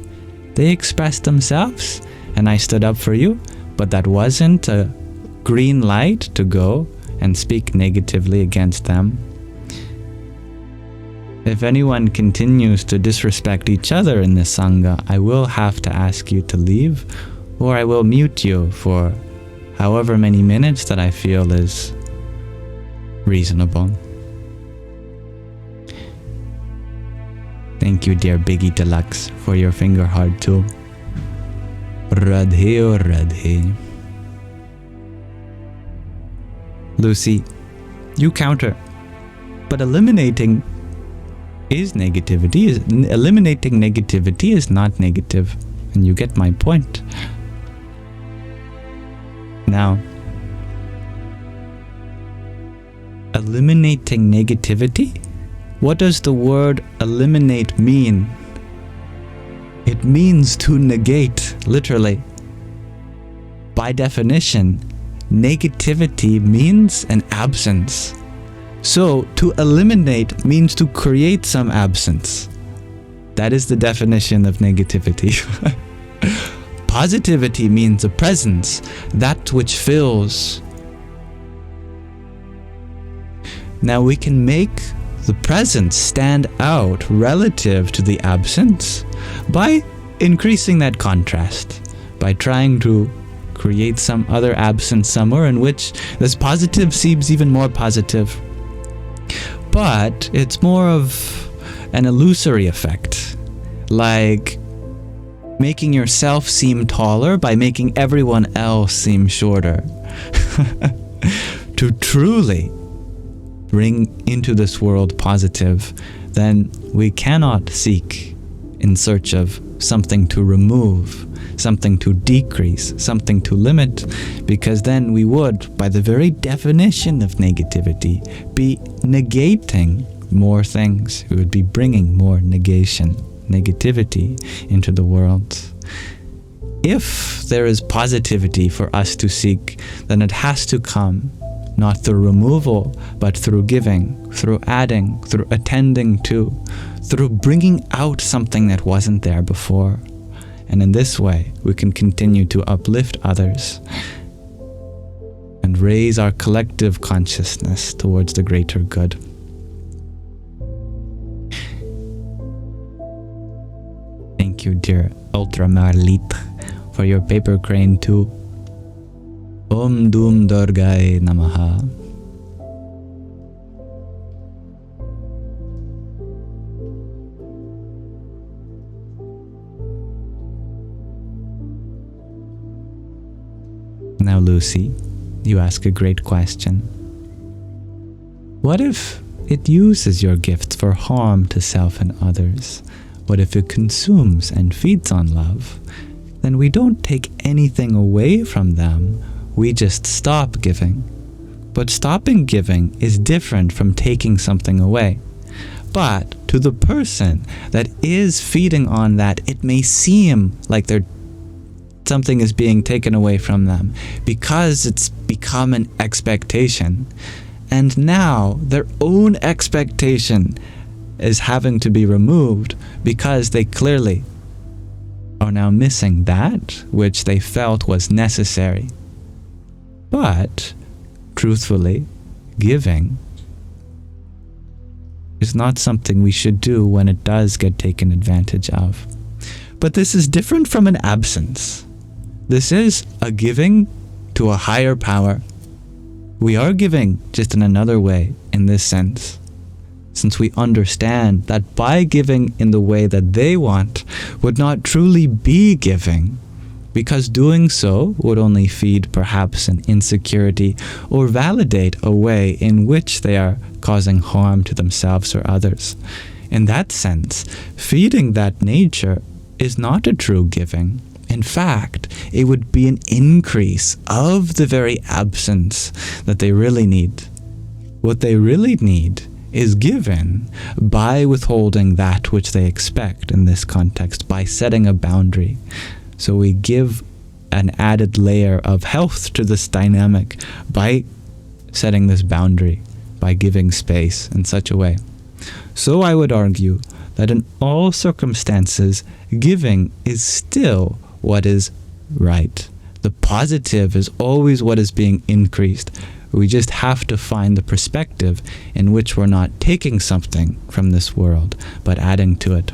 They expressed themselves, and I stood up for you, but that wasn't a green light to go and speak negatively against them. If anyone continues to disrespect each other in this Sangha, I will have to ask you to leave, or I will mute you for however many minutes that I feel is reasonable. Thank you, dear Biggie Deluxe, for your finger heart too. Radhe or Radhe. Lucy, you counter, but eliminating negativity is not negative, and you get my point. Now, eliminating negativity? What does the word eliminate mean? It means to negate, literally. By definition, negativity means an absence. So, to eliminate means to create some absence. That is the definition of negativity. Positivity means a presence, that which fills. Now we can make the presence stand out relative to the absence by increasing that contrast, by trying to create some other absence somewhere in which this positive seems even more positive. But it's more of an illusory effect, like making yourself seem taller by making everyone else seem shorter. To truly bring into this world positive, then we cannot seek in search of something to remove, something to decrease, something to limit, because then we would, by the very definition of negativity, be negating more things. We would be bringing more negation, negativity into the world. If there is positivity for us to seek, then it has to come not through removal, but through giving, through adding, through attending to, through bringing out something that wasn't there before. And in this way, we can continue to uplift others and raise our collective consciousness towards the greater good. Thank you, dear Ultramarlit, for for your paper crane too. Om Dum Durgai Namaha. Now, Lucy, you ask a great question. What if it uses your gifts for harm to self and others? What if it consumes and feeds on love? Then we don't take anything away from them, we just stop giving. But stopping giving is different from taking something away. But to the person that is feeding on that, it may seem like something is being taken away from them because it's become an expectation. And now their own expectation is having to be removed because they clearly are now missing that which they felt was necessary. But, truthfully, giving is not something we should do when it does get taken advantage of. But this is different from an absence. This is a giving to a higher power. We are giving just in another way in this sense, since we understand that by giving in the way that they want would not truly be giving, because doing so would only feed perhaps an insecurity or validate a way in which they are causing harm to themselves or others. In that sense, feeding that nature is not a true giving. In fact, it would be an increase of the very absence that they really need. What they really need is given by withholding that which they expect in this context, by setting a boundary. So we give an added layer of health to this dynamic by setting this boundary, by giving space in such a way. So I would argue that in all circumstances, giving is still what is right. The positive is always what is being increased. We just have to find the perspective in which we're not taking something from this world, but adding to it.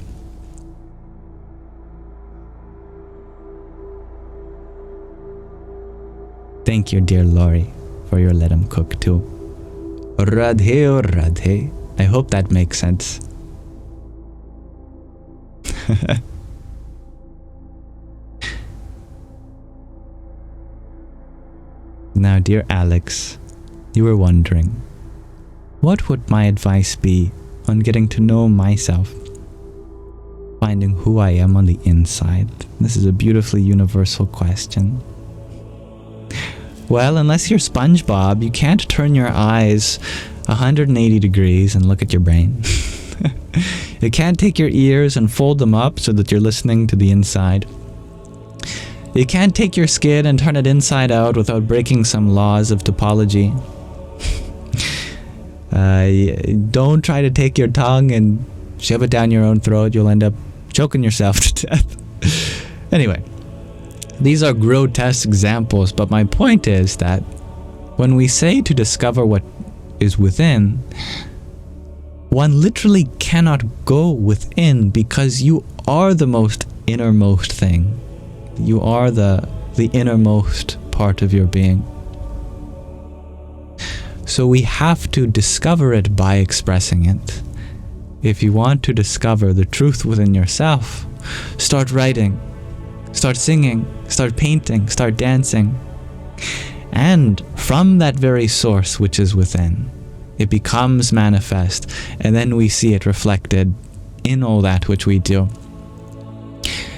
Thank you, dear Laurie, for your let 'em cook too. Radhe or Radhe. I hope that makes sense. Now, dear Alex, you were wondering, what would my advice be on getting to know myself? Finding who I am on the inside. This is a beautifully universal question. Well, unless you're SpongeBob, you can't turn your eyes 180 degrees and look at your brain. You can't take your ears and fold them up so that you're listening to the inside. You can't take your skin and turn it inside out without breaking some laws of topology. Don't try to take your tongue and shove it down your own throat. You'll end up choking yourself to death. Anyway, these are grotesque examples, but my point is that when we say to discover what is within, one literally cannot go within because you are the most innermost thing. You are the innermost part of your being. So we have to discover it by expressing it. If you want to discover the truth within yourself, start writing, start singing, start painting, start dancing. And from that very source which is within, it becomes manifest, and then we see it reflected in all that which we do.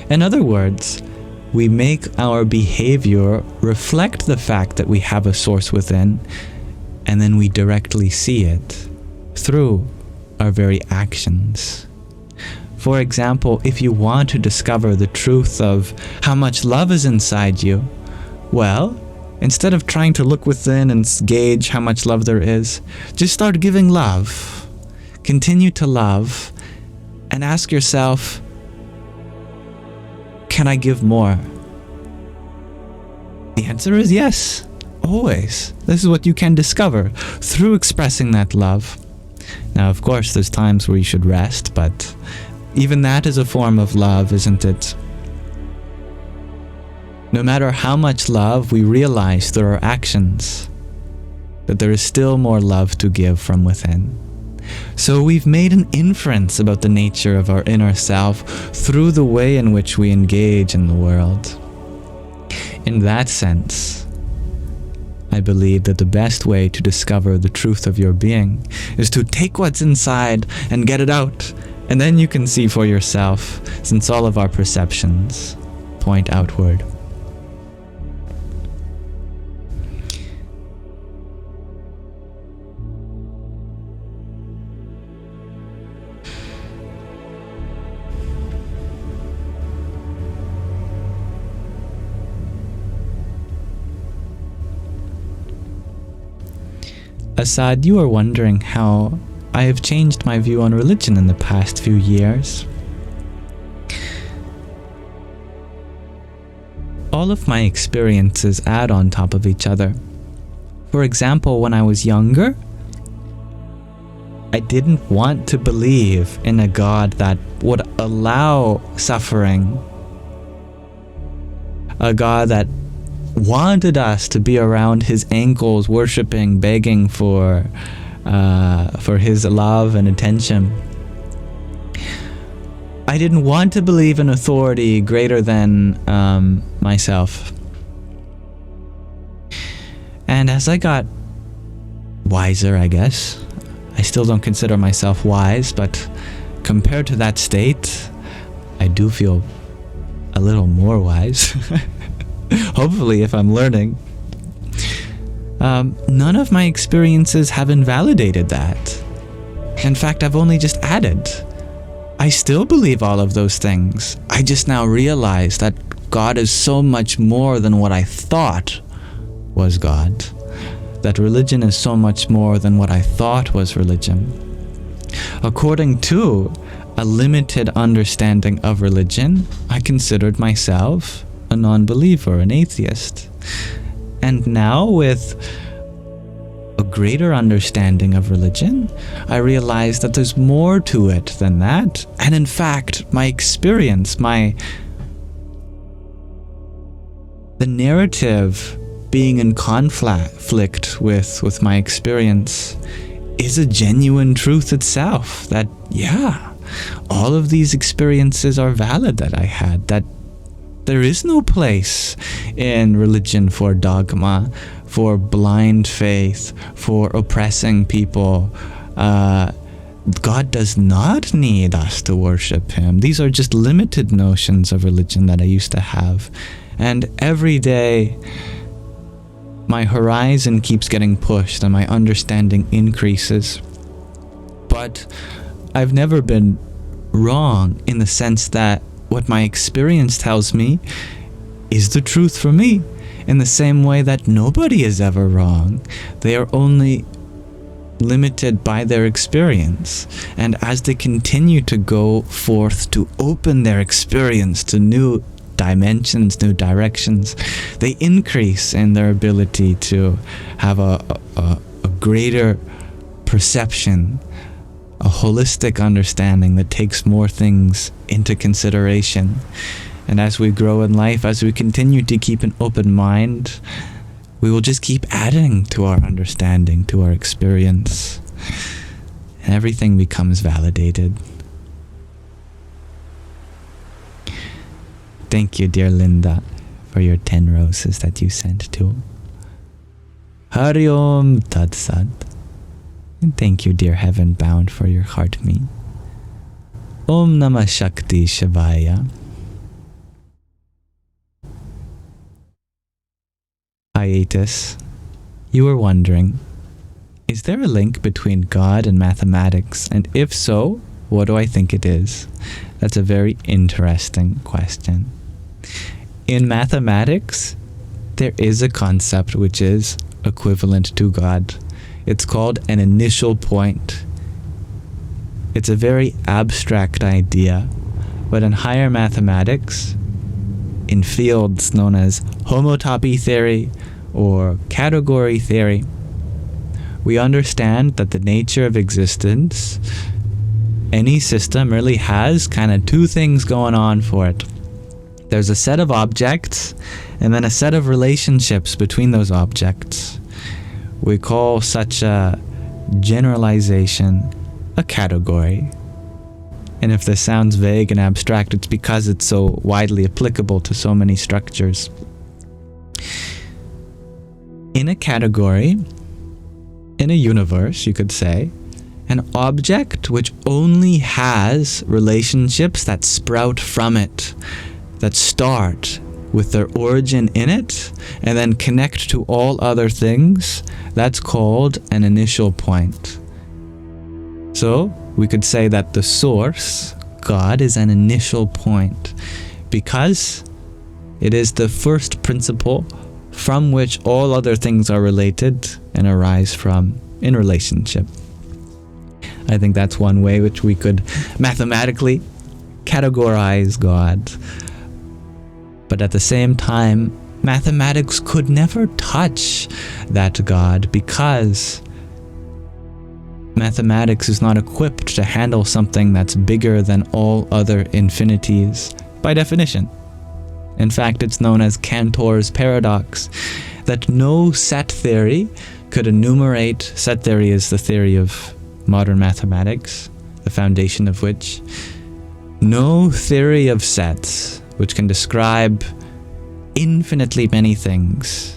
In other words, we make our behavior reflect the fact that we have a source within, and then we directly see it through our very actions. For example, if you want to discover the truth of how much love is inside you, well, instead of trying to look within and gauge how much love there is, just start giving love. Continue to love and ask yourself, can I give more? The answer is yes, always. This is what you can discover through expressing that love. Now, of course, there's times where you should rest, but even that is a form of love, isn't it? No matter how much love we realize through our actions, that there is still more love to give from within. So we've made an inference about the nature of our inner self through the way in which we engage in the world. In that sense, I believe that the best way to discover the truth of your being is to take what's inside and get it out, and then you can see for yourself, since all of our perceptions point outward. Asad, you are wondering how I have changed my view on religion in the past few years. All of my experiences add on top of each other. For example, when I was younger, I didn't want to believe in a God that would allow suffering, a God that wanted us to be around his ankles, worshipping, begging for his love and attention. I didn't want to believe in authority greater than myself. And as I got wiser, I guess, I still don't consider myself wise, but compared to that state, I do feel a little more wise. Hopefully, if I'm learning. None of my experiences have invalidated that. In fact, I've only just added. I still believe all of those things. I just now realize that God is so much more than what I thought was God. That religion is so much more than what I thought was religion. According to a limited understanding of religion, I considered myself a non-believer, an atheist. And now, with a greater understanding of religion, I realize that there's more to it than that. And in fact, my experience, the narrative being in conflict with my experience is a genuine truth itself. That, yeah, all of these experiences are valid that I had, that there is no place in religion for dogma, for blind faith, for oppressing people. God does not need us to worship him. These are just limited notions of religion that I used to have. And every day, my horizon keeps getting pushed and my understanding increases. But I've never been wrong in the sense that what my experience tells me is the truth for me, in the same way that nobody is ever wrong. They are only limited by their experience. And as they continue to go forth to open their experience to new dimensions, new directions, they increase in their ability to have a greater perception, a holistic understanding that takes more things into consideration. And as we grow in life, as we continue to keep an open mind, we will just keep adding to our understanding, to our experience, and everything becomes validated. Thank you, dear Linda, for your 10 roses that you sent to Hari Om Tat Sat. And thank you, dear Heaven Bound, for your heart me. Om Namah Shakti Shivaya. Hiatus. You were wondering, is there a link between God and mathematics? And if so, what do I think it is? That's a very interesting question. In mathematics, there is a concept which is equivalent to God. It's called an initial point. It's a very abstract idea, but in higher mathematics, in fields known as homotopy theory or category theory, we understand that the nature of existence, any system really has kind of two things going on for it. There's a set of objects and then a set of relationships between those objects. We call such a generalization a category. And if this sounds vague and abstract, it's because it's so widely applicable to so many structures. In a category, in a universe, you could say, an object which only has relationships that sprout from it, that start with their origin in it, and then connect to all other things, that's called an initial point. So, we could say that the source, God, is an initial point because it is the first principle from which all other things are related and arise from in relationship. I think that's one way which we could mathematically categorize God. But at the same time, mathematics could never touch that God because mathematics is not equipped to handle something that's bigger than all other infinities by definition. In fact, it's known as Cantor's paradox, that no set theory could enumerate. Set theory is the theory of modern mathematics, the foundation of which. No theory of sets, which can describe infinitely many things,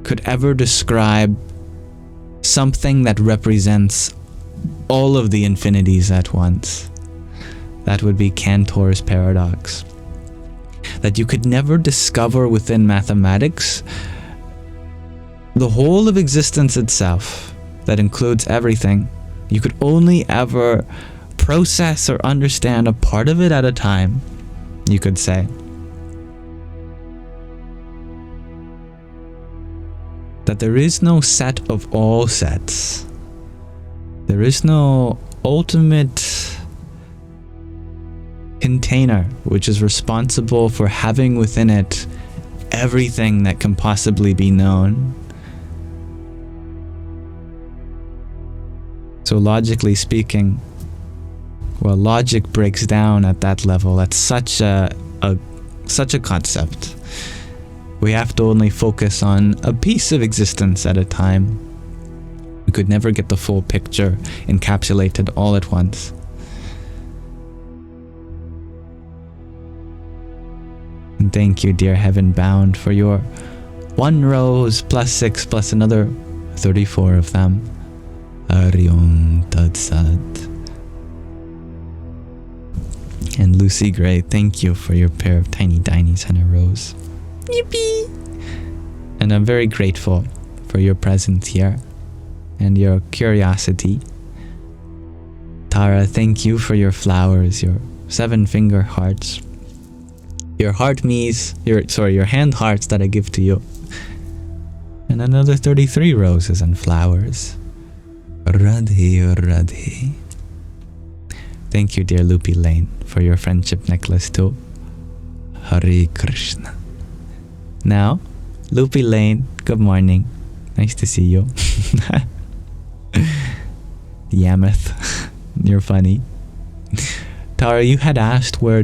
could ever describe something that represents all of the infinities at once. That would be Cantor's paradox. That you could never discover within mathematics the whole of existence itself, that includes everything. You could only ever process or understand a part of it at a time, you could say. That there is no set of all sets. There is no ultimate container which is responsible for having within it everything that can possibly be known. So logically speaking, well, logic breaks down at that level. That's such a concept. We have to only focus on a piece of existence at a time. We could never get the full picture encapsulated all at once. And thank you, dear Heaven Bound, for your 1 rose plus 6 plus another 34 of them. Ariom Tatsat. And Lucy Gray, thank you for your pair of tiny dinies and a rose. Yippee! And I'm very grateful for your presence here and your curiosity. Tara, thank you for your flowers, your 7-finger hearts, your heart me's, your hand hearts that I give to you, and another 33 roses and flowers. Radhe, Radhe. Thank you, dear Loopy Lane, for your friendship necklace too. Hare Krishna. Now, Loopy Lane, good morning. Nice to see you. Yammoth, you're funny. Tara, you had asked where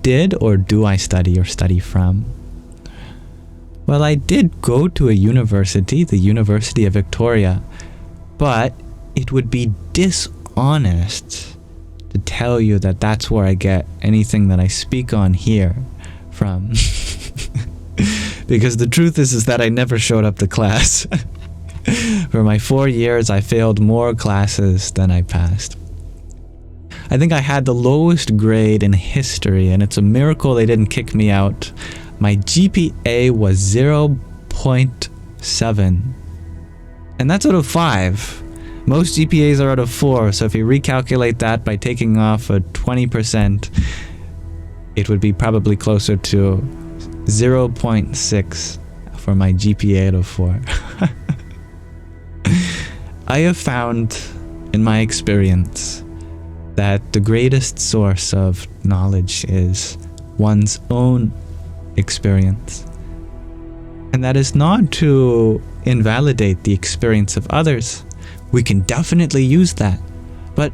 did or do I study or study from? Well, I did go to a university, the University of Victoria, but it would be dishonest to tell you that that's where I get anything that I speak on here from. Because the truth is that I never showed up to class. For my 4 years, I failed more classes than I passed. I think I had the lowest grade in history, and it's a miracle they didn't kick me out. My GPA was 0.7. And that's out of 5. Most GPAs are out of 4, so if you recalculate that by taking off a 20%, it would be probably closer to 0.6 for my GPA out of 4. I have found, in my experience, that the greatest source of knowledge is one's own experience. And that is not to invalidate the experience of others. We can definitely use that, but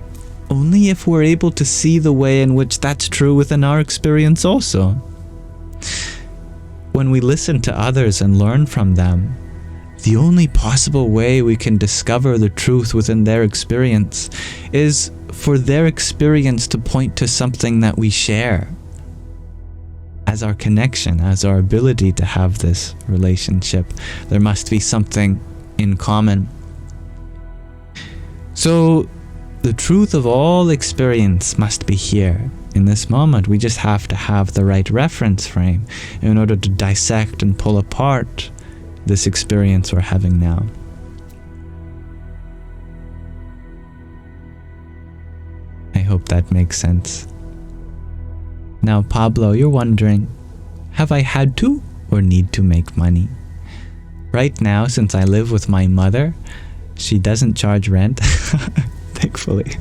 only if we're able to see the way in which that's true within our experience also. When we listen to others and learn from them, the only possible way we can discover the truth within their experience is for their experience to point to something that we share as our connection, as our ability to have this relationship. There must be something in common. So the truth of all experience must be here in this moment. We just have to have the right reference frame in order to dissect and pull apart this experience we're having now. I hope that makes sense. Now, Pablo, you're wondering, have I had to or need to make money? Right now, since I live with my mother, she doesn't charge rent, thankfully.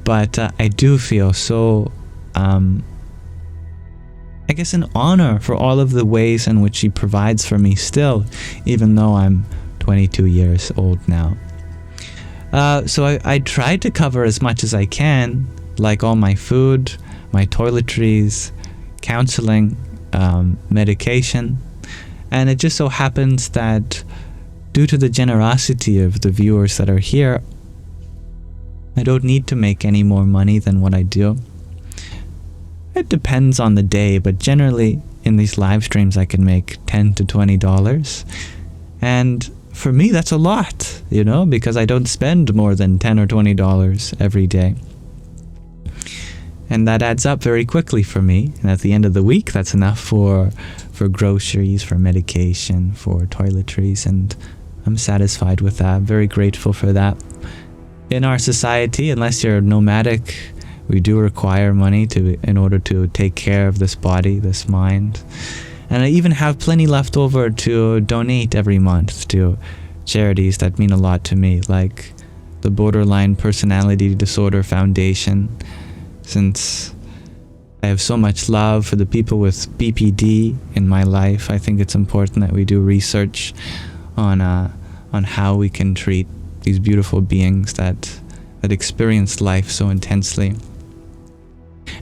But I do feel so, I guess, an honor for all of the ways in which she provides for me still, even though I'm 22 years old now. So I try to cover as much as I can, like all my food, my toiletries, counseling, medication. And it just so happens that due to the generosity of the viewers that are here, I don't need to make any more money than what I do. It depends on the day, but generally in these live streams I can make $10 to $20. And for me that's a lot, because I don't spend more than $10 or $20 every day. And that adds up very quickly for me. And at the end of the week, that's enough for groceries, for medication, for toiletries, and I'm satisfied with that. Very grateful for that. In our society, unless you're nomadic, we do require money in order to take care of this body, this mind. And I even have plenty left over to donate every month to charities that mean a lot to me, like the Borderline Personality Disorder Foundation. Since I have so much love for the people with BPD in my life, I think it's important that we do research on how we can treat these beautiful beings that experience life so intensely.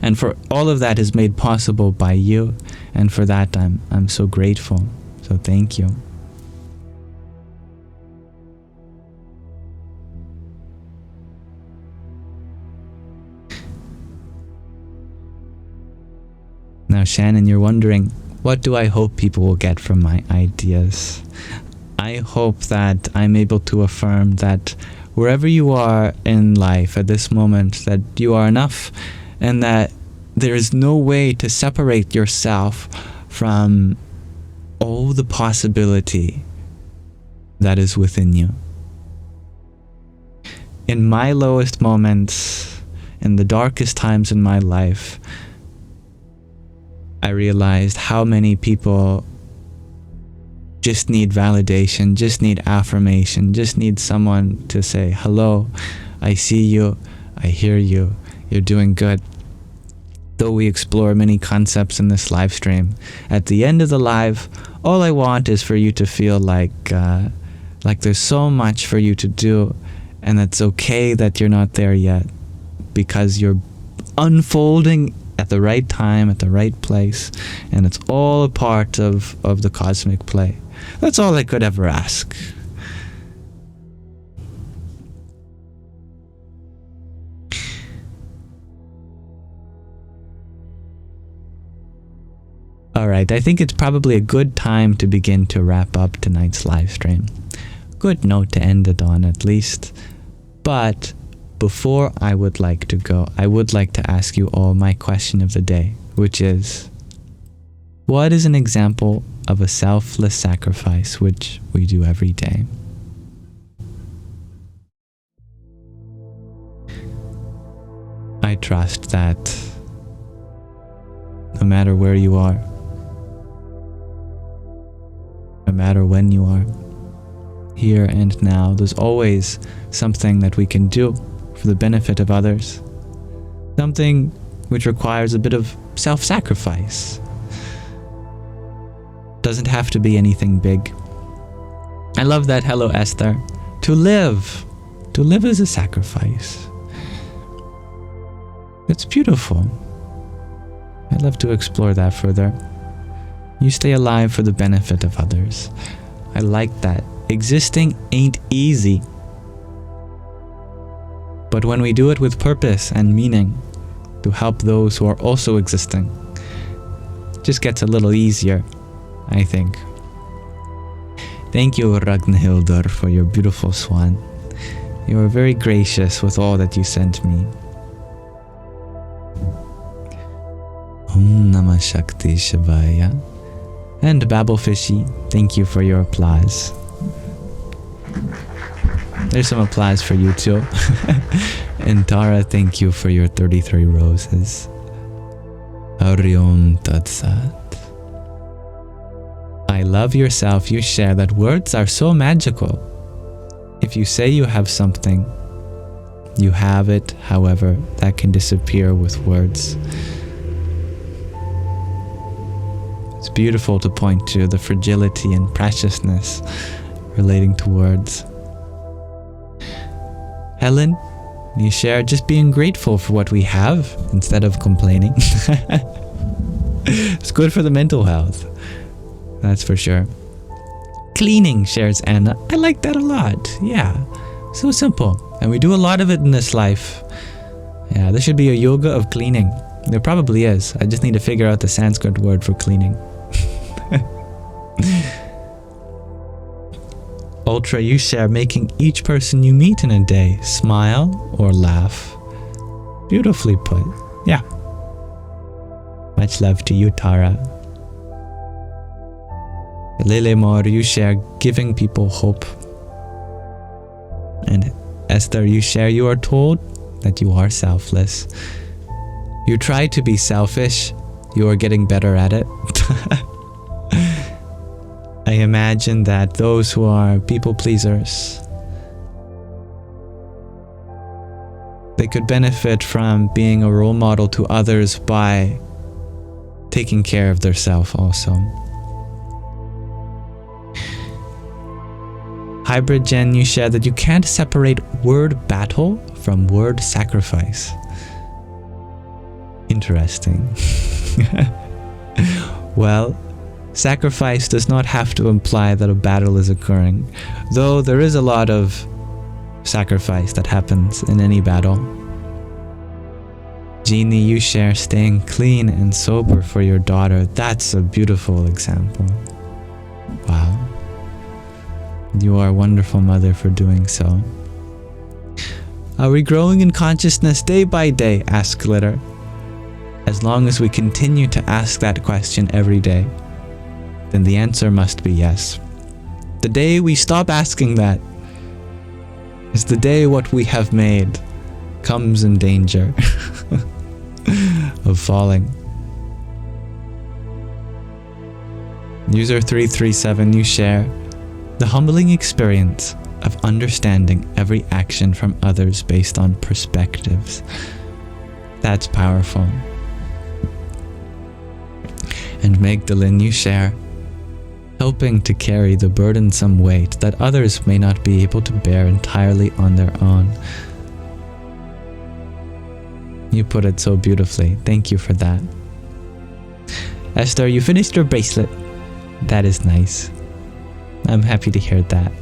And for all of that is made possible by you, and for that I'm so grateful. So thank you. Now, Shannon, you're wondering, what do I hope people will get from my ideas? I hope that I'm able to affirm that wherever you are in life at this moment, that you are enough, and that there is no way to separate yourself from all the possibility that is within you. In my lowest moments, in the darkest times in my life, I realized how many people just need validation, just need affirmation, just need someone to say, hello, I see you, I hear you, you're doing good. Though we explore many concepts in this live stream, at the end of the live, all I want is for you to feel like there's so much for you to do, and it's okay that you're not there yet, because you're unfolding at the right time, at the right place, and it's all a part of the cosmic play. That's all I could ever ask. Alright, I think it's probably a good time to begin to wrap up tonight's live stream. Good note to end it on, at least. But before I would like to go, I would like to ask you all my question of the day, which is, what is an example of a selfless sacrifice which we do every day? I trust that no matter where you are, no matter when you are, here and now, there's always something that we can do for the benefit of others. Something which requires a bit of self-sacrifice. Doesn't have to be anything big. I love that. Hello, Esther. To live is a sacrifice. It's beautiful. I'd love to explore that further. You stay alive for the benefit of others. I like that. Existing ain't easy. But when we do it with purpose and meaning to help those who are also existing, it just gets a little easier, I think. Thank you, Ragnhildur, for your beautiful swan. You were very gracious with all that you sent me. Om Namah Shakti Shivaya. And Babblefishy, thank you for your applause. There's some applause for you too. And Tara, thank you for your 33 roses. Hari Om Tat Sat. I love yourself. You share that words are so magical. If you say you have something, you have it. However, that can disappear with words. It's beautiful to point to the fragility and preciousness relating to words. Helen, you share just being grateful for what we have instead of complaining. It's good for the mental health. That's for sure. Cleaning, shares Anna. I like that a lot. Yeah. So simple. And we do a lot of it in this life. Yeah, there should be a yoga of cleaning. There probably is. I just need to figure out the Sanskrit word for cleaning. Ultra, you share making each person you meet in a day smile or laugh. Beautifully put. Yeah. Much love to you, Tara. Lele Mor, you share giving people hope. And Esther, you share you are told that you are selfless. You try to be selfish. You are getting better at it. I imagine that those who are people pleasers, they could benefit from being a role model to others by taking care of themselves also. Hybrid Jen, you share that you can't separate word battle from word sacrifice. Interesting. Well, sacrifice does not have to imply that a battle is occurring, though there is a lot of sacrifice that happens in any battle. Jeannie, you share staying clean and sober for your daughter. That's a beautiful example. Wow. You are a wonderful mother for doing so. Are we growing in consciousness day by day? Asks Glitter. As long as we continue to ask that question every day, then the answer must be yes. The day we stop asking that is the day what we have made comes in danger of falling. User 337, you share the humbling experience of understanding every action from others based on perspectives. That's powerful. And Magdalene, you share helping to carry the burdensome weight that others may not be able to bear entirely on their own. You put it so beautifully. Thank you for that. Esther, you finished your bracelet. That is nice. I'm happy to hear that.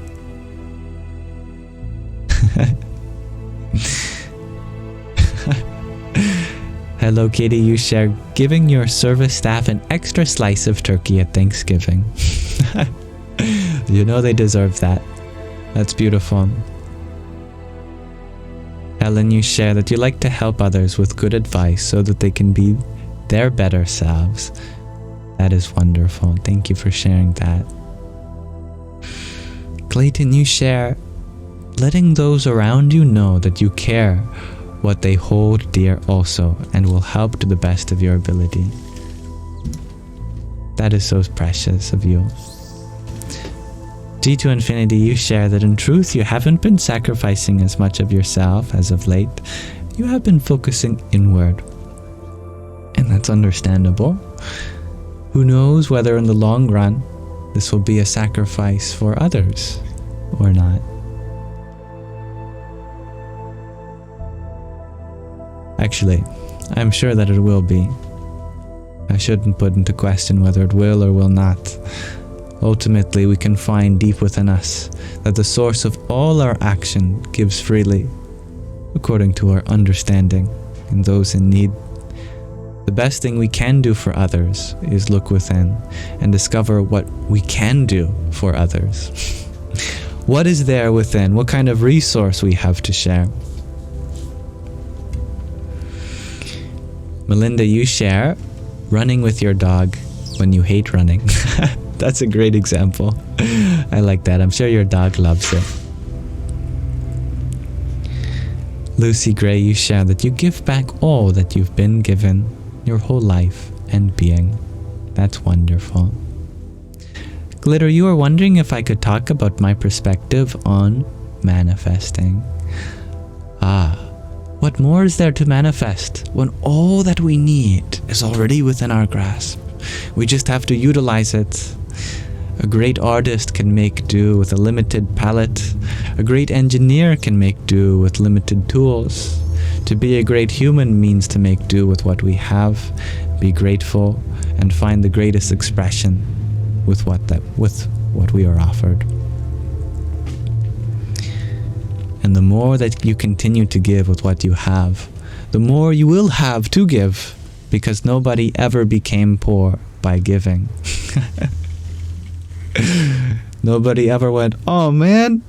Hello, Katie. You share giving your service staff an extra slice of turkey at Thanksgiving. You know they deserve that. That's beautiful. Helen, you share that you like to help others with good advice so that they can be their better selves. That is wonderful. Thank you for sharing that. Clayton, you share letting those around you know that you care what they hold dear also and will help to the best of your ability. That is so precious of you. G to Infinity, you share that in truth you haven't been sacrificing as much of yourself as of late. You have been focusing inward. And that's understandable. Who knows whether in the long run this will be a sacrifice for others or not. Actually, I'm sure that it will be. I shouldn't put into question whether it will or will not. Ultimately, we can find deep within us that the source of all our action gives freely, according to our understanding, and those in need. The best thing we can do for others is look within and discover what we can do for others. What is there within? What kind of resource we have to share? Melinda, you share running with your dog when you hate running. That's a great example. I like that. I'm sure your dog loves it. Lucy Gray, you share that you give back all that you've been given your whole life and being. That's wonderful. Glitter, you were wondering if I could talk about my perspective on manifesting. What more is there to manifest when all that we need is already within our grasp? We just have to utilize it. A great artist can make do with a limited palette. A great engineer can make do with limited tools. To be a great human means to make do with what we have, be grateful, and find the greatest expression with what we are offered. And the more that you continue to give with what you have, the more you will have to give, because nobody ever became poor by giving. Nobody ever went, oh man,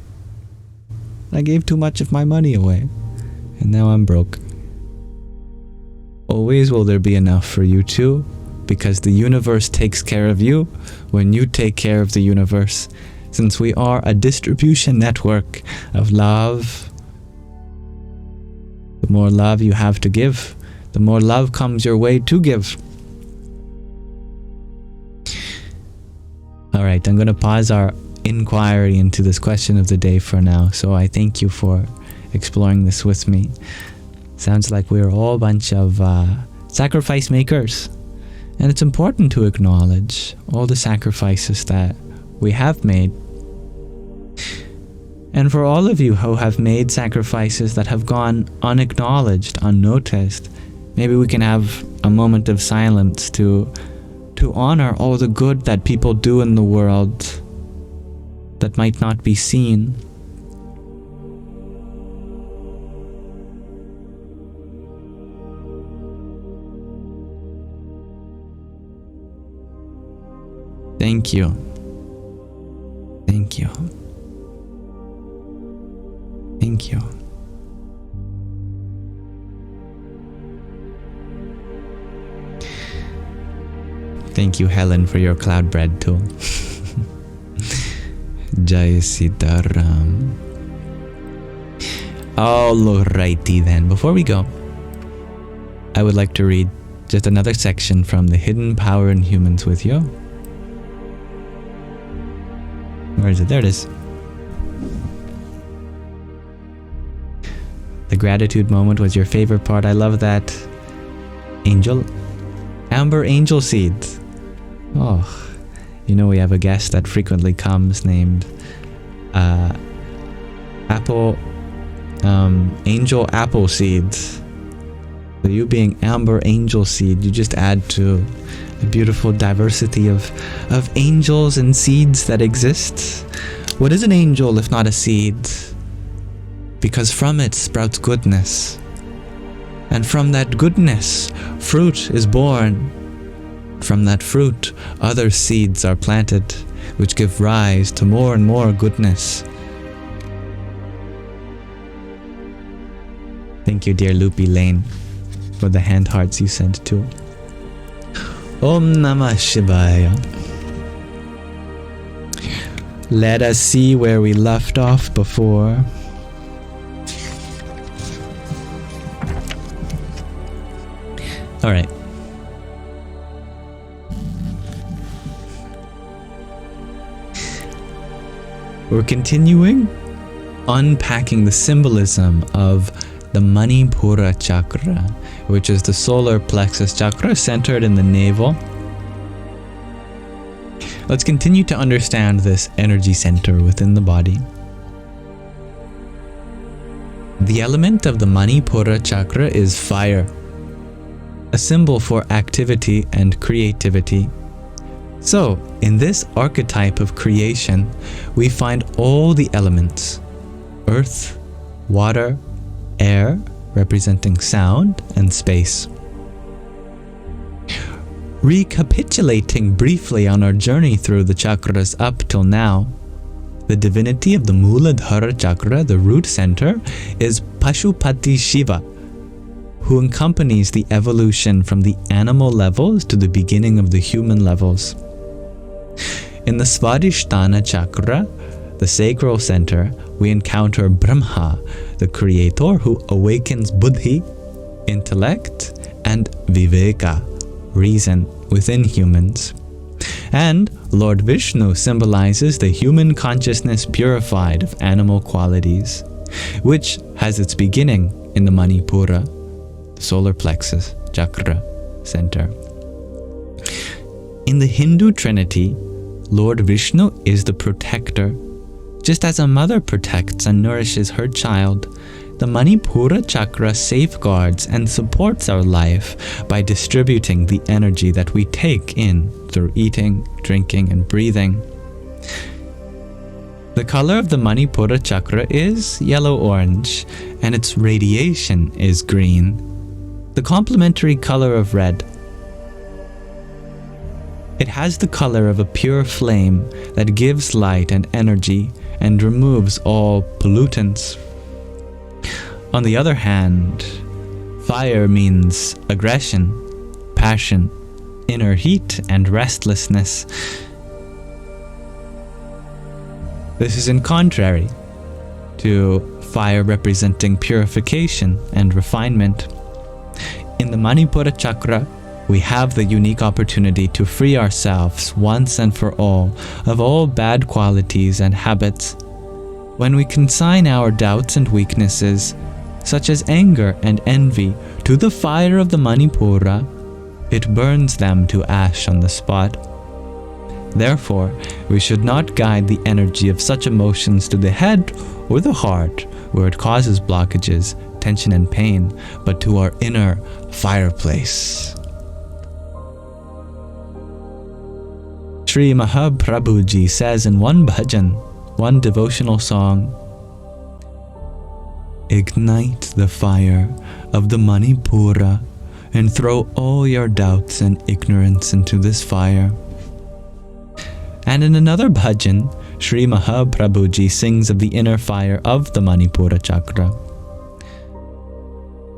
I gave too much of my money away, and now I'm broke. Always will there be enough for you too, because the universe takes care of you when you take care of the universe. Since we are a distribution network of love, the more love you have to give, the more love comes your way to give. Alright, I'm going to pause our inquiry into this question of the day for now. So I thank you for exploring this with me. Sounds like we're all a bunch of sacrifice makers. And it's important to acknowledge all the sacrifices that we have made. And for all of you who have made sacrifices that have gone unacknowledged, unnoticed, maybe we can have a moment of silence to honor all the good that people do in the world that might not be seen. Thank you. Thank you. Thank you. Thank you, Helen, for your cloud bread tool. Jai Sitaram. Alrighty then. Before we go, I would like to read just another section from The Hidden Power in Humans with you. Where is it? There it is. The gratitude moment was your favorite part. I love that. Amber angel seeds. Oh, you know we have a guest that frequently comes named Angel Apple Seeds. So you being Amber Angel Seed, you just add to the beautiful diversity of angels and seeds that exist. What is an angel if not a seed? Because from it sprouts goodness. And from that goodness, fruit is born. From that fruit, other seeds are planted, which give rise to more and more goodness. Thank you, dear Loopy Lane, for the hand hearts you sent too. Om Namah Shivaya. Let us see where we left off before. Alright. We're continuing unpacking the symbolism of the Manipura Chakra, which is the solar plexus chakra centered in the navel. Let's continue to understand this energy center within the body. The element of the Manipura Chakra is fire. a symbol for activity and creativity. So, in this archetype of creation, we find all the elements: earth, water, air, representing sound and space. Recapitulating briefly on our journey through the chakras up till now, the divinity of the Muladhara chakra, the root center, is Pashupati Shiva, who accompanies the evolution from the animal levels to the beginning of the human levels. In the Svadhisthana chakra, the sacral center, we encounter Brahma, the creator who awakens buddhi, intellect, and viveka, reason, within humans. And Lord Vishnu symbolizes the human consciousness purified of animal qualities, which has its beginning in the Manipura, the solar plexus chakra center. In the Hindu trinity, Lord Vishnu is the protector. Just as a mother protects and nourishes her child, the Manipura chakra safeguards and supports our life by distributing the energy that we take in through eating, drinking, and breathing. The color of the Manipura chakra is yellow-orange, and its radiation is green, the complementary color of red. It has the color of a pure flame that gives light and energy and removes all pollutants. On the other hand, fire means aggression, passion, inner heat, and restlessness. This is in contrary to fire representing purification and refinement. In the Manipura chakra, we have the unique opportunity to free ourselves once and for all bad qualities and habits. When we consign our doubts and weaknesses, such as anger and envy, to the fire of the Manipura, it burns them to ash on the spot. Therefore, we should not guide the energy of such emotions to the head or the heart, where it causes blockages, tension, and pain, but to our inner fireplace. Sri Mahaprabhuji says in one bhajan, one devotional song, "Ignite the fire of the Manipura and throw all your doubts and ignorance into this fire." And in another bhajan, Sri Mahaprabhuji sings of the inner fire of the Manipura chakra.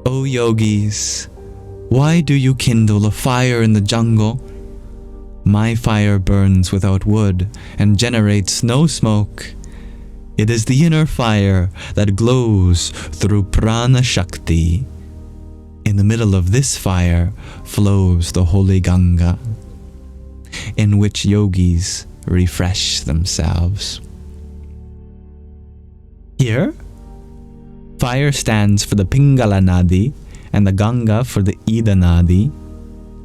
"O yogis, why do you kindle a fire in the jungle? My fire burns without wood and generates no smoke. It is the inner fire that glows through prana shakti. In the middle of this fire flows the holy Ganga, in which yogis refresh themselves." Here, fire stands for the Pingala Nadi and the Ganga for the Ida Nadi.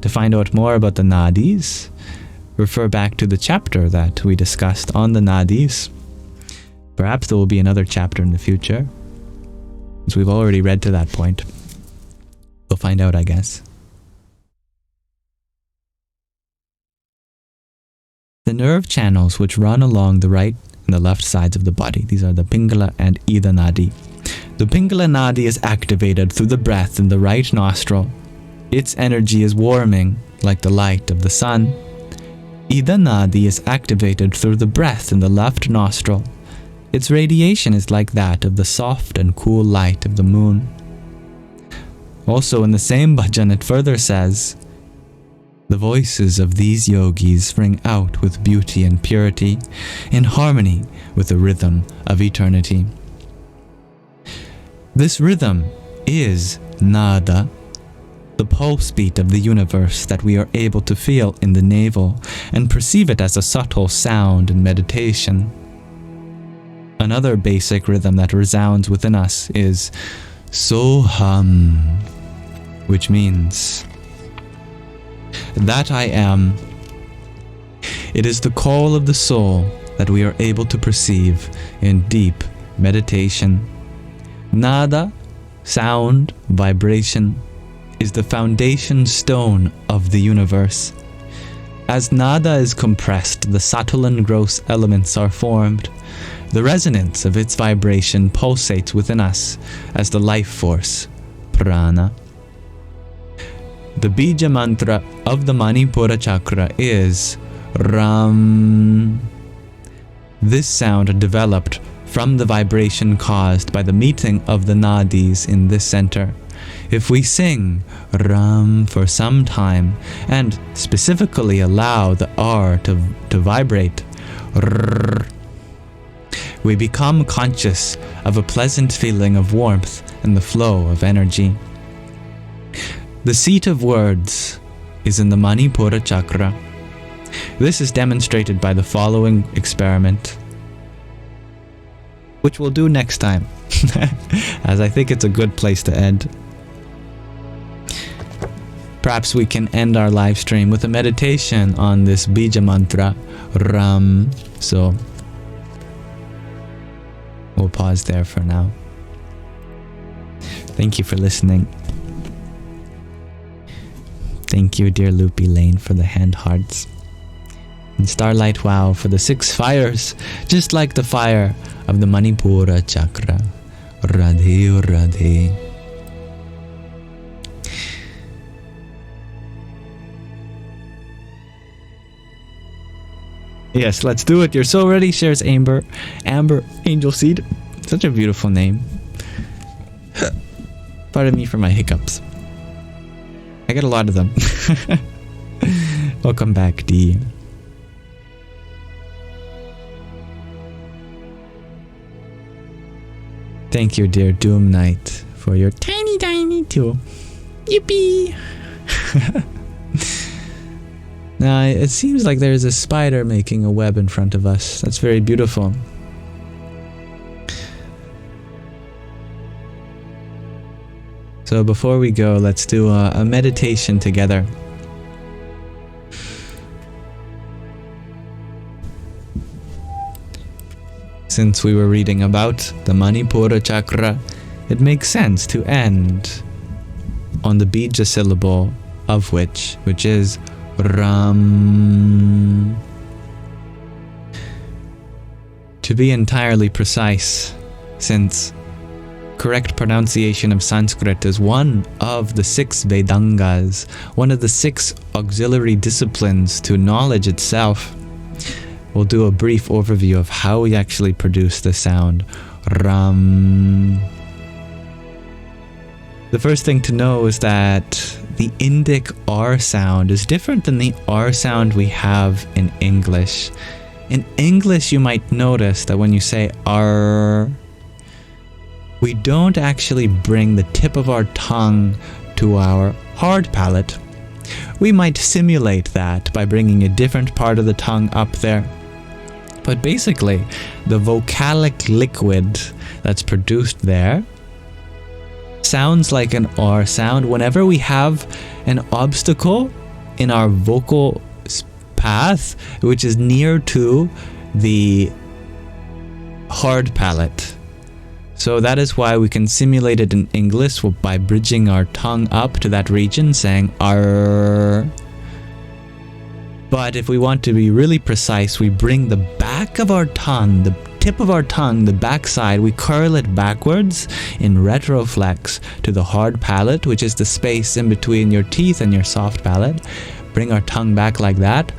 To find out more about the nadis, refer back to the chapter that we discussed on the nadis. Perhaps there will be another chapter in the future, as we've already read to that point. We'll find out, I guess. The nerve channels which run along the right and the left sides of the body, these are the Pingala and Ida Nadi. The Pingala Nadi is activated through the breath in the right nostril. Its energy is warming, like the light of the sun. Ida Nadi is activated through the breath in the left nostril. Its radiation is like that of the soft and cool light of the moon. Also in the same bhajan it further says, "The voices of these yogis ring out with beauty and purity, in harmony with the rhythm of eternity." This rhythm is nada, the pulse beat of the universe that we are able to feel in the navel and perceive it as a subtle sound in meditation. Another basic rhythm that resounds within us is Soham, which means that I am. It is the call of the soul that we are able to perceive in deep meditation. Nada, sound, vibration, is the foundation stone of the universe. As nada is compressed, the subtle and gross elements are formed. The resonance of its vibration pulsates within us as the life force, prana. The bija mantra of the Manipura chakra is Ram. This sound developed from the vibration caused by the meeting of the nadis in this center. If we sing Ram for some time and specifically allow the R to vibrate, we become conscious of a pleasant feeling of warmth and the flow of energy. The seat of words is in the Manipura chakra. This is demonstrated by the following experiment, which we'll do next time, as I think it's a good place to end. Perhaps we can end our live stream with a meditation on this bija mantra, Ram. So we'll pause there for now. Thank you for listening. Thank you, dear Loopy Lane, for the hand hearts. And Starlight Wow for the 6 fires, just like the fire of the Manipura chakra. Radhe Radhe. Yes, let's do it. You're so ready, shares Amber. Amber Angel Seed. Such a beautiful name. Pardon me for my hiccups. I get a lot of them. Welcome back, D. Thank you, dear Doom Knight, for your tiny tool. Yippee! Now, it seems like there's a spider making a web in front of us. That's very beautiful. So before we go, let's do a meditation together. Since we were reading about the Manipura chakra, it makes sense to end on the bija syllable of which is Ram. To be entirely precise, since correct pronunciation of Sanskrit is one of the 6 Vedangas, one of the 6 auxiliary disciplines to knowledge itself, we'll do a brief overview of how we actually produce the sound Ram. The first thing to know is that the Indic R sound is different than the R sound we have in English. In English, you might notice that when you say R, we don't actually bring the tip of our tongue to our hard palate. We might simulate that by bringing a different part of the tongue up there. But basically, the vocalic liquid that's produced there sounds like an R sound whenever we have an obstacle in our vocal path, which is near to the hard palate. So that is why we can simulate it in English by bridging our tongue up to that region, saying R. But if we want to be really precise, we bring the back of our tongue, the tip of our tongue, the backside, we curl it backwards in retroflex to the hard palate, which is the space in between your teeth and your soft palate. Bring our tongue back like that.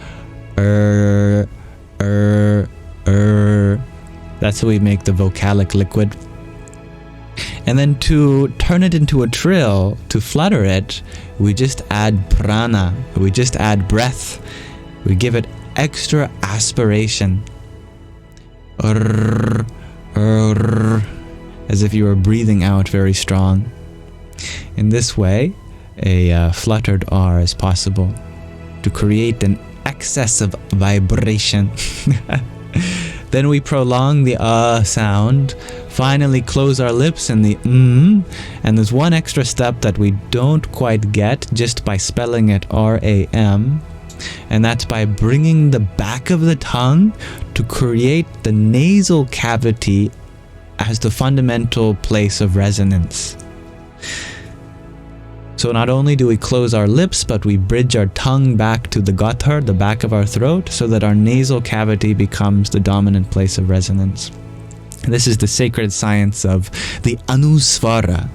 That's how we make the vocalic liquid. And then to turn it into a trill, to flutter it, we just add prana. We just add breath. We give it extra aspiration. As if you were breathing out very strong. In this way, a fluttered R is possible to create an excess of vibration. Then we prolong the sound, finally close our lips in the and there's one extra step that we don't quite get just by spelling it R-A-M, and that's by bringing the back of the tongue to create the nasal cavity as the fundamental place of resonance. So not only do we close our lips, but we bridge our tongue back to the gathar, the back of our throat, so that our nasal cavity becomes the dominant place of resonance. This is the sacred science of the anusvara,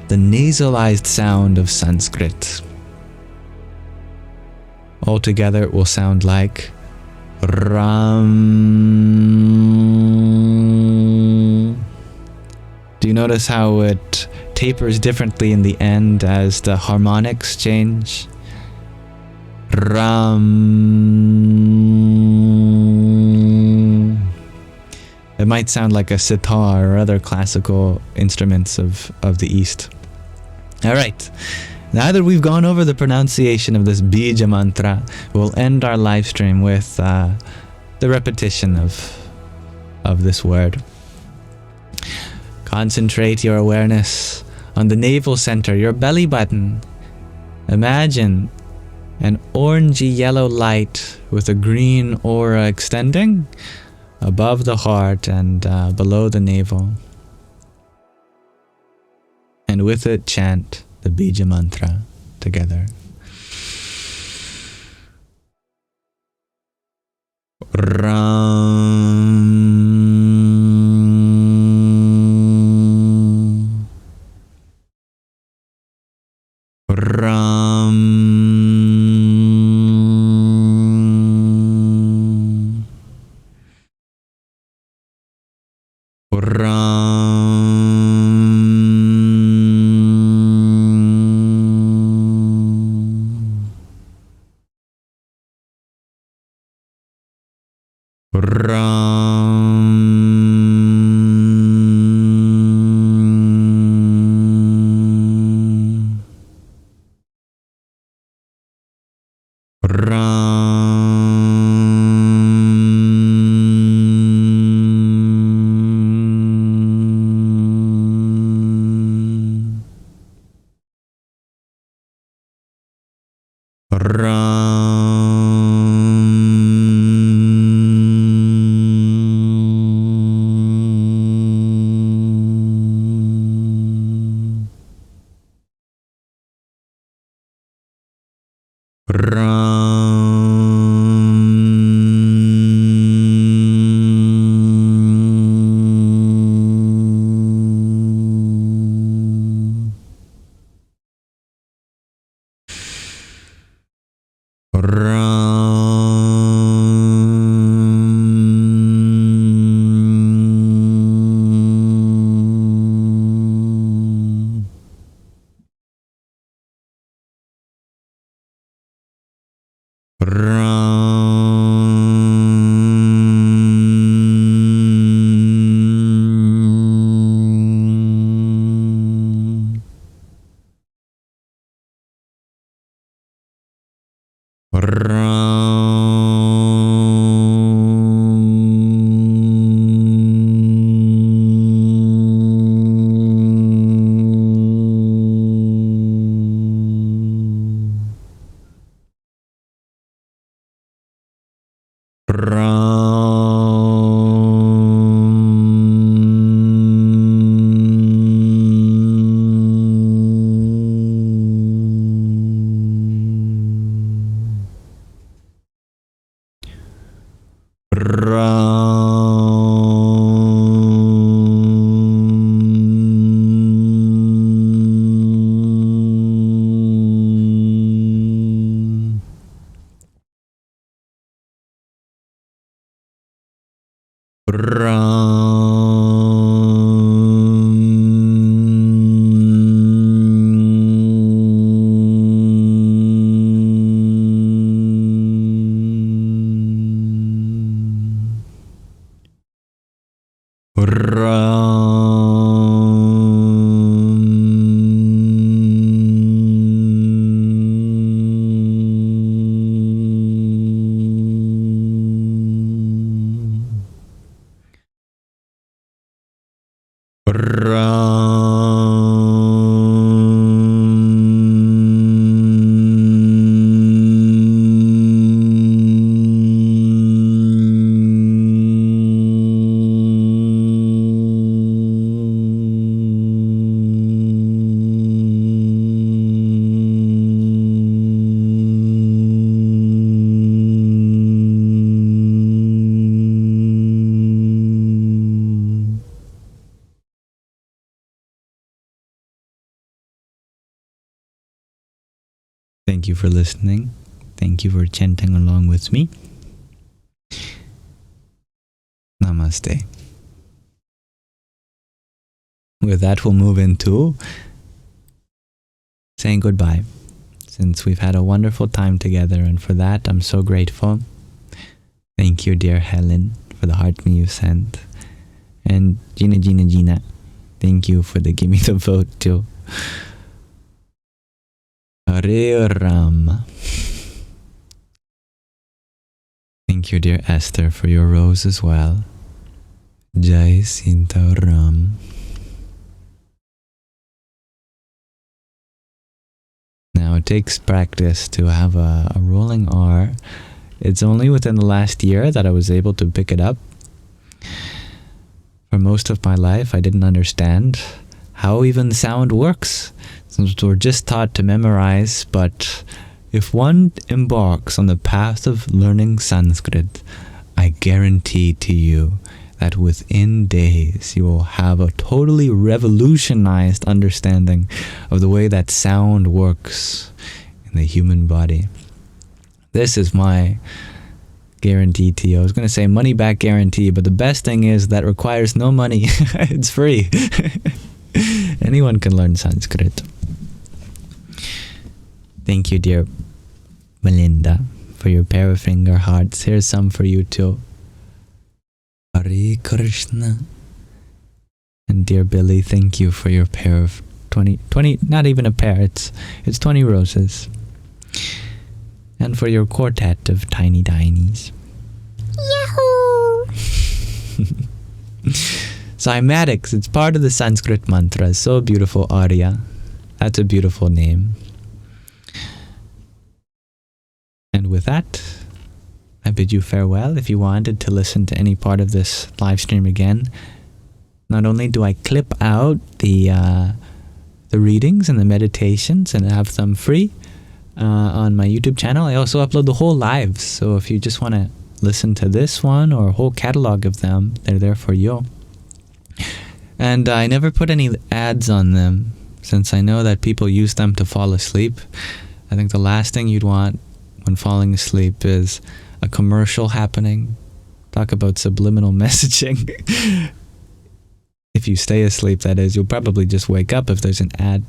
the nasalized sound of Sanskrit. Altogether it will sound like Ram. Do you notice how it tapers differently in the end as the harmonics change? Ram. It might sound like a sitar or other classical instruments of the East. All right. Now that we've gone over the pronunciation of this bija mantra, we'll end our live stream with the repetition of this word. Concentrate your awareness on the navel center, your belly button. Imagine an orangey yellow light with a green aura extending above the heart and below the navel. And with it, chant the bija mantra together. Ram. Ram. Thank you for listening. Thank you for chanting along with me. Namaste. With that, we'll move into saying goodbye, since we've had a wonderful time together, and for that, I'm so grateful. Thank you, dear Helen, for the heart me you sent. And Gina, thank you for the give me the vote too. Hare Ram. Thank you, dear Esther, for your rose as well. Jai Sinta Ram. Now, it takes practice to have a rolling R. It's only within the last year that I was able to pick it up. For most of my life, I didn't understand how even sound works, since we're just taught to memorize. But if one embarks on the path of learning Sanskrit, I guarantee to you that within days you will have a totally revolutionized understanding of the way that sound works in the human body. This is my guarantee to you. I was going to say money back guarantee, but the best thing is that requires no money. It's free. Anyone can learn Sanskrit. Thank you, dear Melinda, for your pair of finger hearts. Here's some for you too. Hare Krishna. And dear Billy, thank you for your pair of 20, not even a pair, it's 20 roses. And for your quartet of tiny tinies. Yahoo! Cymatics, it's part of the Sanskrit mantra. So beautiful, Arya. That's a beautiful name. And with that, I bid you farewell. If you wanted to listen to any part of this live stream again, not only do I clip out the readings and the meditations and have them free on my YouTube channel, I also upload the whole lives. So if you just want to listen to this one or a whole catalog of them, they're there for you. And I never put any ads on them, since I know that people use them to fall asleep. I think the last thing you'd want when falling asleep is a commercial happening. Talk about subliminal messaging. If you stay asleep, that is, you'll probably just wake up if there's an ad.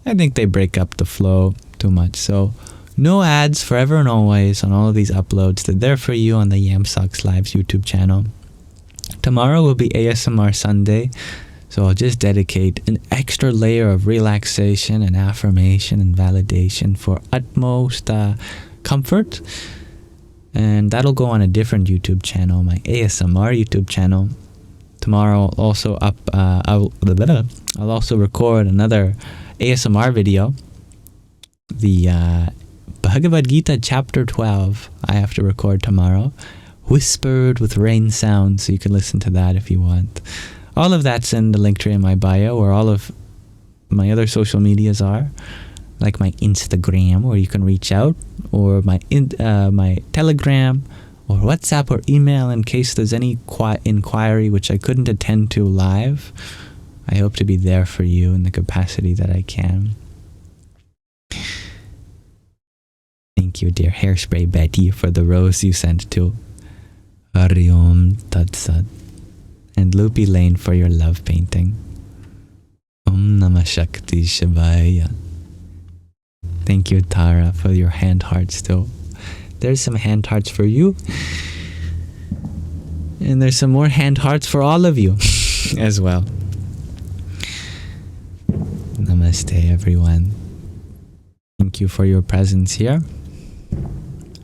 I think they break up the flow too much. So no ads forever and always on all of these uploads. They're there for you on the Yamsox Live's YouTube channel. Tomorrow will be ASMR Sunday, so I'll just dedicate an extra layer of relaxation and affirmation and validation for utmost comfort. And that'll go on a different YouTube channel, my ASMR YouTube channel. Tomorrow I'll also I'll also record another ASMR video. The Bhagavad Gita chapter 12 I have to record tomorrow, whispered with rain sound, so you can listen to that if you want. All of that's in the link tree in my bio, where all of my other social medias are, like my Instagram, where you can reach out, or my Telegram, or WhatsApp or email in case there's any inquiry which I couldn't attend to live. I hope to be there for you in the capacity that I can. Thank you, dear Hairspray Betty, for the rose you sent to. Hari Om Tat Sat. And Loopy Lane for your love painting. Om Namah Shakti Shivaya. Thank you, Tara, for your hand hearts too. There's some hand hearts for you. And there's some more hand hearts for all of you as well. Namaste, everyone. Thank you for your presence here.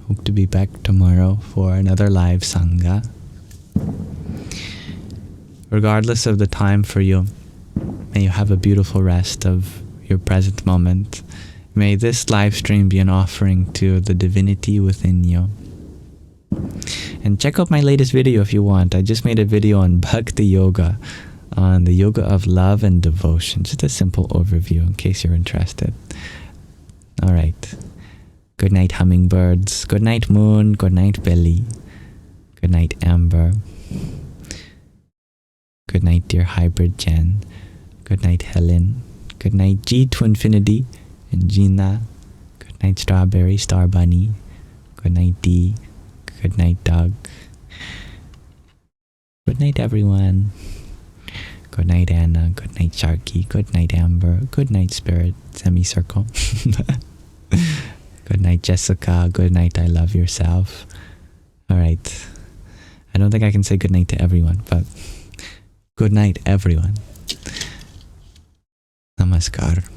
Hope to be back tomorrow for another live Sangha. Regardless of the time for you, may you have a beautiful rest of your present moment. May this live stream be an offering to the divinity within you. And check out my latest video if you want. I just made a video on Bhakti Yoga, on the yoga of love and devotion. Just a simple overview in case you're interested. Alright. Good night, hummingbirds. Good night, moon. Good night, Billy. Good night, Amber. Good night, dear hybrid Jen. Good night, Helen. Good night, G to infinity. And Gina. Good night, Strawberry, Star Bunny. Good night, Dee. Good night, Doug. Good night, everyone. Good night, Anna. Good night, Sharky. Good night, Amber. Good night, Spirit. Semicircle. Good night, Jessica. Good night, I love yourself. All right. I don't think I can say good night to everyone, but good night, everyone. Namaskar.